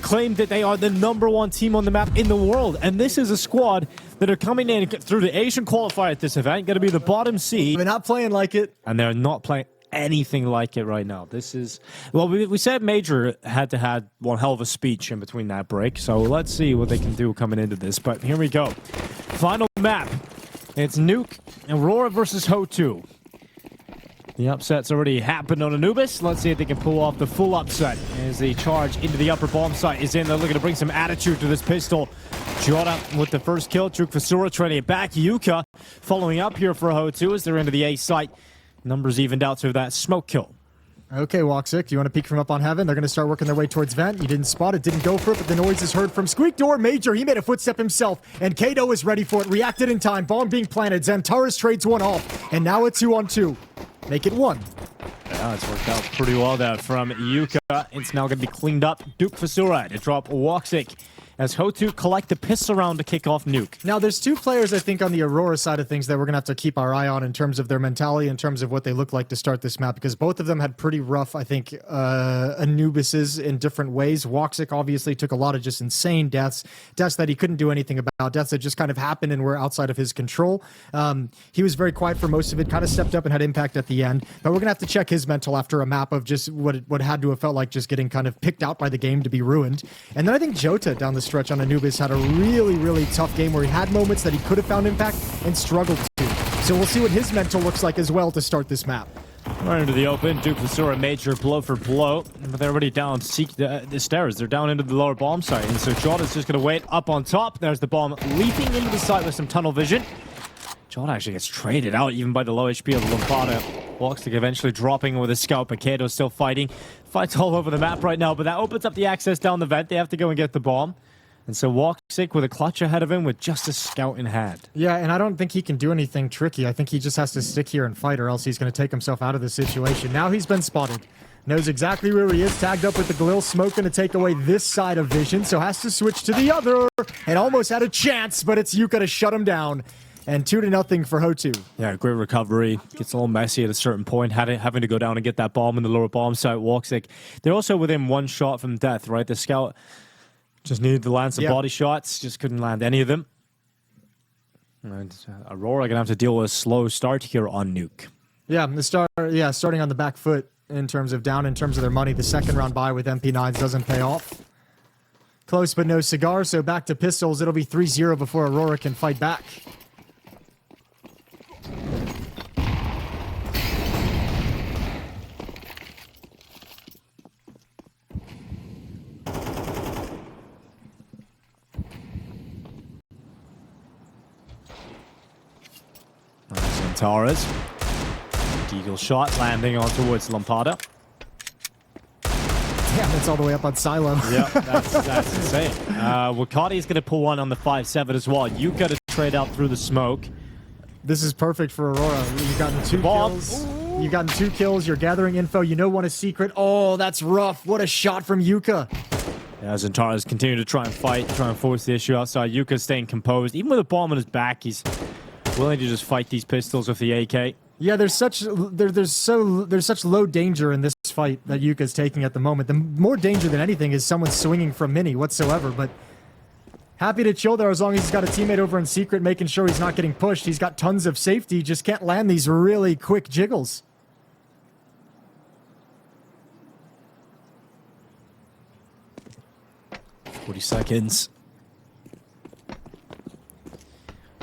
A: claimed that they are the #1 team on the map in the world. And this is a squad that are coming in through the Asian qualifier at this event, going to be the bottom seed.
B: They're not playing like it.
A: And they're not playing anything like it right now. This is, well, we said Major had to have one hell of a speech in between that break, so let's see what they can do coming into this. But here we go. Final map. It's Nuke, Aurora versus HOTU. The upset's already happened on Anubis. Let's see if they can pull off the full upset as the charge into the upper bomb site is in. They're looking to bring some attitude to this pistol. Jota with the first kill. Truk Fasura trading it back. Yuka following up here for HOTU as they're into the A site. Numbers evened out through that smoke kill.
B: Okay, Woxic, you want to peek from up on heaven? They're going to start working their way towards vent. You didn't spot it, didn't go for it, but the noise is heard from Squeak Door. Major, he made a footstep himself, and Kato is ready for it. Reacted in time, bomb being planted. Zantares trades one off, and now a 2-on-2. Make it 1.
A: Yeah, it's worked out pretty well there from Yuka. It's now going to be cleaned up. Duke Fasura to drop Woxic as HOTU collect the pistol round to kick off Nuke.
B: Now, there's 2 players, I think, on the Aurora side of things that we're going to have to keep our eye on in terms of their mentality, in terms of what they look like to start this map, because both of them had pretty rough, I think, Anubises in different ways. Woxic obviously took a lot of just insane deaths that he couldn't do anything about, deaths that just kind of happened and were outside of his control. He was very quiet for most of it, kind of stepped up and had impact at the end, but we're going to have to check his mental after a map of just what had to have felt like just getting kind of picked out by the game to be ruined. And then I think Jota down the stretch on Anubis had a really, really tough game where he had moments that he could have found impact and struggled to. So we'll see what his mental looks like as well to start this map.
A: Right into the open. Duke Fasura Major blow for blow. But they're already down the stairs. They're down into the lower bomb site. And so Jota's just going to wait up on top. There's the bomb leaping into the site with some tunnel vision. Jota actually gets traded out even by the low HP of Lombardo. Woxic eventually dropping with a scout, but Kato's still fighting. Fights all over the map right now, but that opens up the access down the vent. They have to go and get the bomb. And so Woxic with a clutch ahead of him with just a scout in hand.
B: Yeah, and I don't think he can do anything tricky. I think he just has to stick here and fight, or else he's going to take himself out of the situation. Now he's been spotted. Knows exactly where he is, tagged up with the Galil smoke, going to take away this side of vision, so has to switch to the other. And almost had a chance, but it's Yuka to shut him down. And 2-0 for HOTU.
A: Yeah, great recovery. Gets a little messy at a certain point, having to go down and get that bomb in the lower bomb site. Woxic, they're also within one shot from death, right? The scout just needed to land some body shots, just couldn't land any of them. And Aurora gonna have to deal with a slow start here on Nuke.
B: Yeah, starting on the back foot in terms of their money. The second round buy with MP9s doesn't pay off. Close but no cigar, so back to pistols. It'll be 3-0 before Aurora can fight back.
A: Zentaras. Deagle shot landing on towards Lampada.
B: Damn, that's all the way up on Silo.
A: Yeah, that's insane. Wakati is going to pull one on the 5-7 as well. You've got to trade out through the smoke.
B: This is perfect for Aurora. You've gotten 2 kills. You've gotten 2 kills. You're gathering info. You know one is secret. Oh, that's rough. What a shot from Yuka.
A: Yeah, Zentaras continue to try and fight, try and force the issue outside. Yuka's staying composed. Even with a bomb on his back, he's willing to just fight these pistols with the AK.
B: Yeah, there's such low danger in this fight that Yuka's taking at the moment. The more danger than anything is someone swinging from mini whatsoever, but happy to chill there as long as he's got a teammate over in secret making sure he's not getting pushed. He's got tons of safety, just can't land these really quick jiggles.
A: "40 seconds.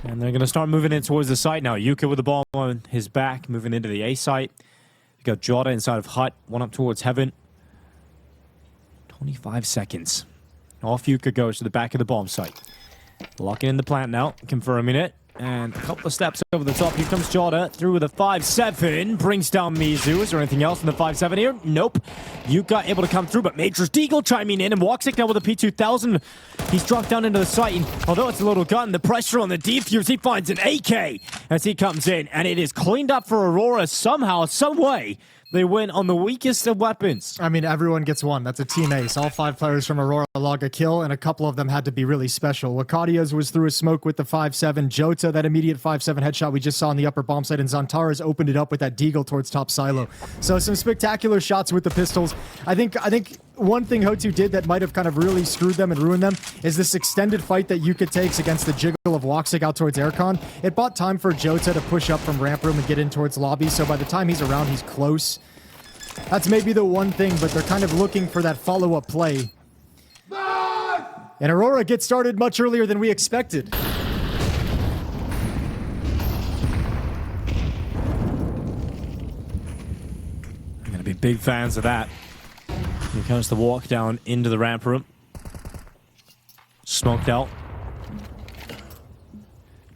A: And they're going to start moving in towards the site now. Yuka with the ball on his back, moving into the A site. You got Jota inside of Hut, one up towards Heaven. 25 seconds. Off Yuka goes to the back of the bomb site. Locking in the plant now, confirming it. And a couple of steps over the top. Here comes Jota through with a 5-7. Brings down Mizu. Is there anything else in the 5-7 here? Nope. Yuka able to come through, but Major's Deagle chiming in. And Woxic now with a P2000. He's dropped down into the site. And although it's a little gun, the pressure on the defuse, he finds an AK as he comes in. And it is cleaned up for Aurora somehow, some way. They win on the weakest of weapons.
B: I mean, everyone gets one. That's a team ace. All 5 players from Aurora log a kill, and a couple of them had to be really special. Wakadia's was through a smoke with the 5-7. Jota, that immediate 5-7 headshot we just saw on the upper bomb site, and Zantara's opened it up with that Deagle towards top silo. So some spectacular shots with the pistols. I think one thing HOTU did that might have kind of really screwed them and ruined them is this extended fight that Yuka takes against the jiggle of Woxic out towards Aircon. It bought time for Jota to push up from ramp room and get in towards lobby, so by the time he's around, he's close. That's maybe the one thing, but they're kind of looking for that follow-up play. And Aurora gets started much earlier than we expected.
A: I'm going to be big fans of that. Here comes the walk down into the ramp room. Smoked out.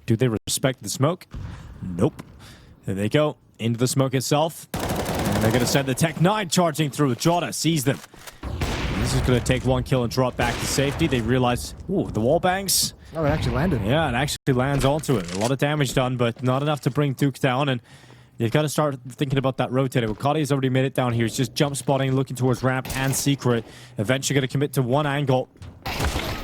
A: Do they respect the smoke? Nope. There they go. Into the smoke itself. And they're going to send the Tech 9 charging through. Jota sees them. This is going to take 1 kill and drop back to safety. They realize, ooh, the wall bangs.
B: Oh, it actually landed.
A: Yeah, it actually lands onto it. A lot of damage done, but not enough to bring Duke down. And you've got to start thinking about that rotator. Wakati's already made it down here. He's just jump spotting, looking towards ramp and secret. Eventually going to commit to one angle.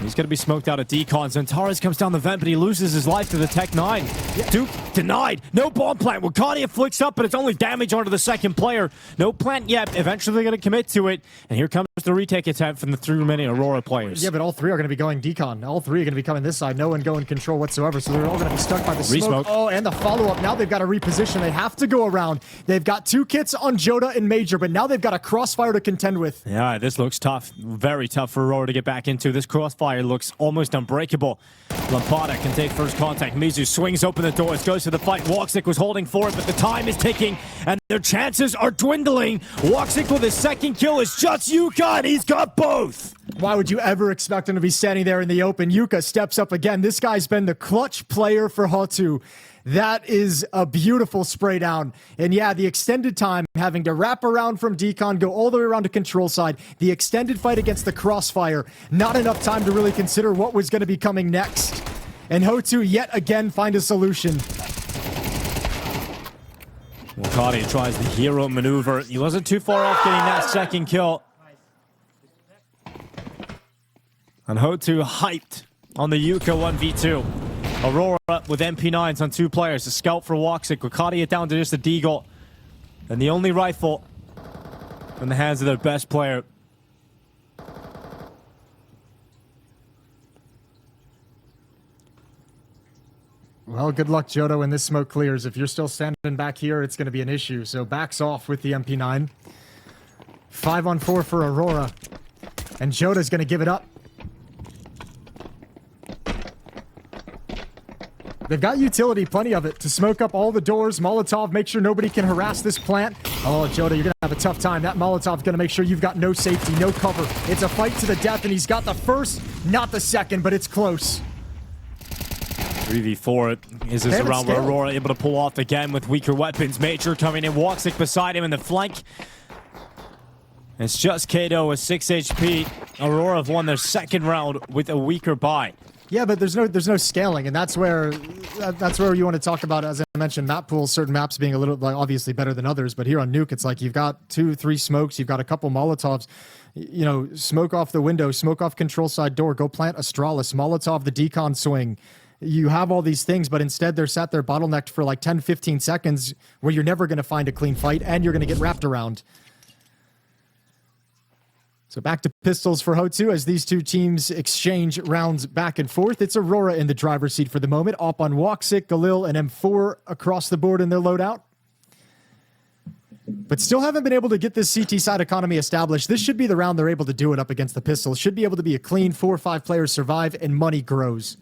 A: He's going to be smoked out at decon. Zentaras comes down the vent, but he loses his life to the Tech 9. Duke denied. No bomb plant. Wakati flicks up, but it's only damage onto the second player. No plant yet. Eventually they're going to commit to it. And here comes the retake attempt from the 3 remaining Aurora players.
B: Yeah, but all 3 are going to be going decon. All 3 are going to be coming this side. No one going control whatsoever. So they're all going to be stuck by the smoke. Oh, and the follow-up. Now they've got to reposition. They have to go around. They've got 2 kits on Jota and Major, but now they've got a crossfire to contend with.
A: Yeah, this looks tough. Very tough for Aurora to get back into. This crossfire looks almost unbreakable. Lampada can take first contact. Mizu swings open the doors, goes to the fight. Woxic was holding for it, but the time is ticking, and their chances are dwindling. Woxic with his second kill is just Yuka, and he's got both.
B: Why would you ever expect him to be standing there in the open? Yuka steps up again. This guy's been the clutch player for HOTU. That is a beautiful spray down. And yeah, the extended time, having to wrap around from decon, go all the way around to control side, the extended fight against the crossfire, not enough time to really consider what was going to be coming next. And HOTU yet again find a solution.
A: Wakati tries the hero maneuver. He wasn't too far off getting that second kill. And HOTU hyped on the Yuka 1v2. Aurora with MP9s on 2 players. A scout for Woxic. Wakati down to just a deagle. And the only rifle in the hands of their best player.
B: Well, good luck, Jodo, when this smoke clears. If you're still standing back here, it's going to be an issue. So backs off with the MP9. 5-on-4 for Aurora. And Joda's going to give it up. They've got utility, plenty of it, to smoke up all the doors. Molotov, make sure nobody can harass this plant. Oh, Joda, you're going to have a tough time. That Molotov's going to make sure you've got no safety, no cover. It's a fight to the death, and he's got the first, not the second, but it's close.
A: 3v4. Is this a round where Aurora able to pull off again with weaker weapons? Major coming in, Woxic beside him in the flank. It's just Kato with 6 HP. Aurora have won their second round with a weaker buy.
B: Yeah, but there's no scaling, and that's where you want to talk about, as I mentioned, map pools, certain maps being a little, like, obviously better than others, but here on Nuke, it's like you've got 2, 3 smokes, you've got a couple Molotovs, you know, smoke off the window, smoke off control side door, go plant Astralis, Molotov the decon swing. You have all these things, but instead they're sat there bottlenecked for like 10, 15 seconds where you're never going to find a clean fight, and you're going to get wrapped around. So back to pistols for HOTU as these two teams exchange rounds back and forth. It's Aurora in the driver's seat for the moment. Op on Woxic, Galil, and M4 across the board in their loadout. But still haven't been able to get this CT side economy established. This should be the round they're able to do it up against the pistols. Should be able to be a clean 4 or 5 players survive and money grows.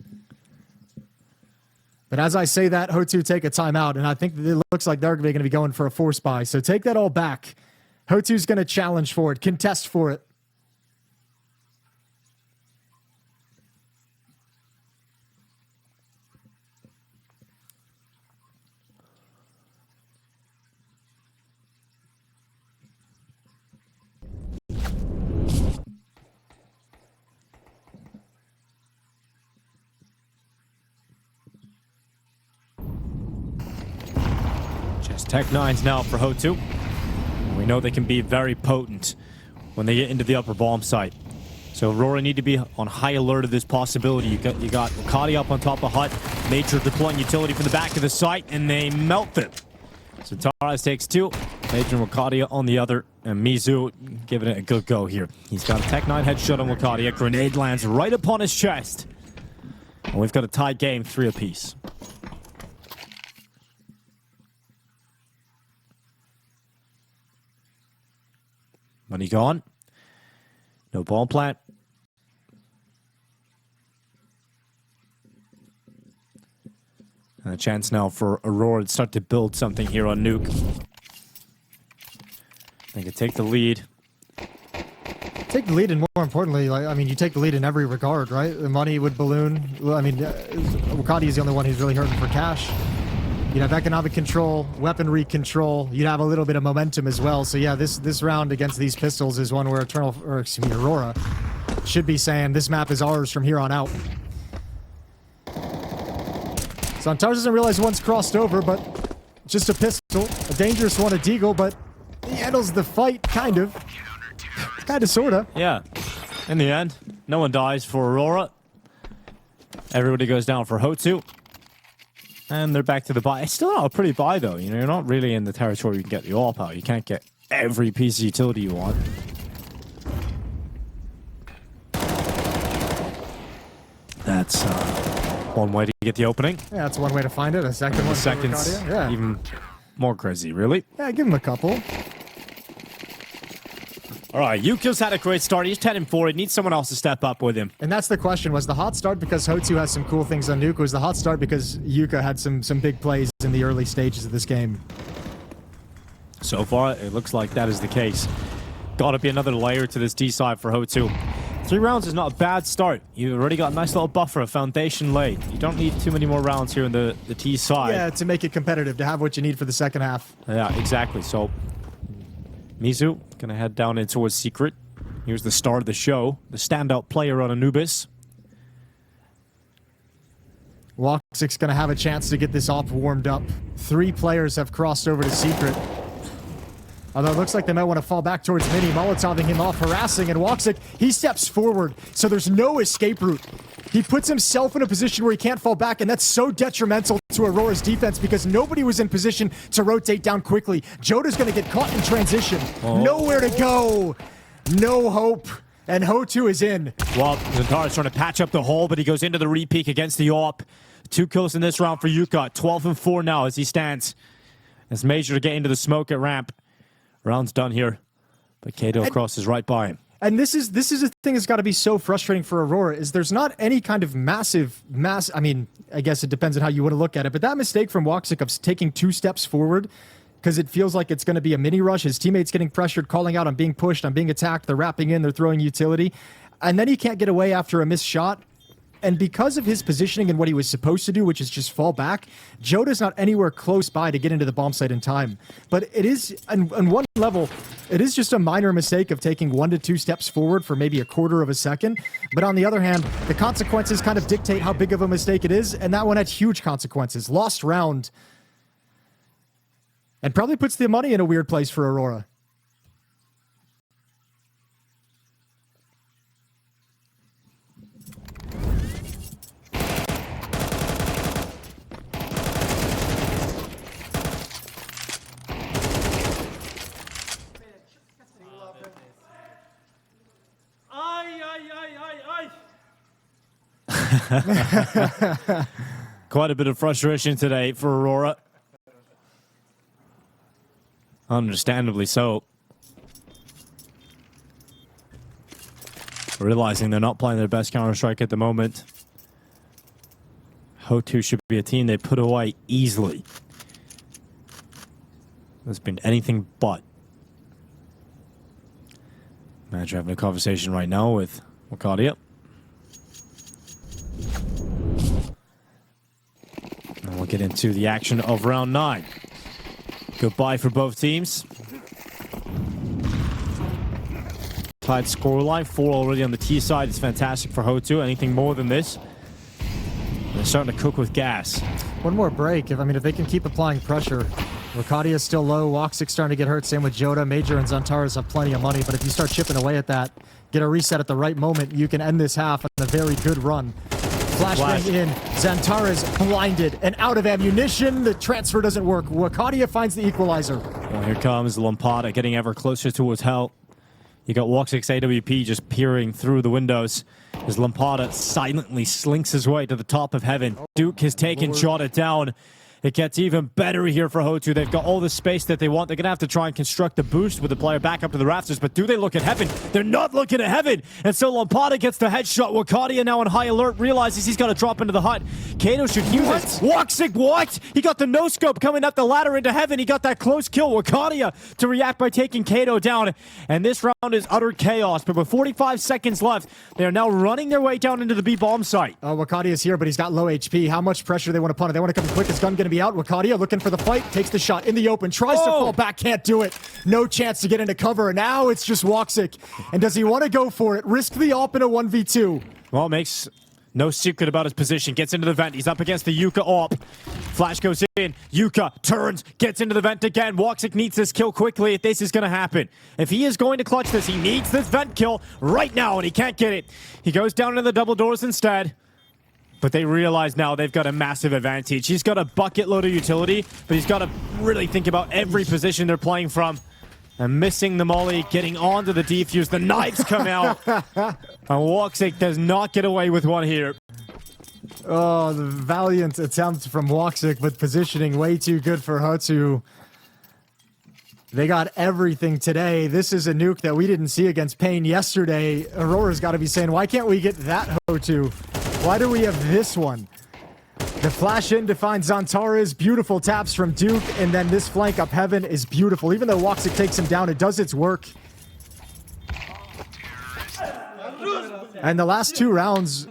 B: But as I say that, HOTU take a timeout, and I think it looks like they're going to be going for a force buy. So take that all back. HOTU's going to challenge for it, contest for it.
A: Tech 9s now for HOTU. We know they can be very potent when they get into the upper bomb site. So Aurora need to be on high alert of this possibility. You got Wakati up on top of Hut. Major deploying utility from the back of the site, and they melt them. So Taras takes 2. Major and Wakati on the other. And Mizu giving it a good go here. He's got a Tech 9 headshot on Wakati. A grenade lands right upon his chest. And we've got a tied game, 3 apiece. Money gone. No bomb plant. And a chance now for Aurora to start to build something here on Nuke. They can take the lead.
B: Take the lead, and more importantly, like, I mean, you take the lead in every regard, right? The money would balloon. Well, I mean, Wakati is the only one who's really hurting for cash. You'd have economic control, weaponry control. You'd have a little bit of momentum as well. So yeah, this round against these pistols is one where Aurora should be saying this map is ours from here on out. So Antars doesn't realize one's crossed over, but just a pistol, a dangerous one, a deagle, but he handles the fight, kind of, sorta.
A: Yeah, in the end, no one dies for Aurora. Everybody goes down for HOTU. And they're back to the buy. It's still not a pretty buy, though. You know, you're not really in the territory you can get the AWP out. You can't get every piece of utility you want. That's one way to get the opening.
B: Yeah, that's one way to find it. A second one.
A: Seconds,
B: yeah.
A: Even more crazy, really.
B: Yeah, give him a couple.
A: All right, Yuka's had a great start. He's 10-4. He needs someone else to step up with him.
B: And that's the question. Was the hot start because HOTU has some cool things on Nuke? Was the hot start because Yuka had some big plays in the early stages of this game?
A: So far, it looks like that is the case. Got to be another layer to this D side for HOTU. 3 rounds is not a bad start. You already got a nice little buffer, a foundation laid. You don't need too many more rounds here in the T side.
B: Yeah, to make it competitive, to have what you need for the second half.
A: Yeah, exactly. So, Mizu gonna head down into a secret. Here's the star of the show, the standout player on Anubis.
B: Woxic's going to have a chance to get this op warmed up. 3 players have crossed over to secret. Although it looks like they might want to fall back towards Mini, Molotoving him off, harassing, and Woxic, he steps forward, so there's no escape route. He puts himself in a position where he can't fall back, and that's so detrimental to Aurora's defense because nobody was in position to rotate down quickly. Joda's going to get caught in transition. Nowhere to go. No hope. And HOTU is in.
A: Well, Zantara's trying to patch up the hole, but he goes into the repeak against the AWP. 2 kills in this round for Yuka. 12-4 now as he stands. It's Major to get into the smoke at ramp. Round's done here, but Kato crosses right by him.
B: And this is a thing that's got to be so frustrating for Aurora, is there's not any kind of I mean, I guess it depends on how you want to look at it, but that mistake from Woxic of taking 2 steps forward, because it feels like it's going to be a mini rush. His teammates getting pressured, calling out, I'm being pushed, I'm being attacked, they're wrapping in, they're throwing utility, and then he can't get away after a missed shot. And because of his positioning and what he was supposed to do, which is just fall back, Joda's not anywhere close by to get into the bomb site in time. But it is, on one level, it is just a minor mistake of taking 1 to 2 steps forward for maybe a quarter of a second. But on the other hand, the consequences kind of dictate how big of a mistake it is, and that one had huge consequences. Lost round. And probably puts the money in a weird place for Aurora.
A: Quite a bit of frustration today for Aurora. Understandably so. Realizing they're not playing their best Counter-Strike at the moment. HOTU should be a team they put away easily. It's been anything but. Imagine having a conversation right now with Wakadia. And we'll get into the action of round 9. Goodbye for both teams. Tied scoreline, 4 already on the T side. It's fantastic for HOTU. Anything more than this, they're starting to cook with gas.
B: One more break. If they can keep applying pressure. Wakadia is still low. Woxic's starting to get hurt. Same with Joda. Major and Zantaras have plenty of money. But if you start chipping away at that, get a reset at the right moment, you can end this half on a very good run. Flashbang in. Zantaras blinded and out of ammunition. The transfer doesn't work. Wakadia finds the equalizer.
A: Well, here comes Lampada getting ever closer to hotel. You got Woxic's AWP just peering through the windows as Lampada silently slinks his way to the top of heaven. Duke has taken, shot it down. It gets even better here for HOTU. They've got all the space that they want. They're going to have to try and construct the boost with the player back up to the rafters. But do they look at heaven? They're not looking at heaven. And so Lampada gets the headshot. Wakadia now on high alert. Realizes he's got to drop into the hut. Kato should use it. Woxic, what? He got the no-scope coming up the ladder into heaven. He got that close kill. Wakadia to react by taking Kato down. And this round is utter chaos. But with 45 seconds left, they are now running their way down into the B bomb site.
B: Wakadia is here, but he's got low HP. How much pressure they want to put on it? They want to come quick. His gun going to be out. Wakadia looking for the fight, takes the shot in the open, tries to fall back, can't do it. No chance to get into cover. Now it's just Woxic. And does he want to go for it? Risk the op in a 1v2.
A: Well, makes no secret about his position. Gets into the vent. He's up against the Yuka op. Flash goes in. Yuka turns, gets into the vent again. Woxic needs this kill quickly if this is going to happen. If he is going to clutch this, he needs this vent kill right now, and he can't get it. He goes down into the double doors instead. But they realize now they've got a massive advantage. He's got a bucket load of utility, but he's got to really think about every position they're playing from. And missing the molly, getting onto the defuse. The knives come out. And Woxic does not get away with one here.
B: Oh, the valiant attempt from Woxic, but positioning way too good for HOTU. They got everything today. This is a nuke that we didn't see against Pain yesterday. Aurora's got to be saying, why can't we get that HOTU? Why do we have this one? The flash in to find Zantaras. Beautiful taps from Duke. And then this flank up heaven is beautiful. Even though Woxic takes him down, it does its work. And the last 2 rounds,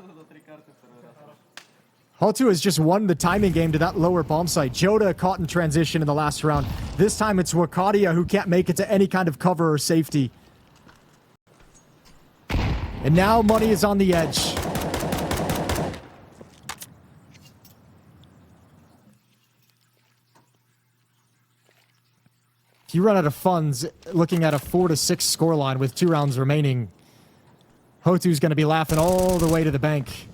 B: HOTU has just won the timing game to that lower bomb site. Joda caught in transition in the last round. This time it's Wakadia who can't make it to any kind of cover or safety. And now money is on the edge. If you run out of funds, looking at a 4-6 scoreline with 2 rounds remaining, HOTU's going to be laughing all the way to the bank.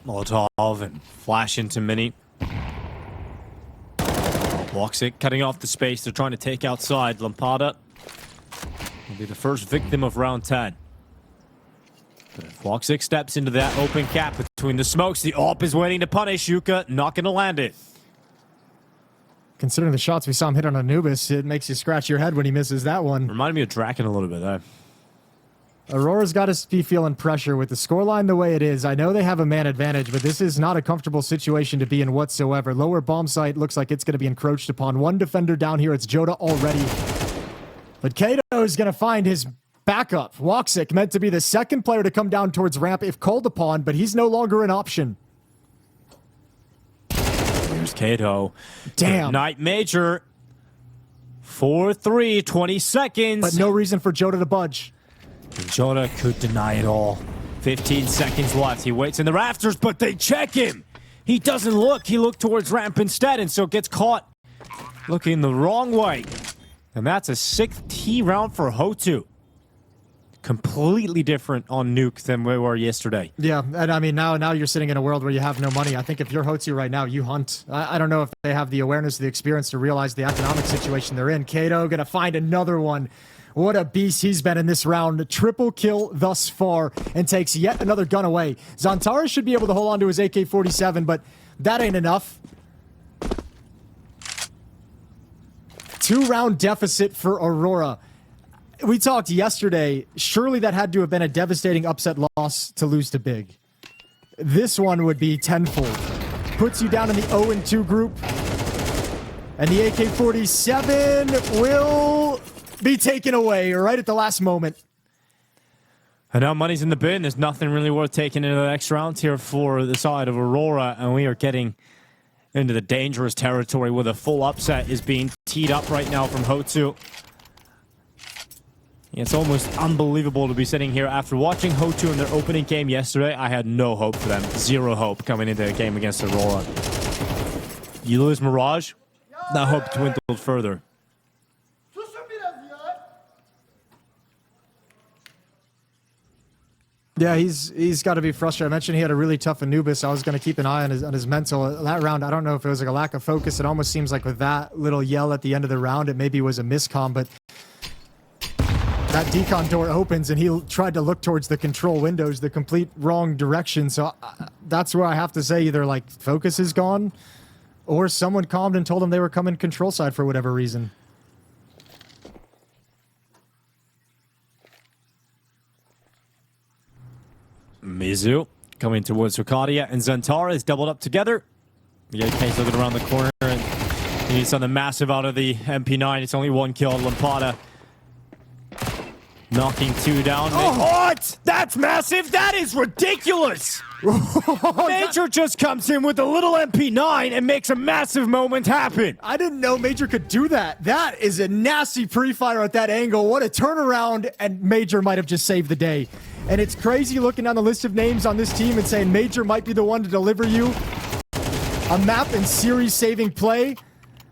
A: Molotov and flash into Mini. Woxic cutting off the space. They're trying to take outside. Lampada will be the first victim of round 10. But if Woxic steps into that open gap between the smokes, the AWP is waiting to punish. Yuka not going to land it.
B: Considering the shots we saw him hit on Anubis, it makes you scratch your head when he misses that one.
A: Reminded me of Draken a little bit there.
B: Aurora's got to be feeling pressure with the scoreline the way it is. I know they have a man advantage, but this is not a comfortable situation to be in whatsoever. Lower bomb site looks like it's going to be encroached upon. 1 defender down here. It's Joda already. But Kato is going to find his backup. Woxic meant to be the second player to come down towards ramp if called upon, but he's no longer an option.
A: Here's Kato.
B: Damn.
A: Good night, Major. 4-3, 20 seconds.
B: But no reason for Joda to budge.
A: Joda could deny it all. 15 seconds left. He waits in the rafters, but they check him. He doesn't look. He looked towards ramp instead, and so gets caught looking the wrong way. And that's a 6th T round for HOTU. Completely different on Nuke than we were yesterday.
B: Yeah, and I mean, now you're sitting in a world where you have no money. I think if you're HOTU right now, you hunt. I don't know if they have the awareness, the experience to realize the economic situation they're in. Kato gonna find another one. What a beast he's been in this round. Triple kill thus far and takes yet another gun away. Zantara should be able to hold on to his AK-47, but that ain't enough. 2-round deficit for Aurora. We talked yesterday. Surely that had to have been a devastating upset loss to lose to Big. This one would be tenfold. Puts you down in the 0-2 group. And the AK-47 will be taken away right at the last moment.
A: And now money's in the bin. There's nothing really worth taking into the next round here for the side of Aurora. And we are getting into the dangerous territory where the full upset is being teed up right now from HOTU. It's almost unbelievable to be sitting here after watching HOTU in their opening game yesterday. I had no hope for them. 0 hope coming into a game against Aurora. You lose Mirage, that hope dwindled further.
B: Yeah, he's got to be frustrated. I mentioned he had a really tough Anubis. I was going to keep an eye on his mental. That round, I don't know if it was like a lack of focus. It almost seems like with that little yell at the end of the round, it maybe was a miscomm, but that decon door opens and he tried to look towards the control windows, the complete wrong direction. So that's where I have to say either like focus is gone or someone calmed and told him they were coming control side for whatever reason.
A: Mizu coming towards Wakadia and Zantara is doubled up together. The AK's looking around the corner and he needs something massive out of the MP9. It's only 1 kill. Lampada knocking 2 down.
B: Oh.
A: What? That's massive. That is ridiculous. Major just comes in with a little MP9 and makes a massive moment happen.
B: I didn't know Major could do that. That is a nasty pre-fire at that angle. What a turnaround, and Major might have just saved the day. And it's crazy looking down the list of names on this team and saying Major might be the one to deliver you a map and series-saving play.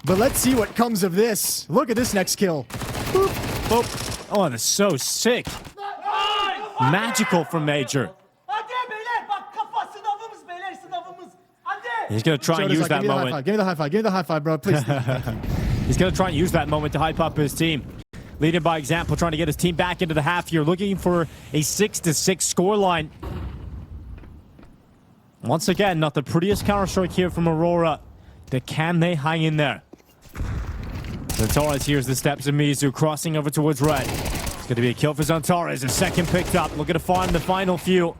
B: But let's see what comes of this. Look at this next kill. Boop.
A: Boop. Oh, that's so sick. Magical from Major. He's going to try and use that moment.
B: Give me the high five. Give me the high five, bro. Please.
A: He's going to try and use that moment to hype up his team. Leading by example, trying to get his team back into the half here, looking for a 6-6 scoreline. Once again, not the prettiest counter-strike here from Aurora. Can they hang in there? Zantares hears the steps of Mizu, crossing over towards red. It's going to be a kill for Zantares. A second picked up. Looking to find the final few.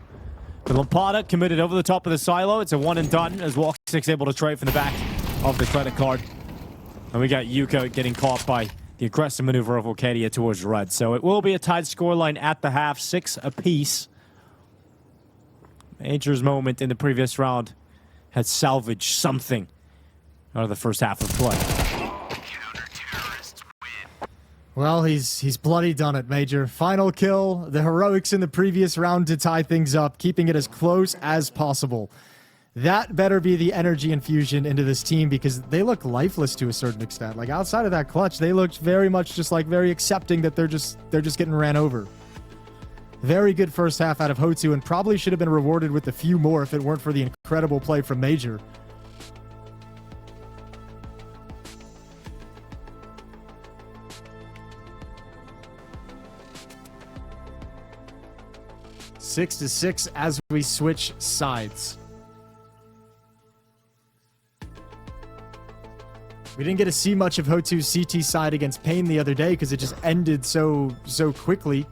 A: But Lampada committed over the top of the silo. It's a one and done as Woxic's able to trade from the back of the credit card. And we got Yuka getting caught by the aggressive maneuver of Arcadia towards red. So it will be a tied scoreline at the half, 6 apiece. Major's moment in the previous round had salvaged something out of the first half of play.
B: Well, he's bloody done it, Major. Final kill, the heroics in the previous round to tie things up, keeping it as close as possible. That better be the energy infusion into this team, because they look lifeless to a certain extent. Like, outside of that clutch, they looked very much just like very accepting that they're just getting ran over. Very good first half out of HOTU, and probably should have been rewarded with a few more if it weren't for the incredible play from Major. Six to 6 as we switch sides. We didn't get to see much of HOTU's CT side against Pain the other day because it just ended so quickly.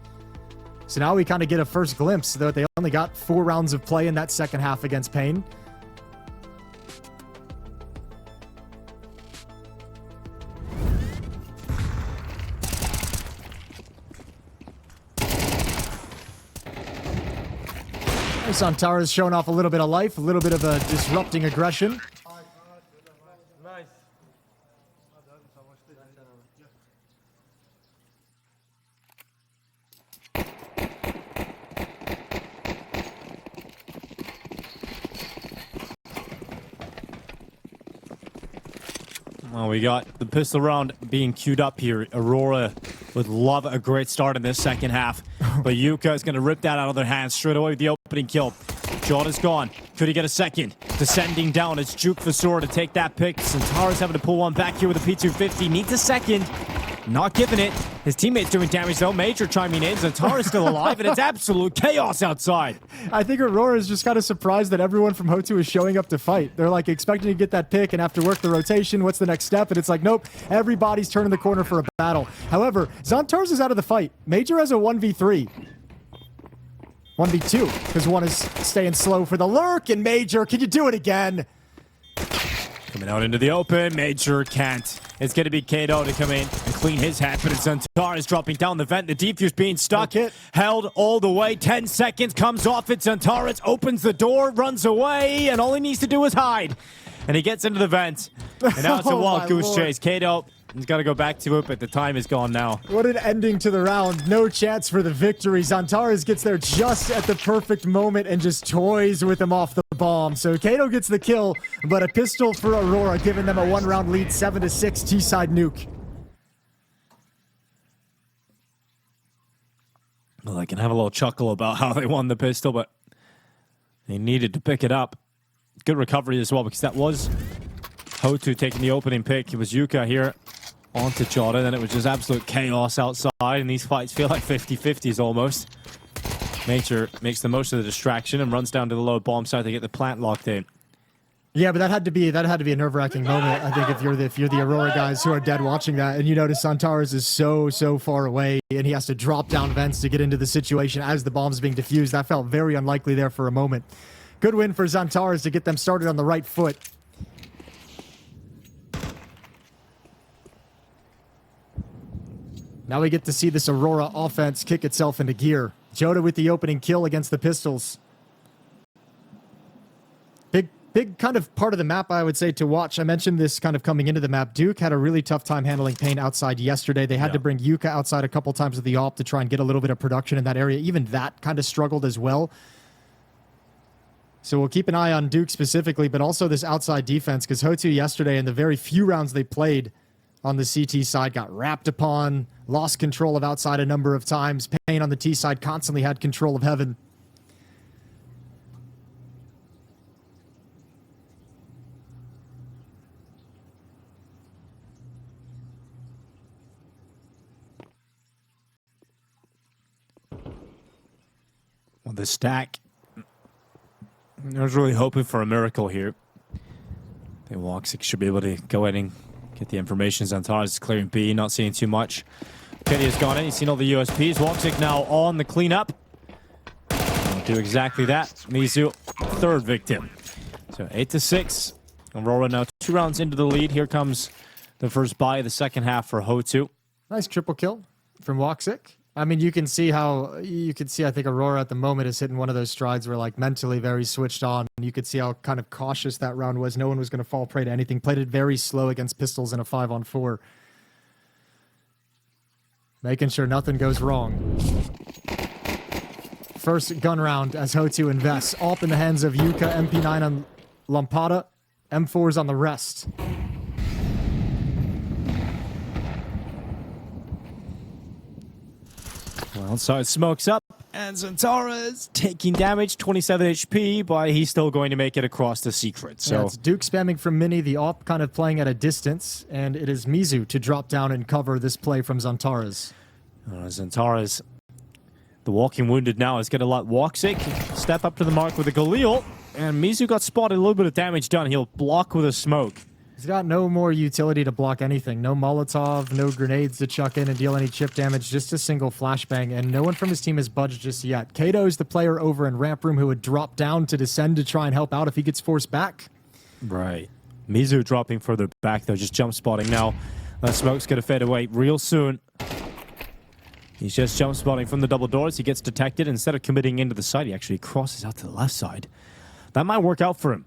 B: So now we kind of get a first glimpse, though they only got 4 rounds of play in that second half against Pain. Santara's showing off a little bit of life, a little bit of a disrupting aggression.
A: Well, we got the pistol round being queued up here. Aurora would love a great start in this second half, but Yuka is going to rip that out of their hands straight away with the opening kill. Jordan's gone. Could he get a second? Descending down, it's Juke Vasor to take that pick. Santara's having to pull one back here with a P250. Needs a second. Not giving it. His teammate's doing damage though. Major chiming in. Santara's still alive, and it's absolute chaos outside.
B: I think Aurora is just kind of surprised that everyone from HOTU is showing up to fight. They're like expecting to get that pick and have to work the rotation. What's the next step? And it's like, nope, everybody's turning the corner for a battle. However, Xantar's is out of the fight. Major has a 1v3. 1v2, because one is staying slow for the lurk, and Major, can you do it again?
A: Coming out into the open, Major can't. It's going to be Kato to come in and clean his hat, but it's Xantar is dropping down the vent. The defuse being stuck, held all the way. 10 seconds, comes off it. Xantaris opens the door, runs away, and all he needs to do is hide. And he gets into the vent. And now it's a wild goose chase. Kato, he's got to go back to it, but the time is gone now.
B: What an ending to the round. No chance for the victory. Xantaris gets there just at the perfect moment and just toys with him off the bomb. So Kato gets the kill, but a pistol for Aurora, giving them a 1-round lead, 7-6 T-side nuke.
A: Well, I can have a little chuckle about how they won the pistol, but they needed to pick it up. Good recovery as well, because that was HOTU taking the opening pick. It was Yuka here onto Jordan, and it was just absolute chaos outside, and these fights feel like 50-50s almost. Major makes the most of the distraction and runs down to the low bomb site to get the plant locked in.
B: Yeah, but that had to be a nerve-wracking moment. I think if you're the Aurora guys who are dead watching that, and you notice Xantaris is so far away, and he has to drop down vents to get into the situation as the bomb's being defused. That felt very unlikely there for a moment. Good win for Xantaris to get them started on the right foot. Now we get to see this Aurora offense kick itself into gear. Joda with the opening kill against the Pistols. Big kind of part of the map, I would say, to watch. I mentioned this kind of coming into the map. Duke had a really tough time handling Pain outside yesterday. They had to bring Yuka outside a couple times with the AWP to try and get a little bit of production in that area. Even that kind of struggled as well. So we'll keep an eye on Duke specifically, but also this outside defense, because HOTU yesterday, in the very few rounds they played on the CT side, got wrapped upon, lost control of outside a number of times. Pain on the T side constantly had control of heaven.
A: Well, the stack, I was really hoping for a miracle here. I think Woxic should be able to go in and get the information. Xantaris is clearing B, not seeing too much. Petty has gone in, he's seen all the USPs. Woxic now on the cleanup. He'll do exactly that. Mizu, third victim. So 8-6. Aurora now 2 rounds into the lead. Here comes the first buy of the second half for HOTU.
B: Nice triple kill from Woxic. I mean, you can see, I think Aurora at the moment is hitting one of those strides where, like, mentally very switched on. And you could see how kind of cautious that round was. No one was going to fall prey to anything. Played it very slow against pistols in a 5-on-4. Making sure nothing goes wrong. First gun round as HOTU invests. AWP in the hands of Yuka, MP9 on Lampada, M4s on the rest.
A: Well, so it smokes up, and Zantara's taking damage, 27 HP, but he's still going to make it across the secret. So
B: yeah, it's Duke spamming from Mini, the AWP kind of playing at a distance, and it is Mizu to drop down and cover this play from Zantara's.
A: Zantara's the walking wounded now is going to let Woxic step up to the mark with a Galil, and Mizu got spotted, a little bit of damage done. He'll block with a smoke.
B: He's got no more utility to block anything. No Molotov, no grenades to chuck in and deal any chip damage, just a single flashbang, and no one from his team has budged just yet. Kato is the player over in ramp room who would drop down to descend to try and help out if he gets forced back.
A: Right. Mizu dropping further back, though, just jump spotting now. That smoke's going to fade away real soon. He's just jump spotting from the double doors. He gets detected. Instead of committing into the side, he actually crosses out to the left side. That might work out for him.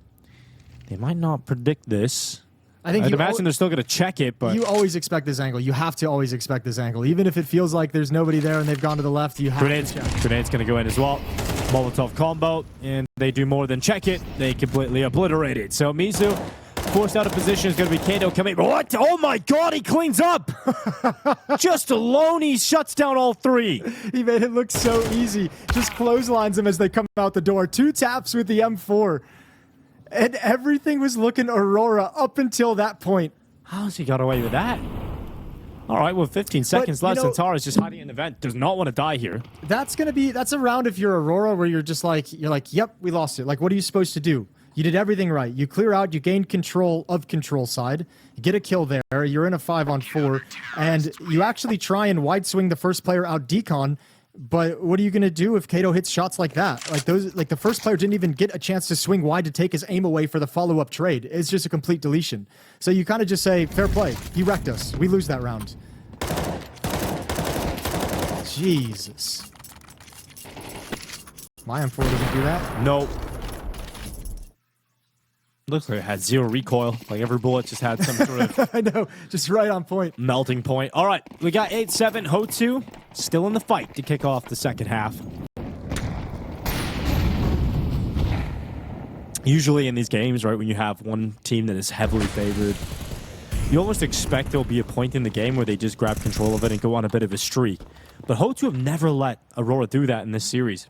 A: They might not predict this. I'd imagine they're still going to check it, but...
B: You always expect this angle. You have to always expect this angle. Even if it feels like there's nobody there and they've gone to the left, you have to check.
A: Grenade's going to go in as well. Molotov combo, and they do more than check it. They completely obliterate it. So Mizu, forced out of position, is going to be Kato coming. What? Oh my god, he cleans up! Just alone, he shuts down all three.
B: He made it look so easy. Just clotheslines them as they come out the door. 2 taps with the M4. And everything was looking Aurora up until that point.
A: How's he got away with that? All right, well, 15 seconds left. Zantara is just hiding in the vent. Does not want to die here.
B: That's a round if you're Aurora where you're like, yep, we lost it. Like, what are you supposed to do? You did everything right. You clear out, you gain control of control side, you get a kill there, you're in a 5-on-4, and you actually try and wide swing the first player out decon. But what are you going to do if Kato hits shots like that? Like the first player didn't even get a chance to swing wide to take his aim away for the follow-up trade. It's just a complete deletion. So you kind of just say, fair play. He wrecked us. We lose that round. Jesus. My M4 doesn't do that.
A: Nope. Looks like it had 0 recoil. Like every bullet just had some sort of...
B: I know, just right on point.
A: Melting point. All right, we got 8-7. HOTU still in the fight to kick off the second half. Usually in these games, right, when you have one team that is heavily favored, you almost expect there'll be a point in the game where they just grab control of it and go on a bit of a streak. But HOTU have never let Aurora do that in this series.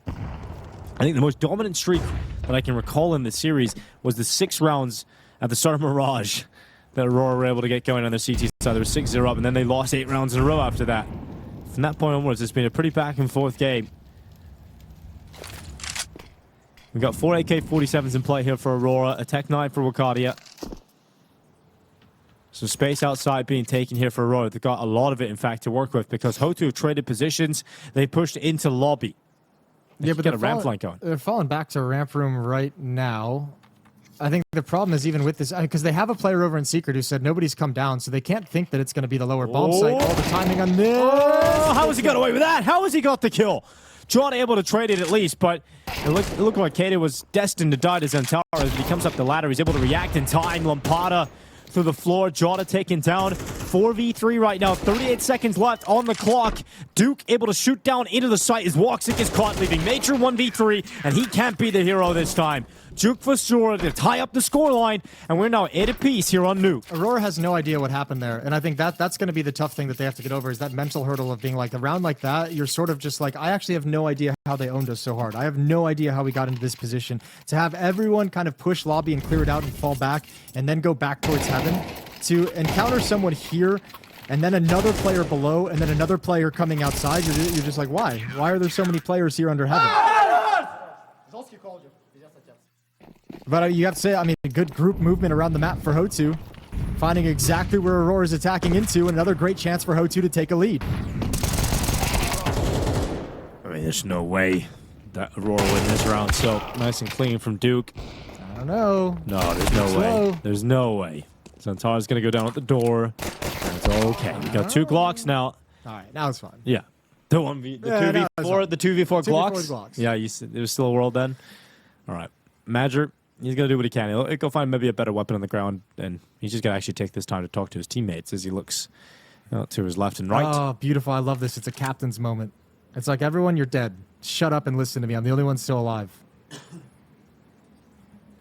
A: I think the most dominant streak that I can recall in the series was the 6 rounds at the start of Mirage that Aurora were able to get going on their CT side. They were 6-0 up, and then they lost 8 rounds in a row after that. From that point onwards, it's been a pretty back-and-forth game. We've got 4 AK-47s in play here for Aurora, a Tech 9 for Wakadia. Some space outside being taken here for Aurora. They've got a lot of it, in fact, to work with because HOTU have traded positions. They pushed into lobby.
B: Yeah, but
A: got a ramp flank going.
B: They're falling back to ramp room right now. I think the problem is even with this, because they have a player over in Secret who said nobody's come down, so they can't think that it's going to be the lower bomb site. All the timing on this.
A: Oh, how has he got away with that? How has he got the kill? John able to trade it at least, but it looked like Kato was destined to die to Zantara as he comes up the ladder. He's able to react in time. Lampada through the floor. Jota taken down. 4v3 right now. 38 seconds left on the clock. Duke able to shoot down into the site as Woxic is caught, leaving Nature 1v3, and he can't be the hero this time. Duke for sure to tie up the scoreline, and we're now 8 apiece here on Nuke.
B: Aurora has no idea what happened there, and I think that's going to be the tough thing that they have to get over is that mental hurdle of being like, a round like that, you're sort of just like, I actually have no idea how they owned us so hard. I have no idea how we got into this position. To have everyone kind of push lobby and clear it out and fall back, and then go back towards heaven, to encounter someone here, and then another player below, and then another player coming outside, you're just like, why? Why are there so many players here under heaven? But you have to say, I mean, a good group movement around the map for HOTU. Finding exactly where Aurora is attacking into, and another great chance for HOTU to take a lead.
A: I mean, there's no way that Aurora win this round, so nice and clean from Duke.
B: I don't know.
A: No, there's no way. There's no way. Zantara's going to go down at the door. That's okay. We got 2 Glocks now.
B: All right, now it's fine.
A: Yeah. The 2v4, the 2v4 Glocks? Yeah, it was still a world then? All right. Madger, he's going to do what he can. He'll go find maybe a better weapon on the ground, and he's just going to actually take this time to talk to his teammates as he looks to his left and right.
B: Oh, beautiful. I love this. It's a captain's moment. It's like, everyone, you're dead. Shut up and listen to me. I'm the only one still alive.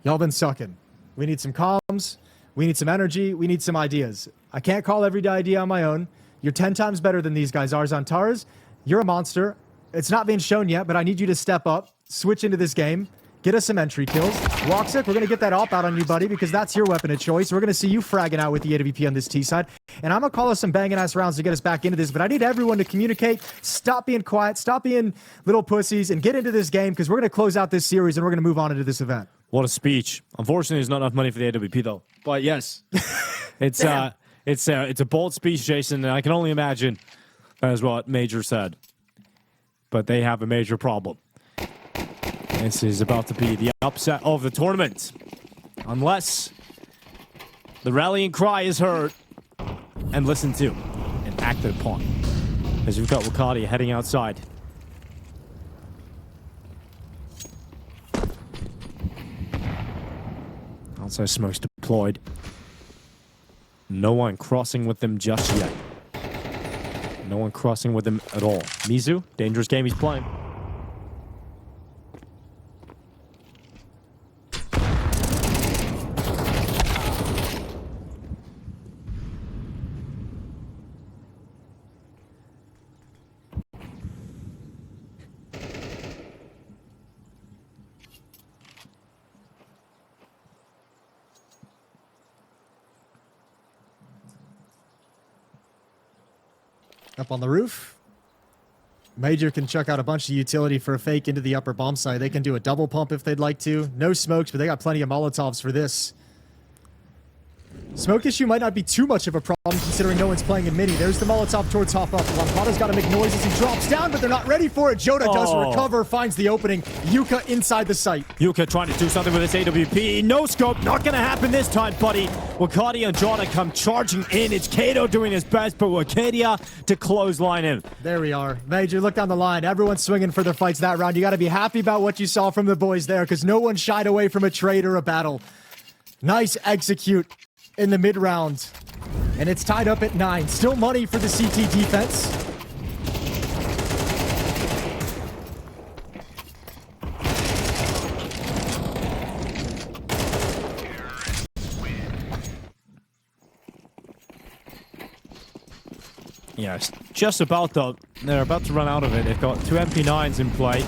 B: Y'all been sucking. We need some comms. We need some energy. We need some ideas. I can't call every idea on my own. You're 10 times better than these guys are. Zantares, you're a monster. It's not being shown yet, but I need you to step up, switch into this game, get us some entry kills. Woxic, we're going to get that op out on you, buddy, because that's your weapon of choice. We're going to see you fragging out with the AWP on this T side. And I'm going to call us some banging-ass rounds to get us back into this, but I need everyone to communicate, stop being quiet, stop being little pussies, and get into this game, because we're going to close out this series, and we're going to move on into this event.
A: What a speech. Unfortunately, there's not enough money for the AWP, though. But yes, it's a bold speech, Jason, and I can only imagine that is what Major said. But they have a major problem. This is about to be the upset of the tournament. Unless the rallying cry is heard and listened to and acted upon. As we've got Wakati heading outside. Outside smoke's deployed. No one crossing with them just yet. No one crossing with him at all. Mizu, dangerous game he's playing.
B: Up on the roof. Major can chuck out a bunch of utility for a fake into the upper bomb site. They can do a double pump if they'd like to. No smokes, but they got plenty of Molotovs for this. Smoke issue might not be too much of a problem considering no one's playing in mini. There's the Molotov towards hop up. Lampada's got to make noise as he drops down, but they're not ready for it. Joda does recover, finds the opening. Yuka inside the site.
A: Yuka trying to do something with his AWP. No scope. Not going to happen this time, buddy. Wakati and Joda come charging in. It's Kato doing his best, but Wakadia to clothesline him.
B: There we are. Major, look down the line. Everyone's swinging for their fights that round. You got to be happy about what you saw from the boys there because no one shied away from a trade or a battle. Nice execute in the mid-round. And it's tied up at 9. Still money for the CT defense.
A: Yes, just about though. They're about to run out of it. They've got 2 MP9s in play. 3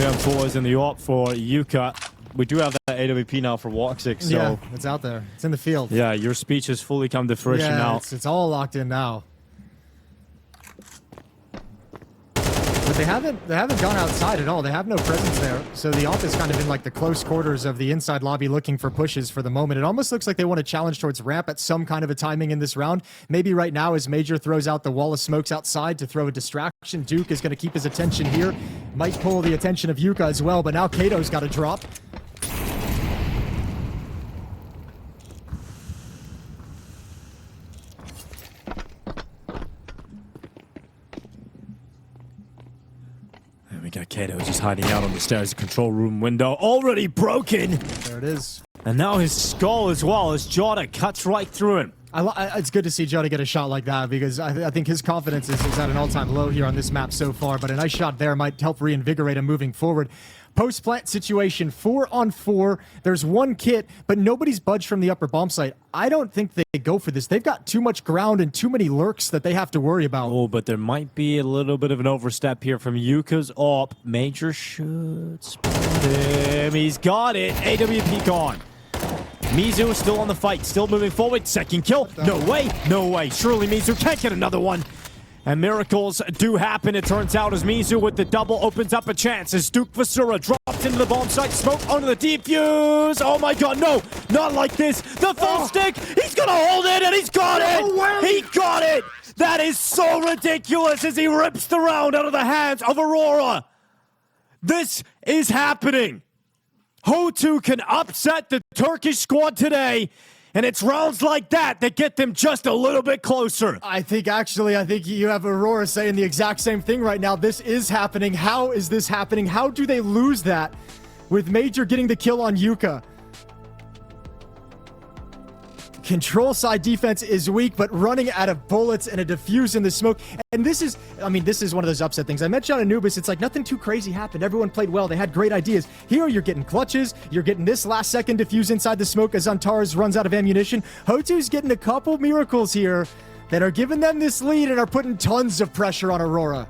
A: M4s in the AWP for Yuka. We do have that AWP now for Woxic, so...
B: Yeah, it's out there. It's in the field.
A: Yeah, your speech has fully come to fruition now.
B: It's all locked in now. But they haven't gone outside at all. They have no presence there. So the AWP is kind of in like the close quarters of the inside lobby looking for pushes for the moment. It almost looks like they want to challenge towards ramp at some kind of a timing in this round. Maybe right now as Major throws out the wall of smokes outside to throw a distraction. Duke is going to keep his attention here. Might pull the attention of Yuka as well, but now Kato's got to drop.
A: We got Kato just hiding out on the stairs. Control room window already broken.
B: There it is.
A: And now his skull as well as Jota cuts right through him.
B: It's good to see Jota get a shot like that because I think his confidence is at an all-time low here on this map so far, but a nice shot there might help reinvigorate him moving forward. Post-plant situation, 4-on-4. There's one kit, but nobody's budged from the upper bomb site. I don't think they go for this. They've got too much ground and too many lurks that they have to worry about.
A: Oh, but there might be a little bit of an overstep here from Yuka's AWP. Major should spot him. He's got it. AWP gone. Mizu is still on the fight, still moving forward. Second kill. No way. No way. Surely Mizu can't get another one. And miracles do happen, it turns out, as Mizu with the double opens up a chance. As Duke Vasura drops into the bomb site, smoke onto the defuse. Oh my god, no, not like this. The full stick, he's gonna hold it, and he's got it! He got it! That is so ridiculous as he rips the round out of the hands of Aurora. This is happening. HOTU can upset the Turkish squad today And it's rounds like that that get them just a little bit closer.
B: I think you have Aurora saying the exact same thing right now. This is happening. How is this happening? How do they lose that with Major getting the kill on Yuka? Control side defense is weak, but running out of bullets and a defuse in the smoke. And this is one of those upset things. I mentioned on Anubis, it's like nothing too crazy happened. Everyone played well. They had great ideas. Here, you're getting clutches. You're getting this last second defuse inside the smoke as Antares runs out of ammunition. HOTU's getting a couple miracles here that are giving them this lead and are putting tons of pressure on Aurora.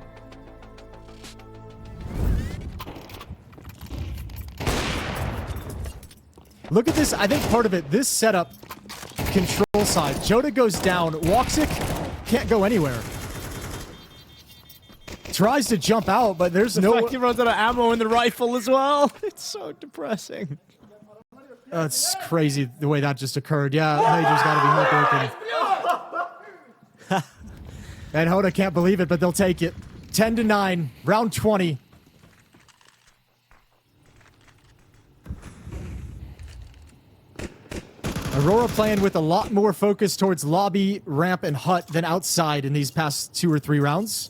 B: Look at this. I think part of it, this setup, control side. Joda goes down. Woxic can't go anywhere. Tries to jump out, but there's no...
A: He runs out of ammo in the rifle as well. It's so depressing.
B: That's crazy the way that just occurred. Yeah, Major's got to be heartbroken. And Hoda can't believe it, but they'll take it. 10-9, round 20. Aurora playing with a lot more focus towards lobby, ramp, and hut than outside in these past 2 or 3 rounds.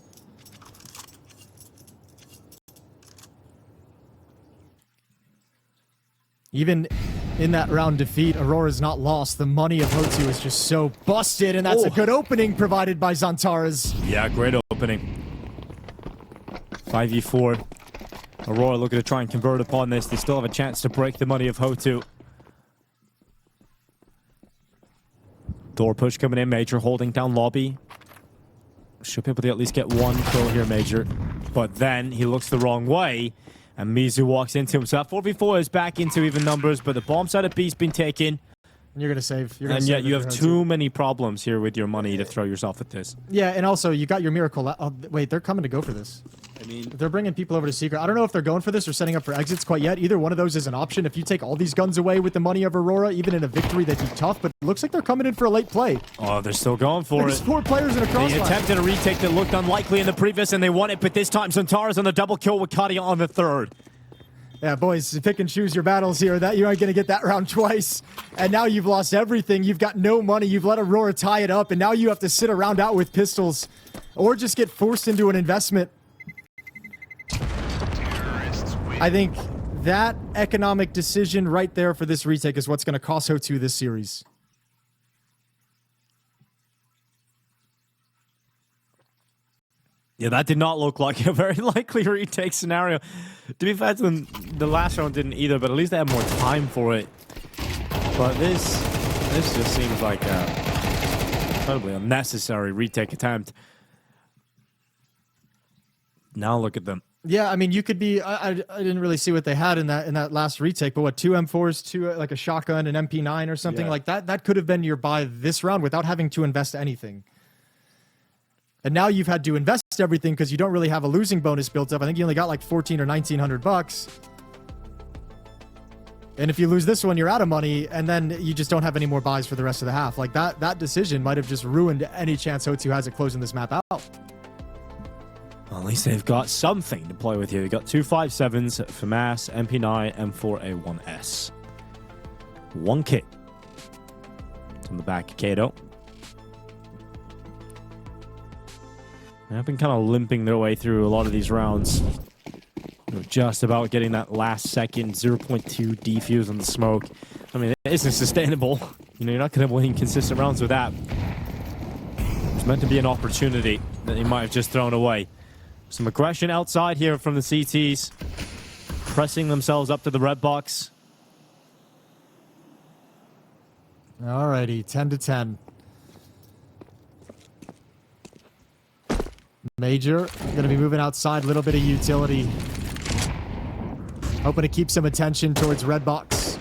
B: Even in that round defeat, Aurora's not lost. The money of HOTU is just so busted, and that's a good opening provided by Zantares.
A: Yeah, great opening. 5v4. Aurora looking to try and convert upon this. They still have a chance to break the money of HOTU. Door push coming in, Major holding down lobby. Should be able to at least get one kill here, Major. But then he looks the wrong way, and Mizu walks into him. So that 4v4 is back into even numbers, but the bomb side of B's been taken.
B: And you're going to save.
A: And yet you have too many problems here with your money to throw yourself at this.
B: Yeah, and also you got your miracle. Oh, wait, they're coming to go for this.
A: I mean,
B: they're bringing people over to Secret. I don't know if they're going for this or setting up for exits quite yet. Either one of those is an option. If you take all these guns away with the money of Aurora, even in a victory, they'd be tough. But it looks like they're coming in for a late play.
A: Oh, they're still going for
B: There's
A: it.
B: 4 players in a crossfire.
A: They attempted a retake that looked unlikely in the previous, and they won it. But this time, Zantares on the double kill with Kadia on the 3rd.
B: Yeah, boys, pick and choose your battles here. That you aren't going to get that round twice. And now you've lost everything. You've got no money. You've let Aurora tie it up, and now you have to sit around out with pistols or just get forced into an investment. I think that economic decision right there for this retake is what's going to cost HOTU this series.
A: Yeah, that did not look like a very likely retake scenario. To be fair to them, the last round didn't either, but at least they had more time for it. But this just seems like a incredibly unnecessary retake attempt. Now look at them.
B: Yeah, I mean, you could be. I didn't really see what they had in that last retake, but what, 2 M4s, 2 like a shotgun, an MP9 or something like that. That could have been your buy this round without having to invest anything. And now you've had to invest everything because you don't really have a losing bonus built up. I think you only got like 14 or 1900 bucks. And if you lose this one, you're out of money, and then you just don't have any more buys for the rest of the half. Like that decision might have just ruined any chance HOTU has at closing this map out.
A: Well, at least they've got something to play with here. They've got 2 5.7s, FAMAS, MP9, M4A1S. 1 kit. On the back of Kato. They've been kind of limping their way through a lot of these rounds. They're just about getting that last second 0.2 defuse on the smoke. I mean, it isn't sustainable. You know, you're not going to win consistent rounds with that. It's meant to be an opportunity that they might have just thrown away. Some aggression outside here from the CTs. Pressing themselves up to the red box.
B: Alrighty, 10-10. Major going to be moving outside, a little bit of utility. Hoping to keep some attention towards red box.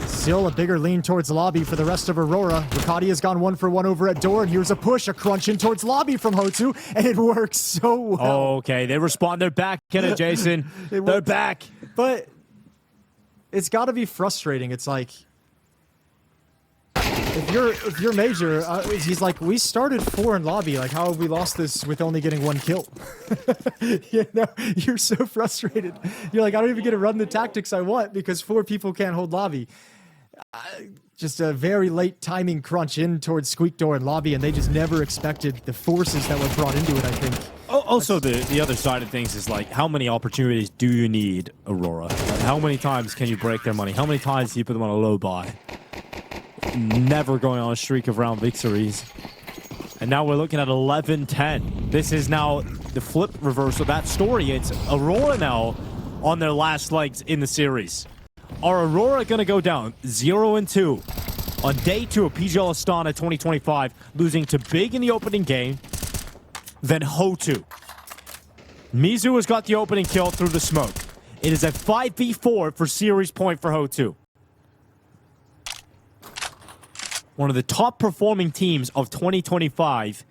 B: Still a bigger lean towards lobby for the rest of Aurora. Riccardi has gone 1 for 1 over at door, and here's a push, a crunch in towards lobby from HOTU, and it works so well.
A: Okay, they respond. They're back. Get it, Jason. They're back.
B: But it's got to be frustrating. It's like, if you're Major, he's like, we started 4 in lobby. Like, how have we lost this with only getting 1 kill? You know, you're so frustrated. You're like, I don't even get to run the tactics I want because 4 people can't hold lobby. just a very late timing crunch in towards Squeak Door and Lobby, and they just never expected the forces that were brought into it, I think.
A: Also, the other side of things is like, how many opportunities do you need, Aurora? Like, how many times can you break their money? How many times do you put them on a low buy? Never going on a streak of round victories. And now we're looking at 11-10. This is now the flip reverse of that story. It's Aurora now on their last legs in the series. Are Aurora going to go down 0-2 on day 2 of PGL Astana 2025, losing to Big in the opening game, then HOTU? MIBR has got the opening kill through the smoke. It is a 5v4 for series point for HOTU. One of the top performing teams of 2025.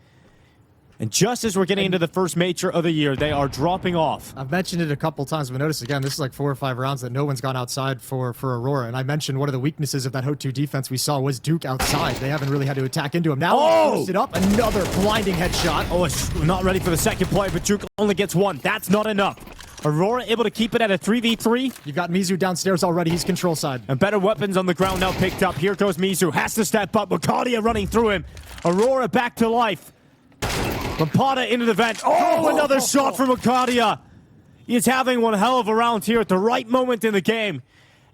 A: And just as we're getting into the first major of the year, they are dropping off.
B: I've mentioned it a couple times, but notice again, this is like 4 or 5 rounds that no one's gone outside for Aurora. And I mentioned one of the weaknesses of that HOTU defense we saw was Duke outside. They haven't really had to attack into him. Now he it up, another blinding headshot.
A: Oh, it's not ready for the second play, but Duke only gets one. That's not enough. Aurora able to keep it at a 3v3.
B: You've got MIBR downstairs already. He's control side.
A: And better weapons on the ground now picked up. Here goes MIBR. Has to step up. Wakadia running through him. Aurora back to life. Lampada into the vent. Oh, another shot from Wakadia. He's having one hell of a round here at the right moment in the game.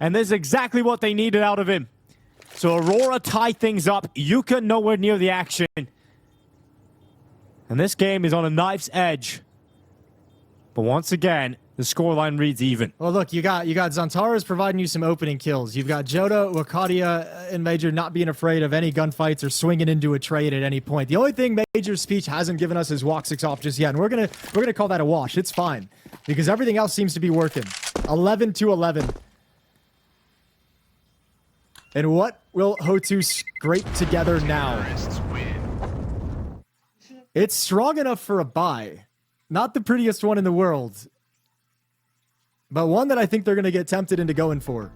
A: And this is exactly what they needed out of him. So Aurora tie things up. Yuka nowhere near the action. And this game is on a knife's edge. But once again, the scoreline reads even.
B: Well, look, you got Zantaras providing you some opening kills. You've got Joda, Wakadia, and Major not being afraid of any gunfights or swinging into a trade at any point. The only thing Major's speech hasn't given us is walk 6 off just yet, and we're gonna call that a wash. It's fine because everything else seems to be working. 11-11. And what will HOTU scrape together now? It's strong enough for a bye. Not the prettiest one in the world, but one that I think they're going to get tempted into going for.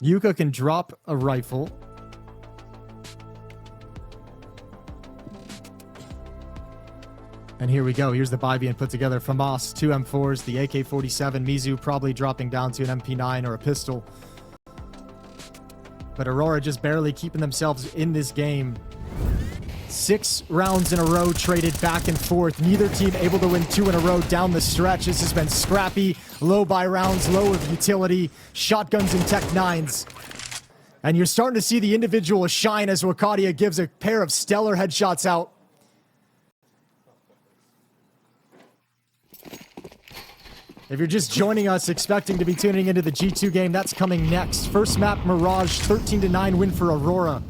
B: Yuka can drop a rifle. And here we go. Here's the buy being put together. FAMAS, 2 M4s, the AK-47. MIBR probably dropping down to an MP9 or a pistol. But Aurora just barely keeping themselves in this game. 6 rounds in a row traded back and forth. Neither team able to win 2 in a row down the stretch. This has been scrappy, low buy rounds, low of utility, shotguns and Tech 9s. And you're starting to see the individual shine as Wakadia gives a pair of stellar headshots out. If you're just joining us, expecting to be tuning into the G2 game, that's coming next. First map, Mirage, 13-9 win for Aurora.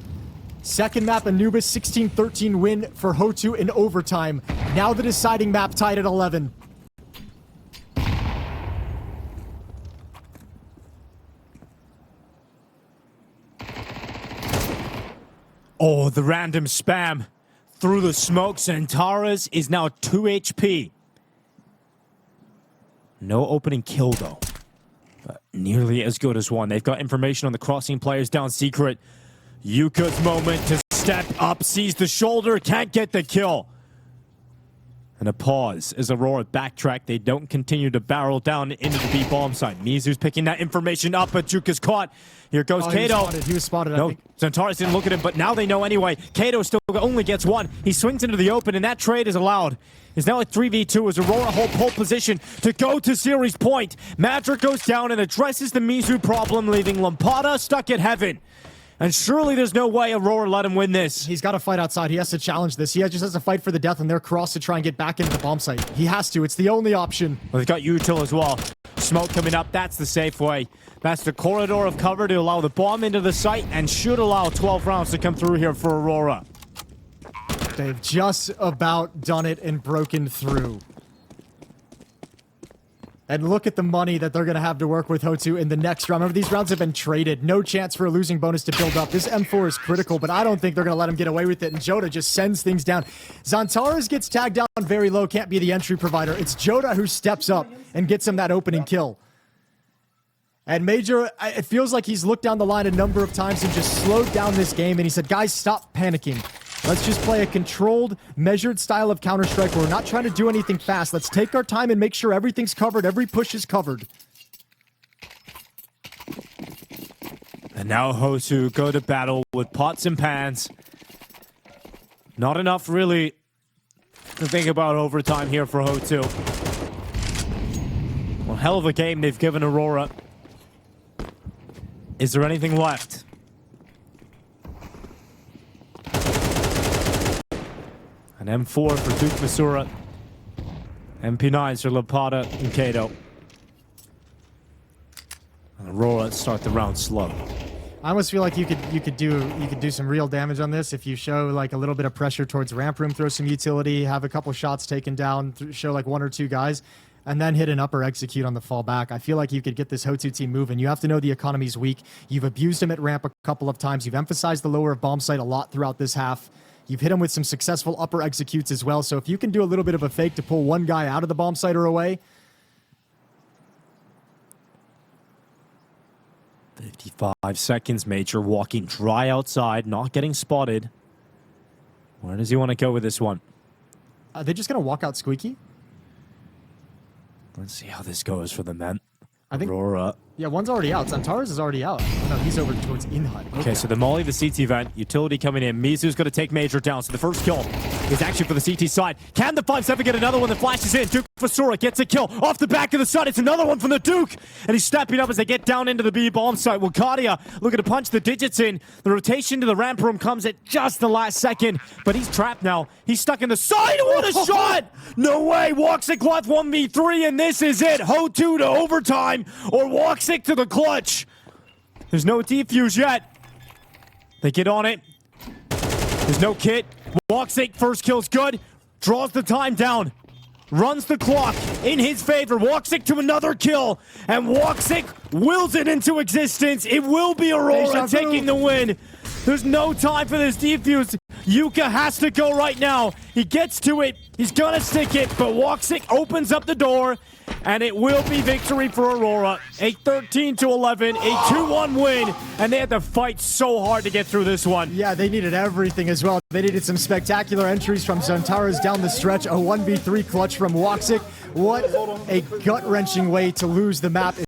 B: Second map, Anubis, 16-13 win for HOTU in overtime. Now the deciding map tied at 11.
A: Oh, the random spam through the smoke. Zantaras is now 2 HP. No opening kill, though. But nearly as good as one. They've got information on the crossing players down secret. Yuka's moment to step up, sees the shoulder, can't get the kill. And a pause as Aurora backtrack. They don't continue to barrel down into the B bomb site. MIBR's picking that information up, but Juka's caught. Here goes Kato.
B: He was spotted,
A: no,
B: I think.
A: Zantaras didn't look at him, but now they know anyway. Kato still only gets one. He swings into the open, and that trade is allowed. It's now at 3v2 as Aurora hold pole position to go to series point. Madra goes down and addresses the MIBR problem, leaving Lampada stuck at heaven. And surely there's no way Aurora let him win this.
B: He's got to fight outside. He has to challenge this. He just has to fight for the death on their cross to try and get back into the bomb site. He has to. It's the only option.
A: Well, they've got util as well. Smoke coming up. That's the safe way. That's the corridor of cover to allow the bomb into the site and should allow 12 rounds to come through here for Aurora.
B: They've just about done it and broken through. And look at the money that they're going to have to work with HOTU in the next round. Remember, these rounds have been traded. No chance for a losing bonus to build up. This M4 is critical, but I don't think they're going to let him get away with it. And Joda just sends things down. Zantaras gets tagged down very low. Can't be the entry provider. It's Joda who steps up and gets him that opening kill. And Major, it feels like he's looked down the line a number of times and just slowed down this game. And he said, guys, stop panicking. Let's just play a controlled, measured style of Counter-Strike where we're not trying to do anything fast. Let's take our time and make sure everything's covered, every push is covered.
A: And now HOTU go to battle with pots and pans. Not enough, really, to think about overtime here for HOTU. Well, hell of a game they've given Aurora. Is there anything left? An M4 for Duke Masura. MP9s for Lapata and Kato. And Aurora start the round slow.
B: I almost feel like you could do some real damage on this if you show like a little bit of pressure towards ramp room, throw some utility, have a couple shots taken down, show like 1 or 2 guys, and then hit an upper execute on the fall back. I feel like you could get this HOTU team moving. You have to know the economy's weak. You've abused him at ramp a couple of times. You've emphasized the lower of bomb site a lot throughout this half. You've hit him with some successful upper executes as well. So if you can do a little bit of a fake to pull one guy out of the bomb site or away.
A: 55 seconds, Major walking dry outside, not getting spotted. Where does he want to go with this one?
B: Are they just going to walk out squeaky?
A: Let's see how this goes for the men.
B: I think
A: Aurora.
B: Yeah, one's already out. Zantares is already out. Oh, no, he's over towards in-hut.
A: Okay, so the Molly, the CT vent, utility coming in. Mizu's going to take Major down. So the first kill is actually for the CT side. Can the 5-7 get another one that flashes in? Duke Masura gets a kill off the back of the side. It's another one from the Duke. And he's stepping up as they get down into the B bomb site. Well, Kadia looking to punch the digits in. The rotation to the ramp room comes at just the last second. But he's trapped now. He's stuck in the side. What a shot! No way! Woxic left 1v3, and this is it. HOTU to overtime, or Woxic to the clutch. There's no defuse yet. They get on it. There's no kit. Woxic, first kill's good. Draws the time down. Runs the clock in his favor. Woxic to another kill. And Woxic wills it into existence. It will be Aurora taking the win. There's no time for this defuse. Yuka has to go right now. He gets to it. He's gonna stick it, but Woxic opens up the door, and it will be victory for Aurora. A 13-11, a 2-1 win, and they had to fight so hard to get through this one.
B: Yeah, they needed everything as well. They needed some spectacular entries from Zantares down the stretch, a 1v3 clutch from Woxic. What a gut-wrenching way to lose the map.